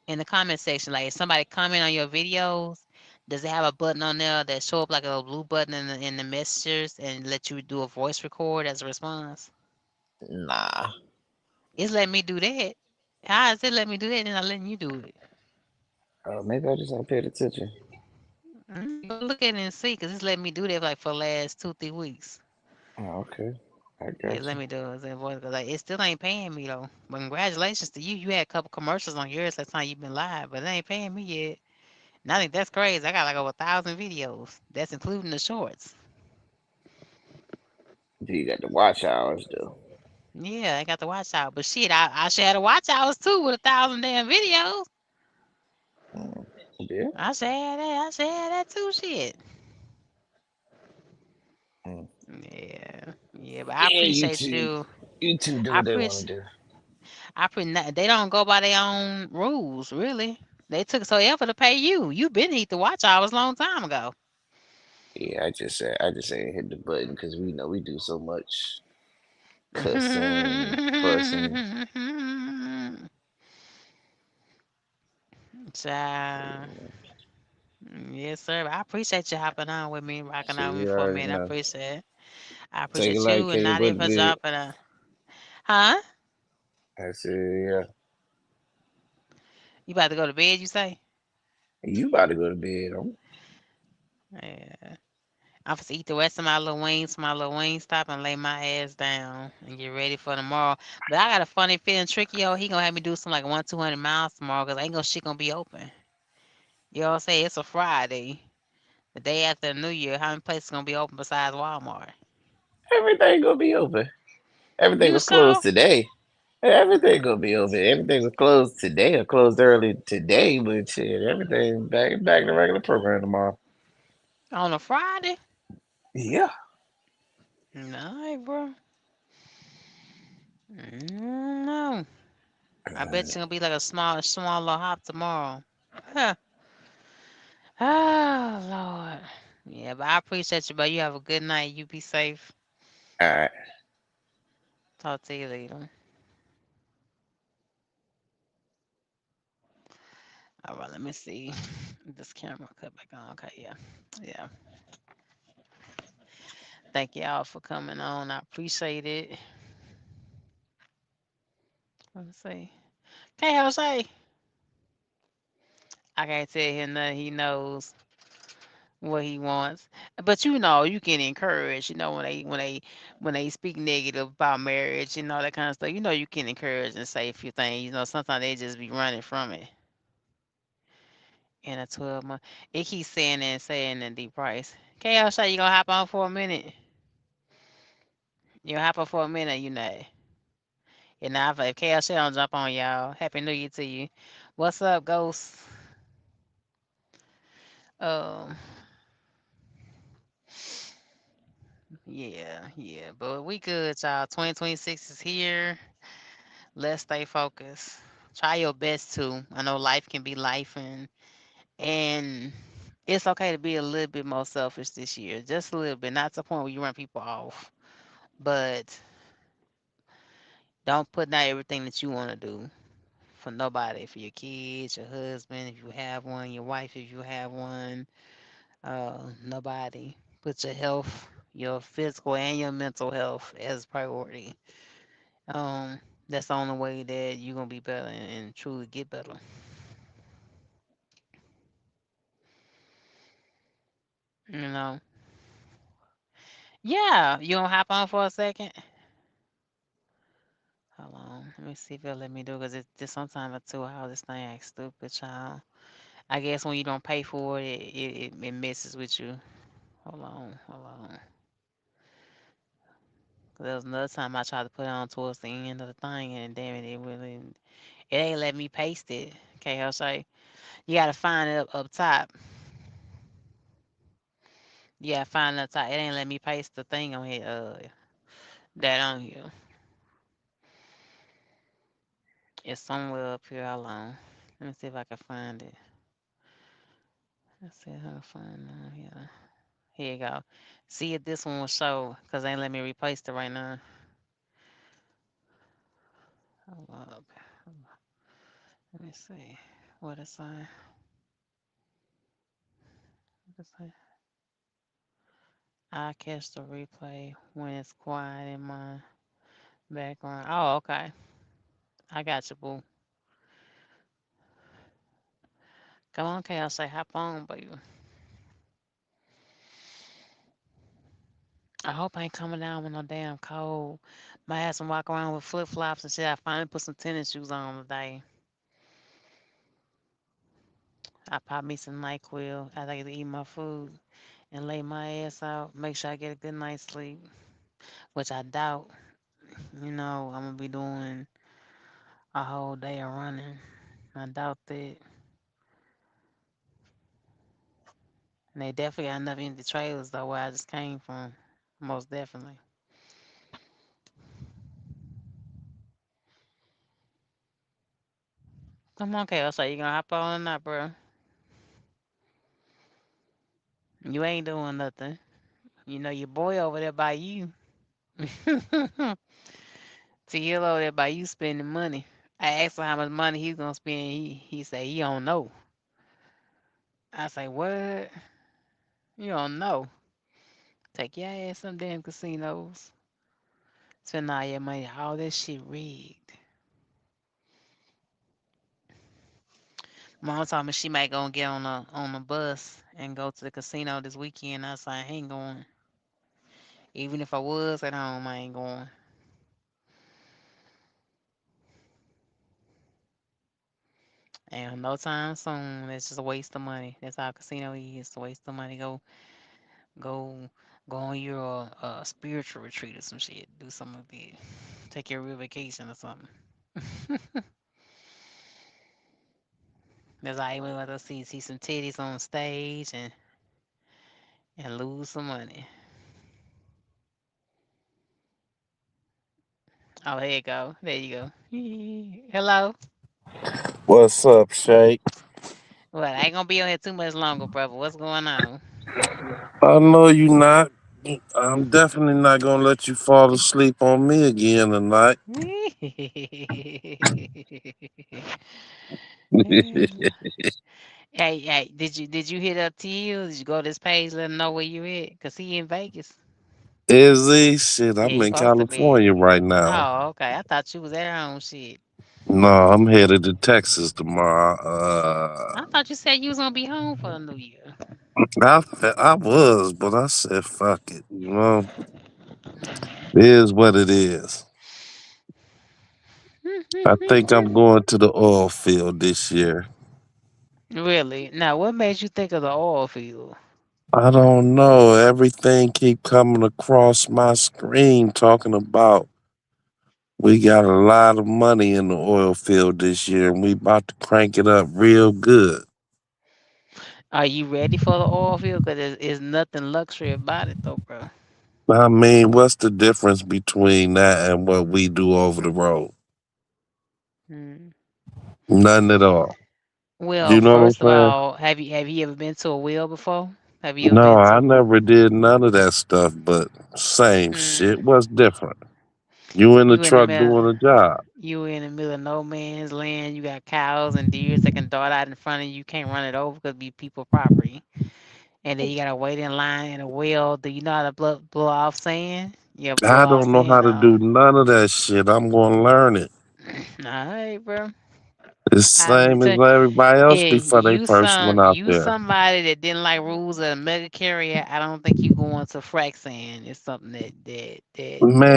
In the comment section, like if somebody comment on your videos, does it have a button on there that show up like a blue button in the messages and let you do a voice record as a response? Nah. It's letting me do that. How is it letting me do that and not letting you do it? Maybe I just ain't paid attention. Go look at it and see, cause it's letting me do that like for the last 2 3 weeks. Oh, okay. I Yeah, got let you. me do it as a voice, cause like it still ain't paying me though. But congratulations to you. You had a couple commercials on yours last time you've been live, but it ain't paying me yet. And I think that's crazy. I got like over 1,000 videos. That's including the shorts. You got the watch hours though. Yeah, I got to watch out. But shit, I should have to watch hours too with 1,000 damn videos. Mm. Yeah. I should have that. I should have that too. Shit. Mm. Yeah, yeah. But I Yeah, appreciate you. You two do I what they want to appreciate. do. They don't go by their own rules, really. They took so ever to pay you. You been need to watch hours long time ago. Yeah, I just ain't hit the button because we know we do so much cussing, fussing. Child. Yes, sir. I appreciate you hopping on with me, rocking So out with me you for a already minute. I know. appreciate it. I Take it appreciate like you and K, Nadia but for good. dropping a. Huh? I said, yeah. You about to go to bed? You say? You about to go to bed? I'm, Yeah. I'm supposed to eat the rest of my little wings from my little wing stop and lay my ass down and get ready for tomorrow. But I got a funny feeling, Tricky. He gonna have me do some like 200 miles tomorrow because ain't gonna shit gonna be open. You know what I'm saying? It's a Friday, the day after the New Year. How many places gonna be open besides Walmart? everything gonna be open. Everything You was closed saw today. Everything gonna be open. Everything was closed today or closed early today, but shit, everything back to regular program tomorrow. on a Friday? Yeah. No, bro. No. I bet you gonna be like a small little hop tomorrow. Huh. Oh Lord. Yeah, but I appreciate you, but you have a good night. You be safe. All right. Talk to you later. All right, let me see. This camera cut back on. Okay, yeah. Yeah. Thank y'all for coming on. I appreciate it. Let's see. Can't help say. I can't tell him nothing. He knows what he wants. But you can encourage, when they speak negative about marriage and all that kind of stuff, you can encourage and say a few things. Sometimes they just be running from it. in a 12 month. It keeps saying and saying the deep price. KL Shay, you gonna hop on for a minute? You gonna hop on for a minute, you know. And now if KL Shay don't jump on y'all, Happy New Year to you. What's up, Ghost? Um, yeah, but we good, y'all. 2026 is here. Let's stay focused. Try your best to. I know life can be life, and it's okay to be a little bit more selfish this year, just a little bit. Not to the point where you run people off, but don't put down everything that you want to do for nobody, for your kids, your husband, if you have one, your wife, if you have one, nobody. Put your health, your physical and your mental health as priority. Um, that's the only way that you're gonna be better and truly get better. You know. Yeah, you gonna hop on for a second? Hold on. Let me see if it'll let me do because it's just sometimes a 2 hour this thing acts stupid, child. I guess when you don't pay for it, it messes with you. Hold on. 'Cause there was another time I tried to put it on towards the end of the thing, and damn it, it ain't let me paste it. Okay, I'll say you gotta find it up top. You gotta find it up top. It ain't let me paste the thing on here. That on here. It's somewhere up here. Hold on. Let me see if I can find it. Let's see how to find it on here. Here you go. See if this one will show, cause they ain't let me replace it right now. Hold up. Let me see. What it say? What it say? I catch the replay when it's quiet in my background. Oh, okay. I got you, boo. Come on, Kay. I'll say hop on, baby. I hope I ain't coming down with no damn cold. Might have to walk around with flip flops and shit. I finally put some tennis shoes on today. I pop me some NyQuil. I like to eat my food and lay my ass out. Make sure I get a good night's sleep, which I doubt. I'm gonna be doing a whole day of running. I doubt that. And they definitely got enough empty trailers though where I just came from. Most definitely. Come on, Kale. So you gonna hop on or not, bro? You ain't doing nothing. You know your boy over there by you. TL over there by you spending money. I asked him how much money he's gonna spend. He say he don't know. I say what? You don't know. Take your ass some damn casinos. Spend all your money. All this shit rigged. Mom told me she might go and get on a bus and go to the casino this weekend. I said I ain't going. Even if I was at home, I ain't going. And no time soon. It's just a waste of money. That's how casino is. It's a waste of money. Go, go on your spiritual retreat or some shit. Do something big. Take your real vacation or something. That's I even want to see some titties on stage and lose some money. Oh, here you go. There you go. Hello. What's up, Shake? Well, I ain't gonna be on here too much longer, brother. What's going on? I know you not. I'm definitely not gonna let you fall asleep on me again tonight. Hey, did you hit up T Hill? Did you go to this page? Let him know where you at, cause he in Vegas. Izzy, shit, Yeah, I'm he in supposed to be. California right now. Oh, okay. I thought you was at home. Shit. No, I'm headed to Texas tomorrow. I thought you said you was gonna be home for the New Year. I was, but I said fuck it. It is what it is. I think I'm going to the oil field this year. Really? Now, what made you think of the oil field? I don't know. Everything keep coming across my screen talking about we got a lot of money in the oil field this year and we about to crank it up real good. Are you ready for the oil field? Because there's nothing luxury about it, though, bro. I mean, what's the difference between that and what we do over the road? Hmm. None at all. Well, You know what first of I'm saying? all, have you ever been to a well before? Have you ever No, been I to? never did none of that stuff, but same shit. Mm, What's different? You in the you in the truck middle. doing a job. You in the middle of no man's land. You got cows and deers that can dart out in front of you. You can't run it over because it be people property. And then you gotta wait in line in a well. Do you know how to blow off sand? Yeah, blow I off don't know how sand to off. do none of that shit. I'm gonna learn it. All right, bro. It's I'm same as telling everybody else Hey, before they first went out you there. somebody that didn't like rules of the mega carrier. I don't think you going to frac sand. It's something that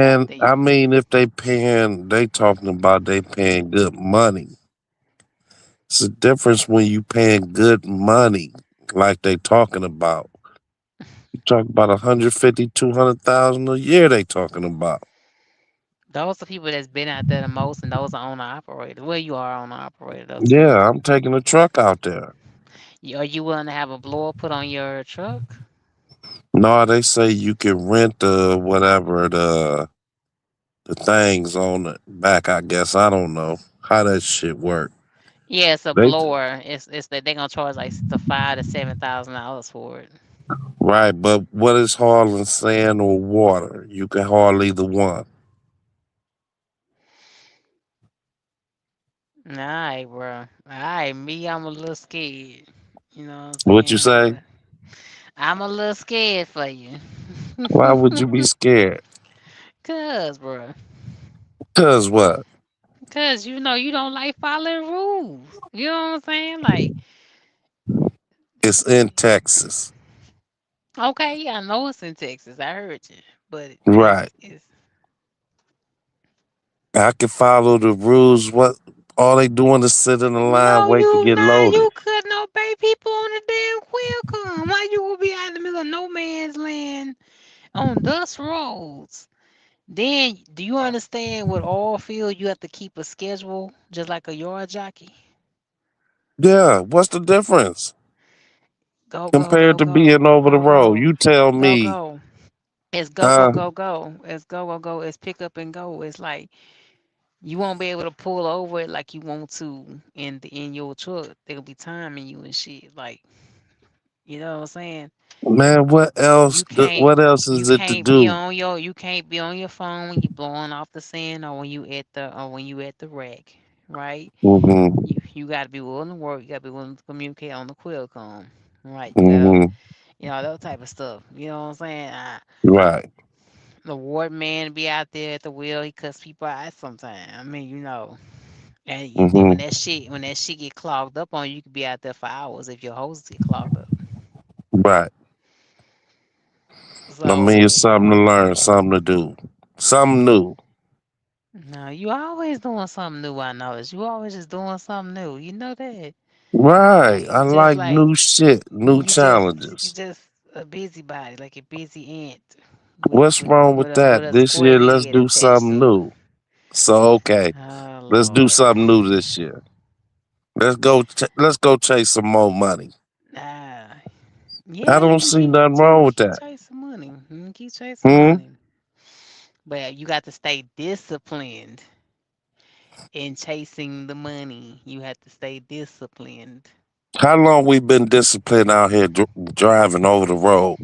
I Man, think. I mean, if they paying, they talking about they paying good money. It's a difference when you paying good money, like they talking about. You talk about 150, 200,000 a year. They talking about. Those are people that's been out there the most, and those are owner operators. Well, you are owner operator though too. Yeah, I'm taking a truck out there. Are you willing to have a blower put on your truck? No, they say you can rent the whatever the things on the back. I guess I don't know how that shit work. Yeah, it's a They blower. It's that they gonna charge like the $5,000 to $7,000 for it. right, but what is hauling sand or water? You can haul either one. Alright, bro. Alright, me, I'm a little scared. You know what I'm What you saying? say? But I'm a little scared for you. Why would you be scared? Cuz, bro. Cause what? Cuz you don't like following rules. You know what I'm saying? Like, It's in Texas, okay, I know it's in Texas. I heard you. But right? it's I can follow the rules. What all they doing is sit in the line, no, wait to you get not. loaded. You couldn't obey people on the damn Qualcomm. Why you gonna be out in the middle of no man's land on dust roads? Then, do you understand with oil field you have to keep a schedule just like a yard jockey? Yeah, what's the difference Go, go, compared go, to go, being over the go, road? go, You tell go, me, go. It's go, go, huh? go, go. It's go, go, go. It's pick up and go. It's like you won't be able to pull over it like you want to in your truck. There'll be timing you and shit. Like, you know what I'm saying? Man, what else? You can't What else you is it to can't be do? on you can't be on your phone when you blowing off the sand or when you at the wreck, right? Hmm. You gotta be willing to work. You gotta be willing to communicate on the Qualcomm, right? You gotta, Hmm. that type of stuff. You know what I'm saying? Right. The ward man be out there at the wheel. He cuss people out sometimes. I mean, and then Hmm. when that shit get clogged up on you, you could be out there for hours if your hoses get clogged up. Right. I mean, So it's something to learn, something to do, something new. no, you always doing something new. I notice you always just doing something new. You know that. Right. I It's just like like new shit, new you challenges. just a busybody, like a busy ant What's wrong with with that? a This square year, let's head do attached something to it. new. So, okay, Oh let's do Lord. something new this year. Let's go. Let's go chase some more money. Ah, I yeah, you don't can see nothing wrong with keep that. chasing money. You can keep chasing Hmm. money, but you got to stay disciplined in chasing the money. You have to stay disciplined. How long we been disciplined out here driving over the road?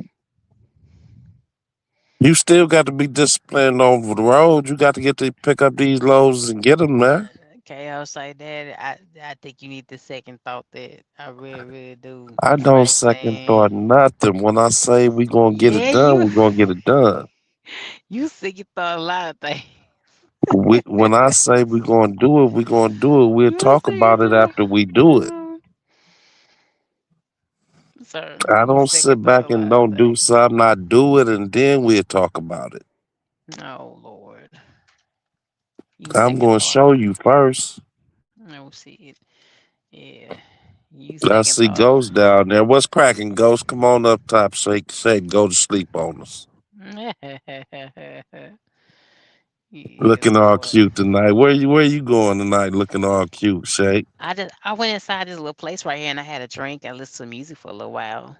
You still got to be disciplined over the road. You got to get to pick up these loads and get them, man. Okay, I was like that. I think you need the second thought that I really really do. I don't Frac second sand. thought nothing. When I say we gonna get it Yeah, done, we gonna get it done. you second thought a lot of things. When I say we gonna do it, we gonna do it. We'll You talk second about it thought. after we do it. Sir, I you don't second sit thought a back and lot of don't do things. something. I do it and then we'll talk about it. Oh Lord, you I'm second gonna thought. show you first. Oh shit. Yeah. You I second see thought. Ghost down there. What's cracking, Ghost? Come on up top. Shake, go to sleep on us. Yeah, Looking all Lord. cute tonight. Where you going tonight? Looking all cute, Shake. I went inside this little place right here and I had a drink and listened to music for a little while.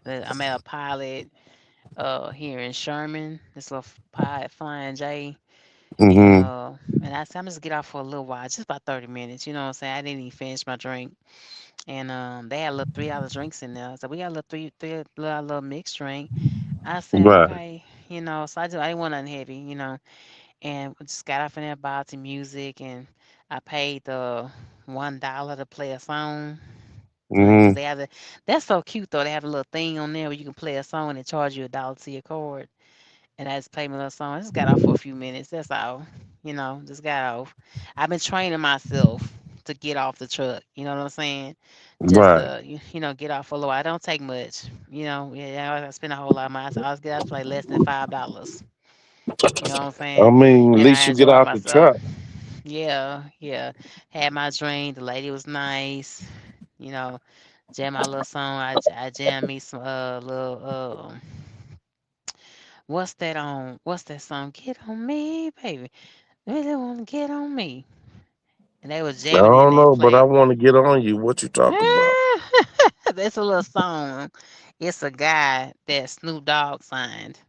I'm at a pilot here in Sherman. This little pilot Flying J. Mm-hmm. And I said I'm just get off for a little while, just about 30 minutes. You know what I'm saying? I didn't even finish my drink. And they had little $3 drinks in there. So we got a little little mixed drink. I said, Right. okay, so I didn't want nothing heavy, and we just got off in there about the music and I paid the $1 to play a song. Cause Mm-hmm. that's so cute though. They have a little thing on there where you can play a song and they charge you $1 to your card. And I just played my little song. I just got off for a few minutes. That's all. Just got off. I've been training myself to get off the truck. You know what I'm saying? Just Right. get off for a little while. I don't take much. Yeah, I spend a whole lot of money. I always get out to play less than $5. You know what I'm I saying? mean, at And I least you get enjoy out the myself. truck. Yeah, yeah. Had my drink. The lady was nice. You know, jam my little song. I jam me some little what's that song? Get on me, baby. Really wanna get on me. And they was I jamming in don't that know, but I place. want to get on you. What you talking about? That's a little song. It's a guy that Snoop Dogg signed.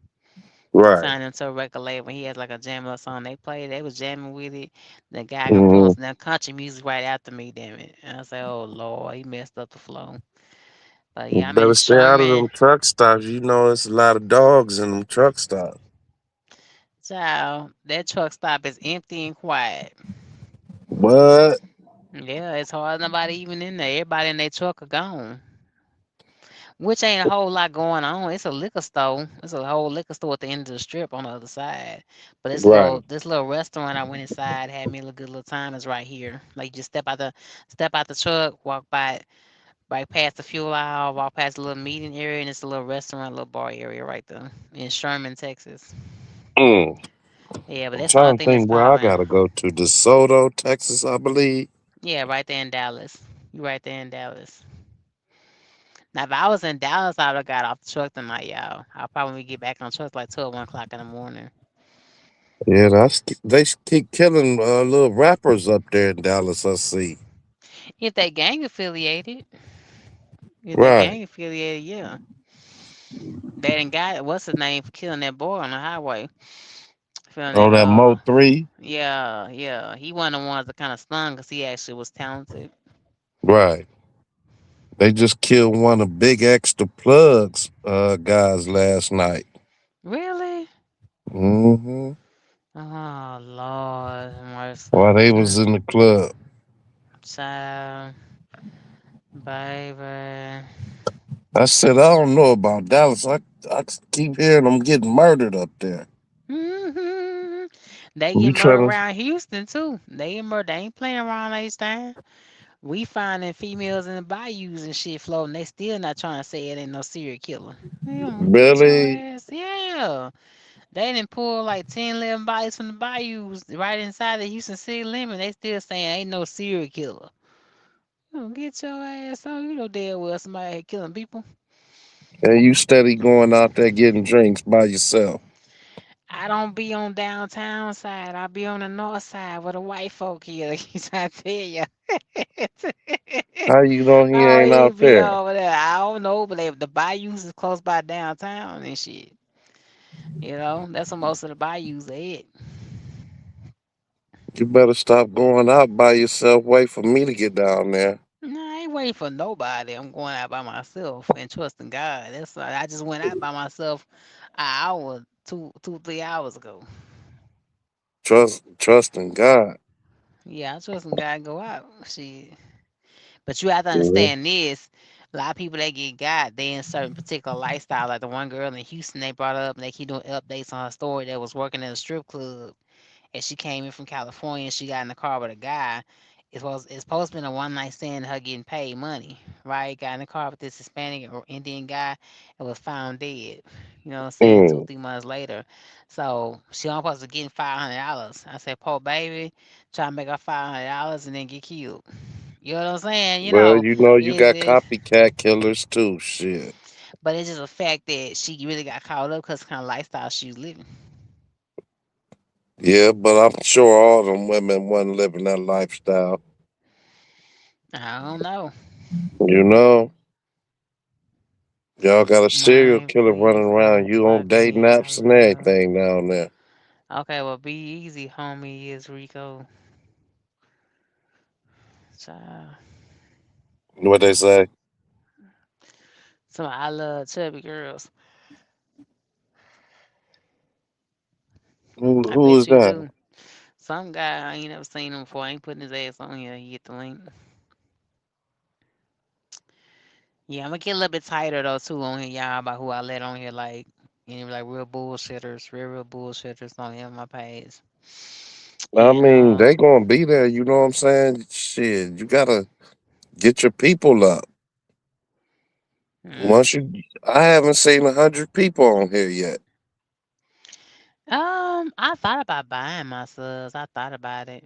He Right. signed into a record label. He has like a jam or song they played. They was jamming with it. The guy gonna put on Mm-hmm. some damn country music right after me, damn it. And I say, oh Lord, he messed up the flow. But You yeah, I'm in better stay out of Sherman. them truck stops. You know, it's a lot of dogs in them truck stops. Child, that truck stop is empty and quiet. What? Yeah, it's hard. Nobody even in there. Everybody in their truck are gone. Which ain't a whole lot going on. It's a liquor store. It's a whole liquor store at the end of the strip on the other side. But Right. this little restaurant I went inside had me a good little time is right here. Like just step out the truck, walk by right past the fuel aisle, walk past the little meeting area, and it's a little restaurant, little bar area right there in Sherman, Texas. Mm. Yeah, but I'm that's the only trying to thing that's think where I popping. gotta go to. DeSoto, Texas, I believe. Yeah, right there in Dallas. You right there in Dallas. Now, if I was in Dallas, I would have got off the truck tonight, y'all. I'll probably get back on truck like 12, 1 o'clock in the morning. Yeah, they keep killing little rappers up there in Dallas. I see. If they gang affiliated, if they Right. gang affiliated, yeah. They didn't got what's his name for killing that boy on the highway. Feeling On that that Mo 3. yeah, yeah. He one of the ones that kind of stung because he actually was talented. Right. They just killed one of Big Extra Plugs guys last night. Really? Mm-hmm. Oh Lord, have mercy. While they was in the club. Child, baby. I said, I don't know about Dallas. I keep hearing them getting murdered up there. Hmm. They You get murdered trying to around Houston too. They get murdered. They ain't playing around these time. We finding females in the bayous and shit floating. They still not trying to say it ain't no serial killer. They gonna get your really? ass. Yeah. They didn't pull like 10, 11 bodies from the bayous right inside the Houston city limit. They still saying ain't no serial killer. You gonna get your ass on. You know damn well somebody ain't killing people. And you steady going out there getting drinks by yourself. I don't be on downtown side. I be on the north side where the white folk here. Like I tell you. How you know he Oh, ain't he out be there? over there. I don't know, but the bayous is close by downtown and shit. That's where most of the bayous are at. You better stop going out by yourself. Wait for me to get down there. No, I ain't waiting for nobody. I'm going out by myself and trusting God. That's why I just went out by myself an hour, 3 hours ago. Trust in God. Yeah, I trust in God and go out. Shit. But you have to Yeah. understand this. A lot of people that get got, they in certain particular lifestyle. Like the one girl in Houston they brought up and they keep doing updates on her story that was working in a strip club and she came in from California. She got in the car with a guy. It's supposed to be a one night stand. Her getting paid money, right? Got in the car with this Hispanic or Indian guy and was found dead. You know what I'm saying? Two, Mm. 3 months later. So she only supposed to get $500. I said, poor baby, try to make her $500 and then get killed. You know what I'm saying? Well, you know you Is got it? copycat killers too. Shit. But it's just a fact that she really got caught up because kind of lifestyle she was living. Yeah, but I'm sure all them women wasn't living that lifestyle. I don't know. You know, y'all got a serial Mind, killer running please around. don't You on fuck dating me. I apps and will. everything down there. Okay, well, be easy, homie. Is Rico. Child. What they say? So I love chubby girls. I Who is bet you that? do. Some guy I ain't never seen him before. I ain't putting his ass on here. He get the link. Yeah, I'm gonna get a little bit tighter though too on here, y'all, about who I let on here. Like any like real bullshitters, real bullshitters on here on my page. I And mean, they gonna be there. You know what I'm saying? Shit, you gotta get your people up. mm, Once you, I haven't seen 100 people on here yet. I thought about buying my subs. I thought about it.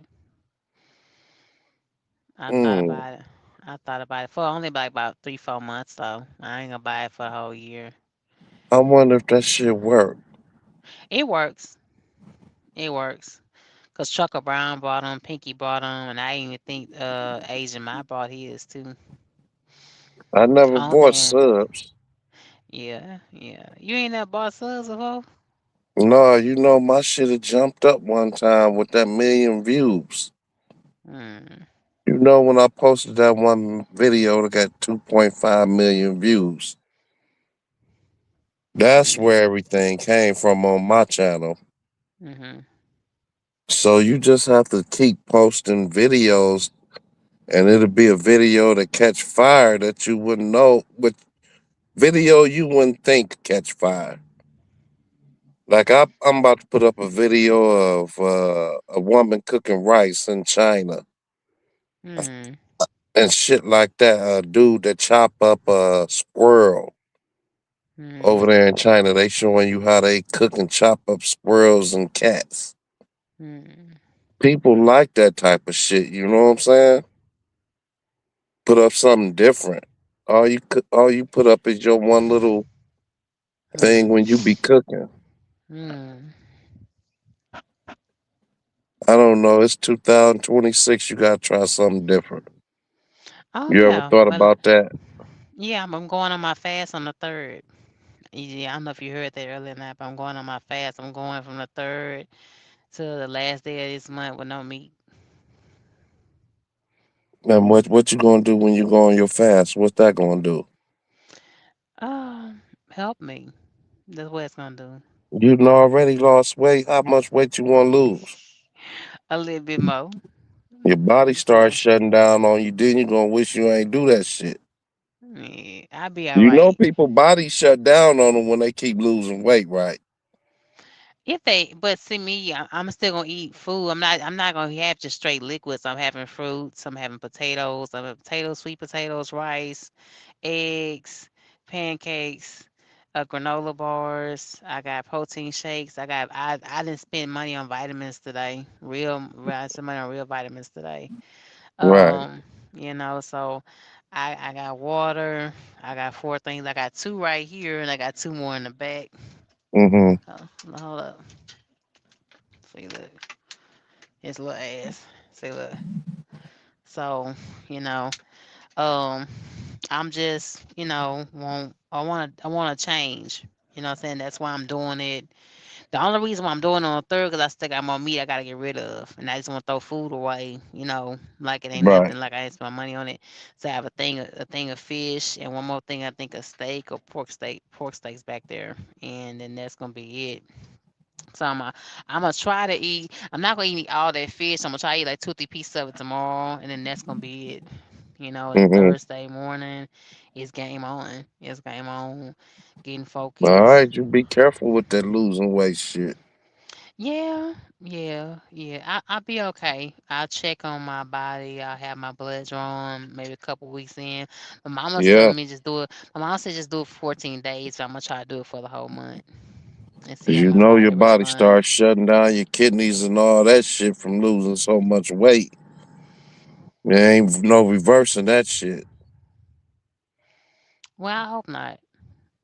I thought Mm, about it. I thought about it for only like about 3, 4 months though. I ain't gonna buy it for a whole year. I wonder if that shit work. It works. It works. Cause Chucker Brown bought them, Pinky bought them, and I even think Asian Ma bought his too. I never I don't bought think. subs. Yeah, yeah. You ain't never bought subs before? No, you know my shit had jumped up one time with that million views. Hmm. You know when I posted that one video that got 2.5 million views. That's Hmm. where everything came from on my channel. Mhm. So you just have to keep posting videos and it'll be a video that catch fire that you wouldn't know, but video you wouldn't think catch fire. Like I'm about to put up a video of a woman cooking rice in China Hmm. and shit like that. A dude that chop up a squirrel over Hmm. there in China. They showing you how they cook and chop up squirrels and cats. Hmm. People like that type of shit. You know what I'm saying? Put up something different. All you put up is your one little thing Hmm. when you be cooking. Hmm. I don't know. It's 2026. You gotta try something different. Oh You ever yeah, thought but about that? yeah, I'm going on my fast on the third. Yeah, I don't know if you heard that earlier or not, but I'm going on my fast. I'm going from the third to the last day of this month with no meat. And what you gonna do when you go on your fast? What's that gonna do? Help me. That's what it's gonna do. You done already lost weight. How much weight you want to lose? A little bit more. Your body starts So shutting down on you. Then you gonna wish you ain't do that shit. yeah, I'll be all You know, right. people bodies shut down on them when they keep losing weight, right? If they, but see me, I'm still gonna eat food. I'm not gonna have just straight liquids. I'm having fruits. I'm having potatoes. I'm having potatoes, sweet potatoes, rice, eggs, pancakes, granola bars. I got protein shakes. I didn't spend money on vitamins today. I spent money on real vitamins today. Right. Um, so I got water. I got 4 things. I got two right here, and I got two more in the back. Mm-hmm. Hold up. See, look, his little ass. See, look. So, you know, um, I'm just, I want to change. You know what I'm saying? That's why I'm doing it. The only reason why I'm doing it on the third, because I still got more meat I gotta get rid of, and I just want to throw food away. Like it ain't Right. nothing. Like I ain't spend my money on it. So I have a thing of fish, and one more thing. I think a steak or pork steaks back there, and then that's gonna be it. So I'm gonna try to eat. I'm not gonna eat all that fish. I'm gonna try to eat like 2, 3 pieces of it tomorrow, and then that's gonna be it. And Mm-hmm. Thursday morning, it's game on. It's game on. Getting All focused. right, you be careful with that losing weight shit. Yeah, yeah, yeah. I'll be okay. I'll check on my body. I'll have my blood drawn maybe a couple weeks in. My mama's Yeah, telling me just do it. My mom said just do it for 14 days, but I'm gonna try to do it for the whole month and see 'cause how you my know your body body responds. starts shutting down your kidneys and all that shit from losing so much weight. There ain't no reversing that shit. Well, I hope not.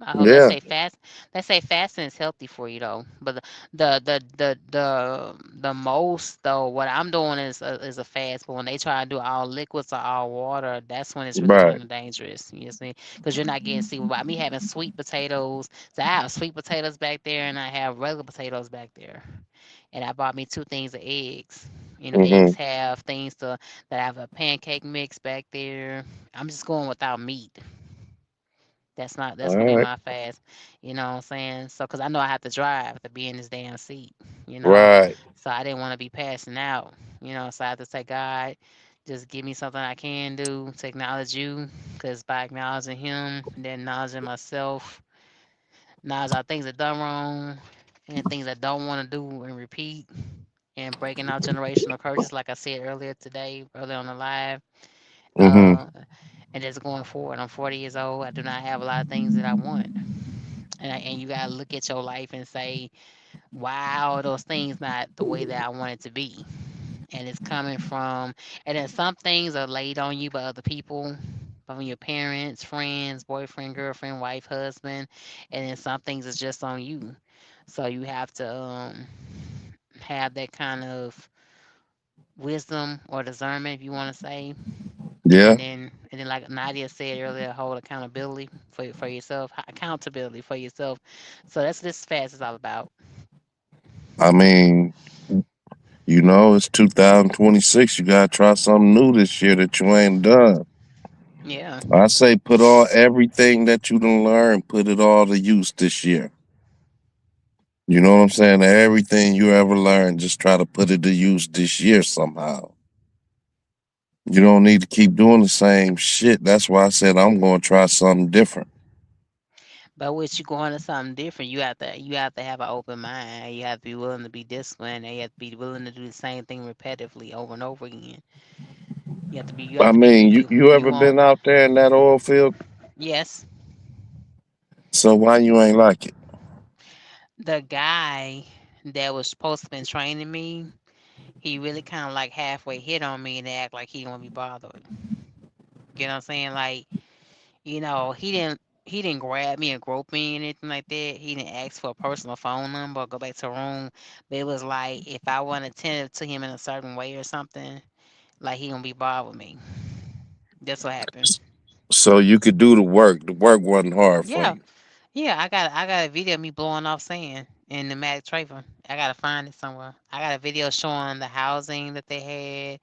I hope they Yeah, say fast. They say fasting is healthy for you though. But the most though, what I'm doing is a fast. But when they try to do all liquids or all water, that's when it's really right. kind of dangerous. You see, because you're not getting see about me having sweet potatoes. So I have sweet potatoes back there, and I have regular potatoes back there. And I bought me two things of eggs. You know, eggs Mm-hmm. have things to that I have a pancake mix back there. I'm just going without meat. That's gonna All be right. my fast. You know what I'm saying? So, cause I know I have to drive to be in this damn seat. You know, Right. so I didn't want to be passing out. So I have to say, God, just give me something I can do to acknowledge you. Cause by acknowledging Him, then acknowledging myself, acknowledge all things that done wrong, and things I don't want to do and repeat, and breaking out generational curses, like I said earlier today, earlier on the live. Mm-hmm. Uh, and just going forward, I'm 40 years old. I do not have a lot of things that I want. And you gotta look at your life and say, wow, those things not the way that I want it to be. And it's coming from, and then some things are laid on you by other people, from your parents, friends, boyfriend, girlfriend, wife, husband, and then some things is just on you. So you have to have that kind of wisdom or discernment, if you want to say, Yeah. and then like Nadia said earlier, hold accountability for yourself, accountability for yourself. So that's what this fast is all about. I mean, it's 2026. You gotta try something new this year that you ain't done. Yeah. I say put all everything that you done learned, put it all to use this year. You know what I'm saying? Everything you ever learned, just try to put it to use this year somehow. You don't need to keep doing the same shit. That's why I said I'm gonna try something different. But with you going to something different, you have to have an open mind. You have to be willing to be disciplined, and you have to be willing to do the same thing repetitively over and over again. You have I to be mean, you you you you ever want been out there in that oil field? yes. So why you ain't like it? The guy that was supposed to been training me, he really kind of like halfway hit on me and act like he didn't want to be bothered. You know what I'm saying? Like, he didn't grab me and grope me or anything like that. He didn't ask for a personal phone number or go back to the room. But it was like if I wasn't attentive to him in a certain way or something, like he gonna be bothered with me. That's what happened. So you could do the work. The work wasn't hard for Yeah, you. yeah. I got a video of me blowing off sand in the Mac Traver. I gotta find it somewhere. I got a video showing the housing that they had,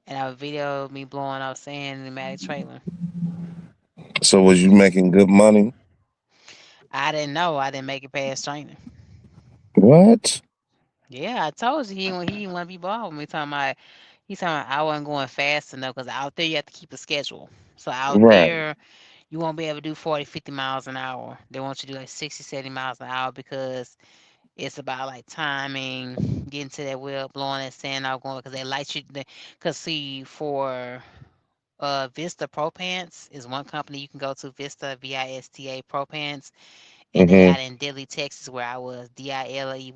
and a video of me blowing off sand in the Mac trailer. So was you making good money? I didn't know. I didn't make it past training. What? Yeah, I told you he didn't want to be bothered with me. He talking about I wasn't going fast enough because out there you have to keep a schedule. So out Right. there you won't be able to do 40, 50 miles an hour. They want you to do like 60, 70 miles an hour because it's about like timing, getting to that wheel, blowing that sand out, going because they light you. Because see, for Vista Pro Pants is one company you can go to, Vista Vista Pro Pants, and they Mm-hmm. out in Dilley, Texas, where I was, Diley.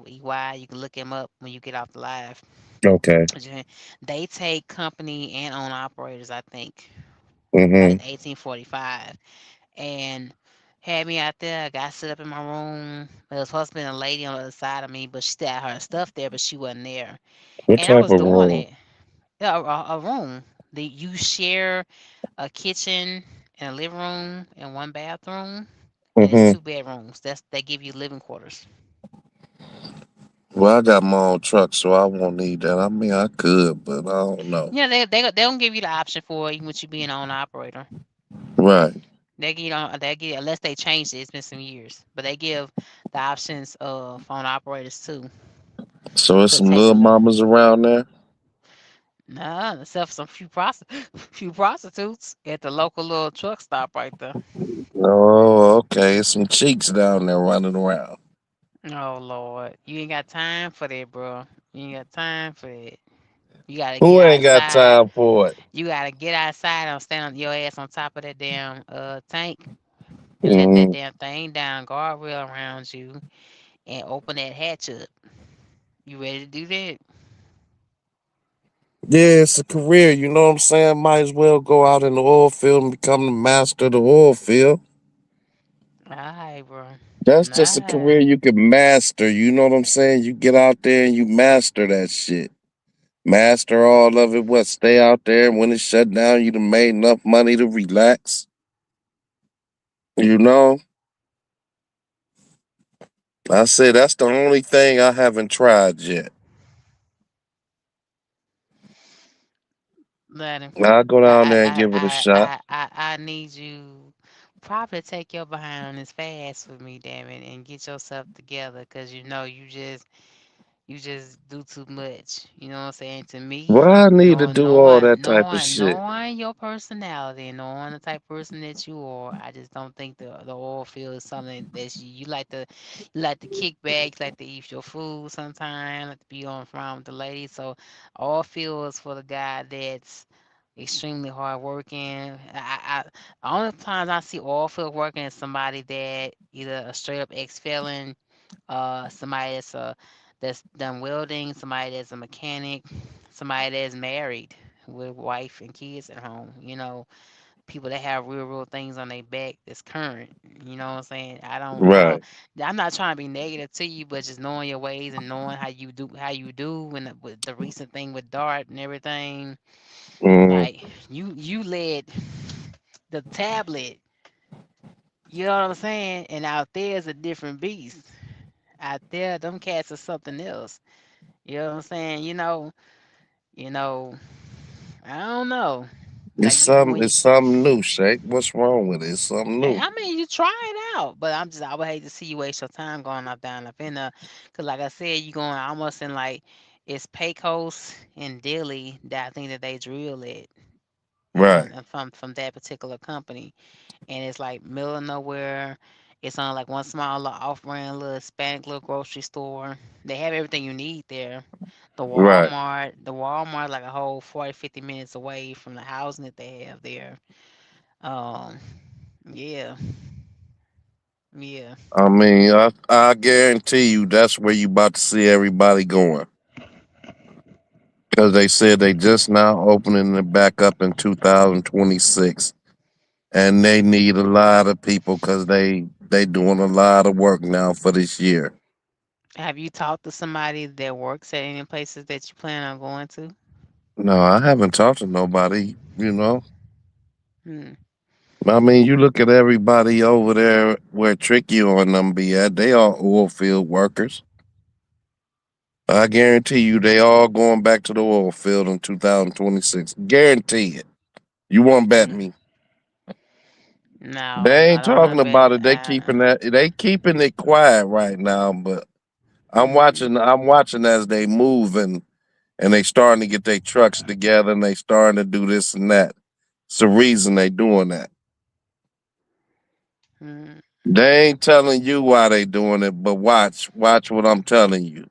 You can look them up when you get off the live. Okay. They take company and own operators, I think, Mm-hmm. in 1845, and had me out there. I got set up in my room. There was supposed to be a lady on the other side of me, but she still had her stuff there, but she wasn't there. What And I type was of doing room? it. Yeah, a room. You share a kitchen and a living room and one bathroom, and it's Mm-hmm. 2 bedrooms. They give you living quarters. Well, I got my own truck, so I won't need that. I mean, I could, but I don't know. Yeah, they don't give you the option for it, even with you being an owner operator. Right. They give unless they changed it. It's been some years, but they give the options of owner operators too So there's to some take little a look. mamas around there. Nah, except for some few prostitutes at the local little truck stop right there. Oh, okay. Some cheeks down there running around. Oh Lord, you ain't got time for that, bro. You ain't got time for it. You gotta get Who ain't got outside. time for it? You gotta get outside and stand on your ass on top of that damn tank and let that Mm, damn thing down, guardrail around you, and open that hatch up. You ready to do that? Yeah, it's a career. You know what I'm saying? Might as well go out in the oil field and become the master of the oil field. Alright, bro. That's just a career Alright. you can master. You know what I'm saying? You get out there and you master that shit. Master all of it. What? Stay out there. And when it's shut down, you done made enough money to relax. You know? I say that's the only thing I haven't tried yet. Let him. I'll go down I there and I give it a I shot. I I, I need you probably take your behind on this fast with me, damn it, and get yourself together, cause you know you just do too much. You know what I'm saying? To me, Why I need to knowing do all knowing that type of knowing shit? knowing your personality and knowing the type of person that you are, I just don't think the oil field is something that you like to kick back, you like to eat your food sometime, like to be on front with the ladies. So oil field is for the guy that's extremely hardworking. The only times I see oil field working is somebody that either a straight up ex felon, somebody that's done welding, somebody that's a mechanic, somebody that's married with wife and kids at home. People that have real things on their back that's current. You know what I'm saying? Right. I'm not trying to be negative to you, but just knowing your ways and knowing how you do, and with the recent thing with Dart and everything, Mm, like you led the tablet. You know what I'm saying? And out there is a different beast. Out there, them cats are something else. You know what I'm saying? You know, I don't know. it's Like you some when you it's something new, Shake. What's wrong with it? It's something new. I mean you try it out, but I would hate to see you waste your time going up down up in there. Cause like I said, you going almost in like it's Pecos and Dilly that I think that they drill it Right. from that particular company. And it's like middle of nowhere. It's on like one small little off-brand little Hispanic little grocery store. They have everything you need there. Right. The Walmart like a whole 40, 50 minutes away from the housing that they have there. Um, yeah, yeah. I mean, I guarantee you that's where you about to see everybody going. Because they said they just now opening it back up in 2026. And they need a lot of people because they doing a lot of work now for this year. Have you talked to somebody that works at any places that you plan on going to? No, I haven't talked to nobody, you know. Hmm. I mean, you look at everybody over there where Tricky on them be at, they are oil field workers. I guarantee you they all going back to the oil field in 2026. Guarantee it. You won't bet Hmm. me. No, They I ain't don't want to talking bet. about it. They keeping it quiet right now, but Hmm. I'm watching as they move and they starting to get their trucks together and they starting to do this and that. It's the reason they doing that. Hmm. They ain't telling you why they doing it, but watch what I'm telling you.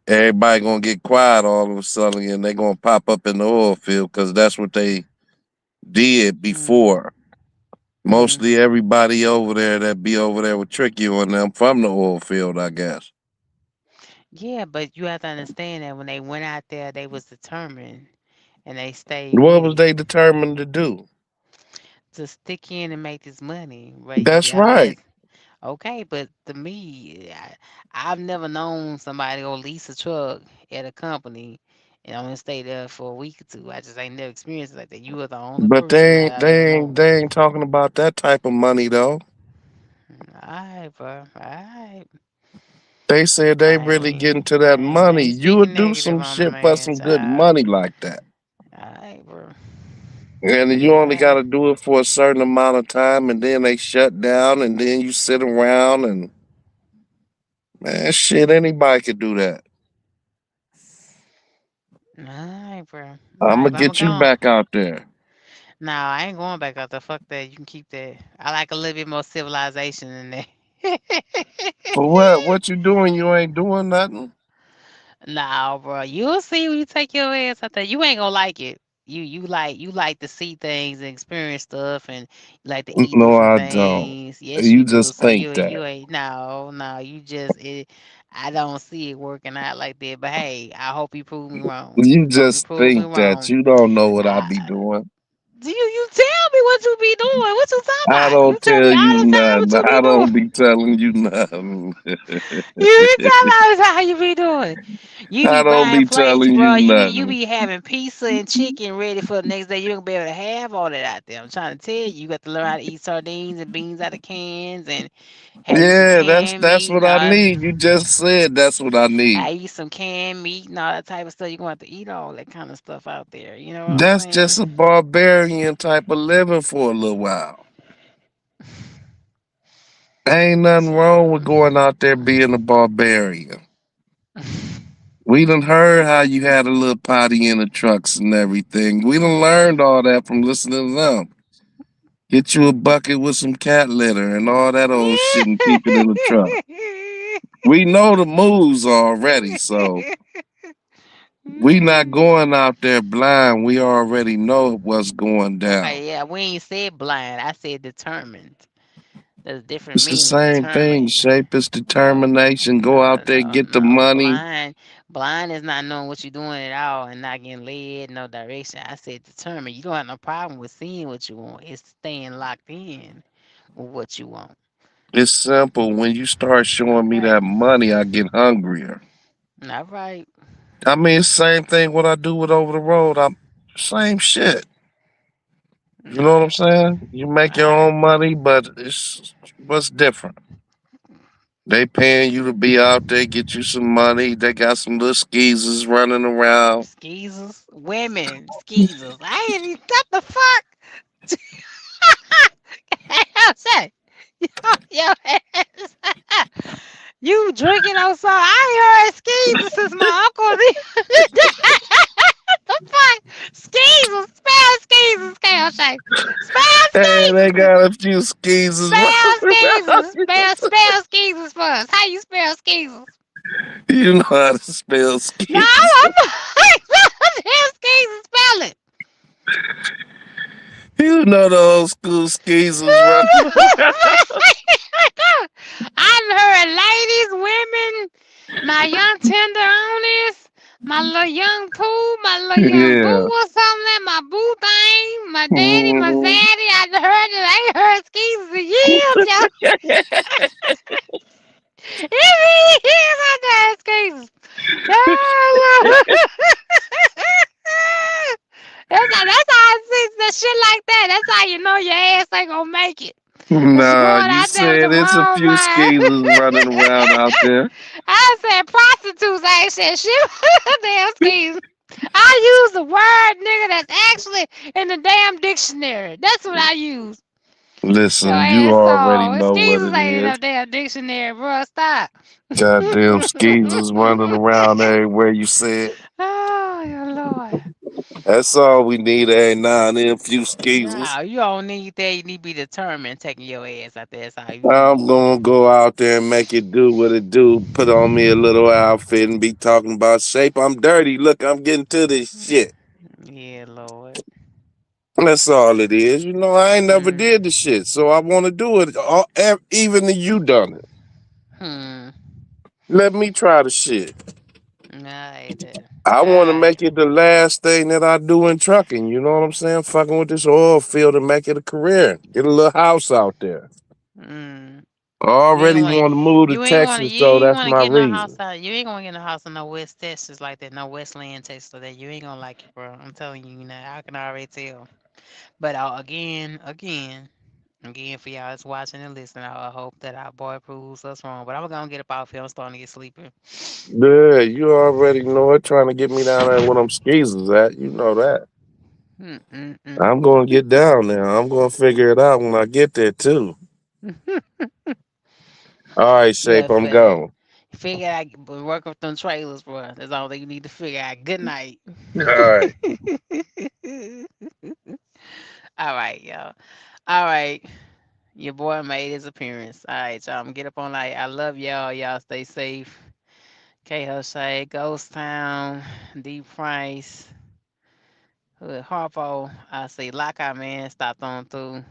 Everybody gonna get quiet all of a sudden, and they gonna pop up in the oil field because that's what they did Hmm. before. Hmm. Mostly everybody over there that be over there with Tricky on them from the oil field, I guess. Yeah, but you have to understand that when they went out there, they was determined and they stayed What with was it they determined to do? to stick in and make this money. But That's y'all right. just okay. But to me, I've never known somebody go lease a truck at a company and only stay there for a week or two. I just ain't never experienced it like that. You are the only But person that I've ever known. they ain't talking about that type of money though. All right, bro. All right. They said they really getting to that I money. ain't You would speaking do negative some on the shit for man, some good child. money like that. All right, bro. And you only got Yeah. to do it for a certain amount of time, and then they shut down, and then you sit around and man, shit, anybody could do that. All right, bro. All I'm right, gonna but I'm get you gonna go. back out there. No, I ain't going back out there. Fuck that. You can keep that. I like a little bit more civilization in there. For what? What you doing? You ain't doing nothing. Nah, bro. You'll see when you take your ass out there. You ain't gonna like it. You like to see things and experience stuff, and you like to eat No, different I don't. things. Yes, you You do. just So think you that. ain't no, no. You just it. I don't see it working out like that. But hey, I hope you prove me wrong. You Hope you just prove me think that wrong. you don't know what I I, be doing. do you tell me what you be doing? What you talking I about? You don't tell me tell all you the time what nothing. you be I doing. don't be telling you nothing. You be telling me all the time how you be doing. You be I don't buying be plates, telling you bro. You nothing. be having pizza and chicken ready for the next day. You ain't gonna be able to have all that out there. I'm trying to tell you, you got to learn how to eat sardines and beans out of cans and have you some Yeah, canned that's meat what and I all. need. You just said that's what I I need. eat some canned meat and all that type of stuff. You're gonna have to eat all that kind of stuff out there. You know what I'm That's saying? just a barbarian type of living for a little while. Ain't nothing wrong with Child. going out there being a barbarian. We done heard how you had a little potty in the trucks and everything. We done learned all that from listening to them. Get you a bucket with some cat litter and all that old shit and keep it in the truck. We know the moves already, so we not going out there blind. We already know what's going down. Okay, yeah, we ain't said blind. I said determined. There's a different It's the meaning with same thing. determined. Shape is No, determination. Go no, out there, no, get the no. money. Blind is not knowing what you're doing at all and not getting led no direction. I said determined. You don't have no problem with seeing what you want. It's staying locked in with what you want. It's simple. When you start showing me Okay. that money, I get hungrier. All right. I mean, it's the same thing what I do with over the road. I'm same shit. All You know what I'm right. saying? You All make your right. own money, but it's what's different. They paying you to be out there, get you some money. They got some little skeezers running around. Skeezers. Women. Skeezers. I ain't even. What the fuck? Hell say. Yo, ass. You drinking outside? I ain't heard skeezers since my uncle. The fuck? Skeezers. Spell skeezers, Kale Shay. Spell Hey, they skeezers. got a few skeezers Spell running skeezers. around. Spell skeezers for us. How you spell skeezers? You know how to spell No, skeezers. I'm skeezers. Spell it. You know the old school skeezers running around. I've heard ladies, women, my young tenderonis, my little young poo, my little young boo Yeah. or something, my boo thing, my daddy, my Mhm. zaddy. I heard it. I ain't heard skeezers in years, y'all. It's been years I heard skeezers. Oh, that's how I see the shit like that. That's how you know your ass ain't gonna make it. Cause you Nah, going you out there with the said it's a wrong few mind. skeezers running around out there. I said prostitutes. I ain't said shit. Damn skis. I use the word nigga that's actually in the damn dictionary. That's what I use. Your Listen, you already asshole. know what Excuses it ain't in is. no damn dictionary, bro. Stop. Goddamn skeezers running around everywhere you said. Oh, your lord. That's all we need every now and then, a few skeezers. No, you don't need that. You need to be determined taking your ass out there. That's all you need. I'm gonna go out there and make it do what it do. Put on me a little outfit and be talking about shape. I'm dirty. Look, I'm getting to this shit. Yeah, Lord. That's all it is. You know, I ain't never Hmm. did the shit, so I want to do it. Even you done it. Hmm. Let me try the shit. Alright then. I want to Alright. make it the last thing that I do in trucking. You know what I'm saying? Fucking with this oil field and make it a career. Get a little house out there. Hmm. I You ain't already want want to move to you Texas, so ain't that's want to my get no house reason. out. You ain't gonna get no house in no West Texas like that, no Westland Texas like that. You ain't gonna like it, bro. I'm telling you, I can already tell. But again, for y'all that's watching and listening, I hope that our boy proves us wrong. But I'm gonna get up off here. I'm starting to get sleepy. Yeah, you already know it. Trying to get me down there when I'm skeezers at. You know that. Mm-mm-mm. I'm going to get down there. I'm going to figure it out when I get there, too. All right, You gotta Shape, I'm gone. figure out, work with them trailers, bro. That's all that you need to figure out. Good night. All right. All right, y'all. All right. Your boy made his appearance. All right, y'all. I'm gonna get up on like I love y'all. Y'all stay safe. K Jose, Ghost Town, D Price, Hood Harpo. I say Lockout Man, stopped on through.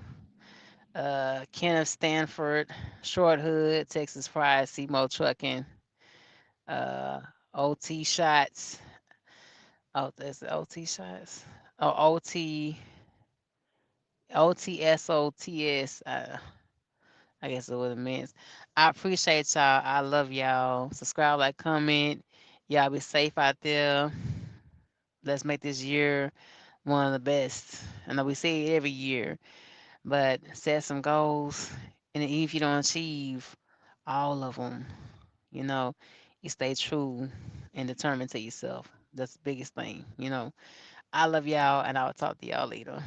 Kenneth Stanford, Short Hood, Texas Pride, Mo Trucking, uh, OT shots. Oh, that's the OT shots. Oh, OTSOTS. I guess is what it means. I appreciate y'all. I love y'all. Subscribe, like, comment. Y'all be safe out there. Let's make this year one of the best. I know we say it every year, but set some goals. And even if you don't achieve all of them, you know, you stay true and determined to yourself. That's the biggest thing, you know. I love y'all, and I'll talk to y'all later.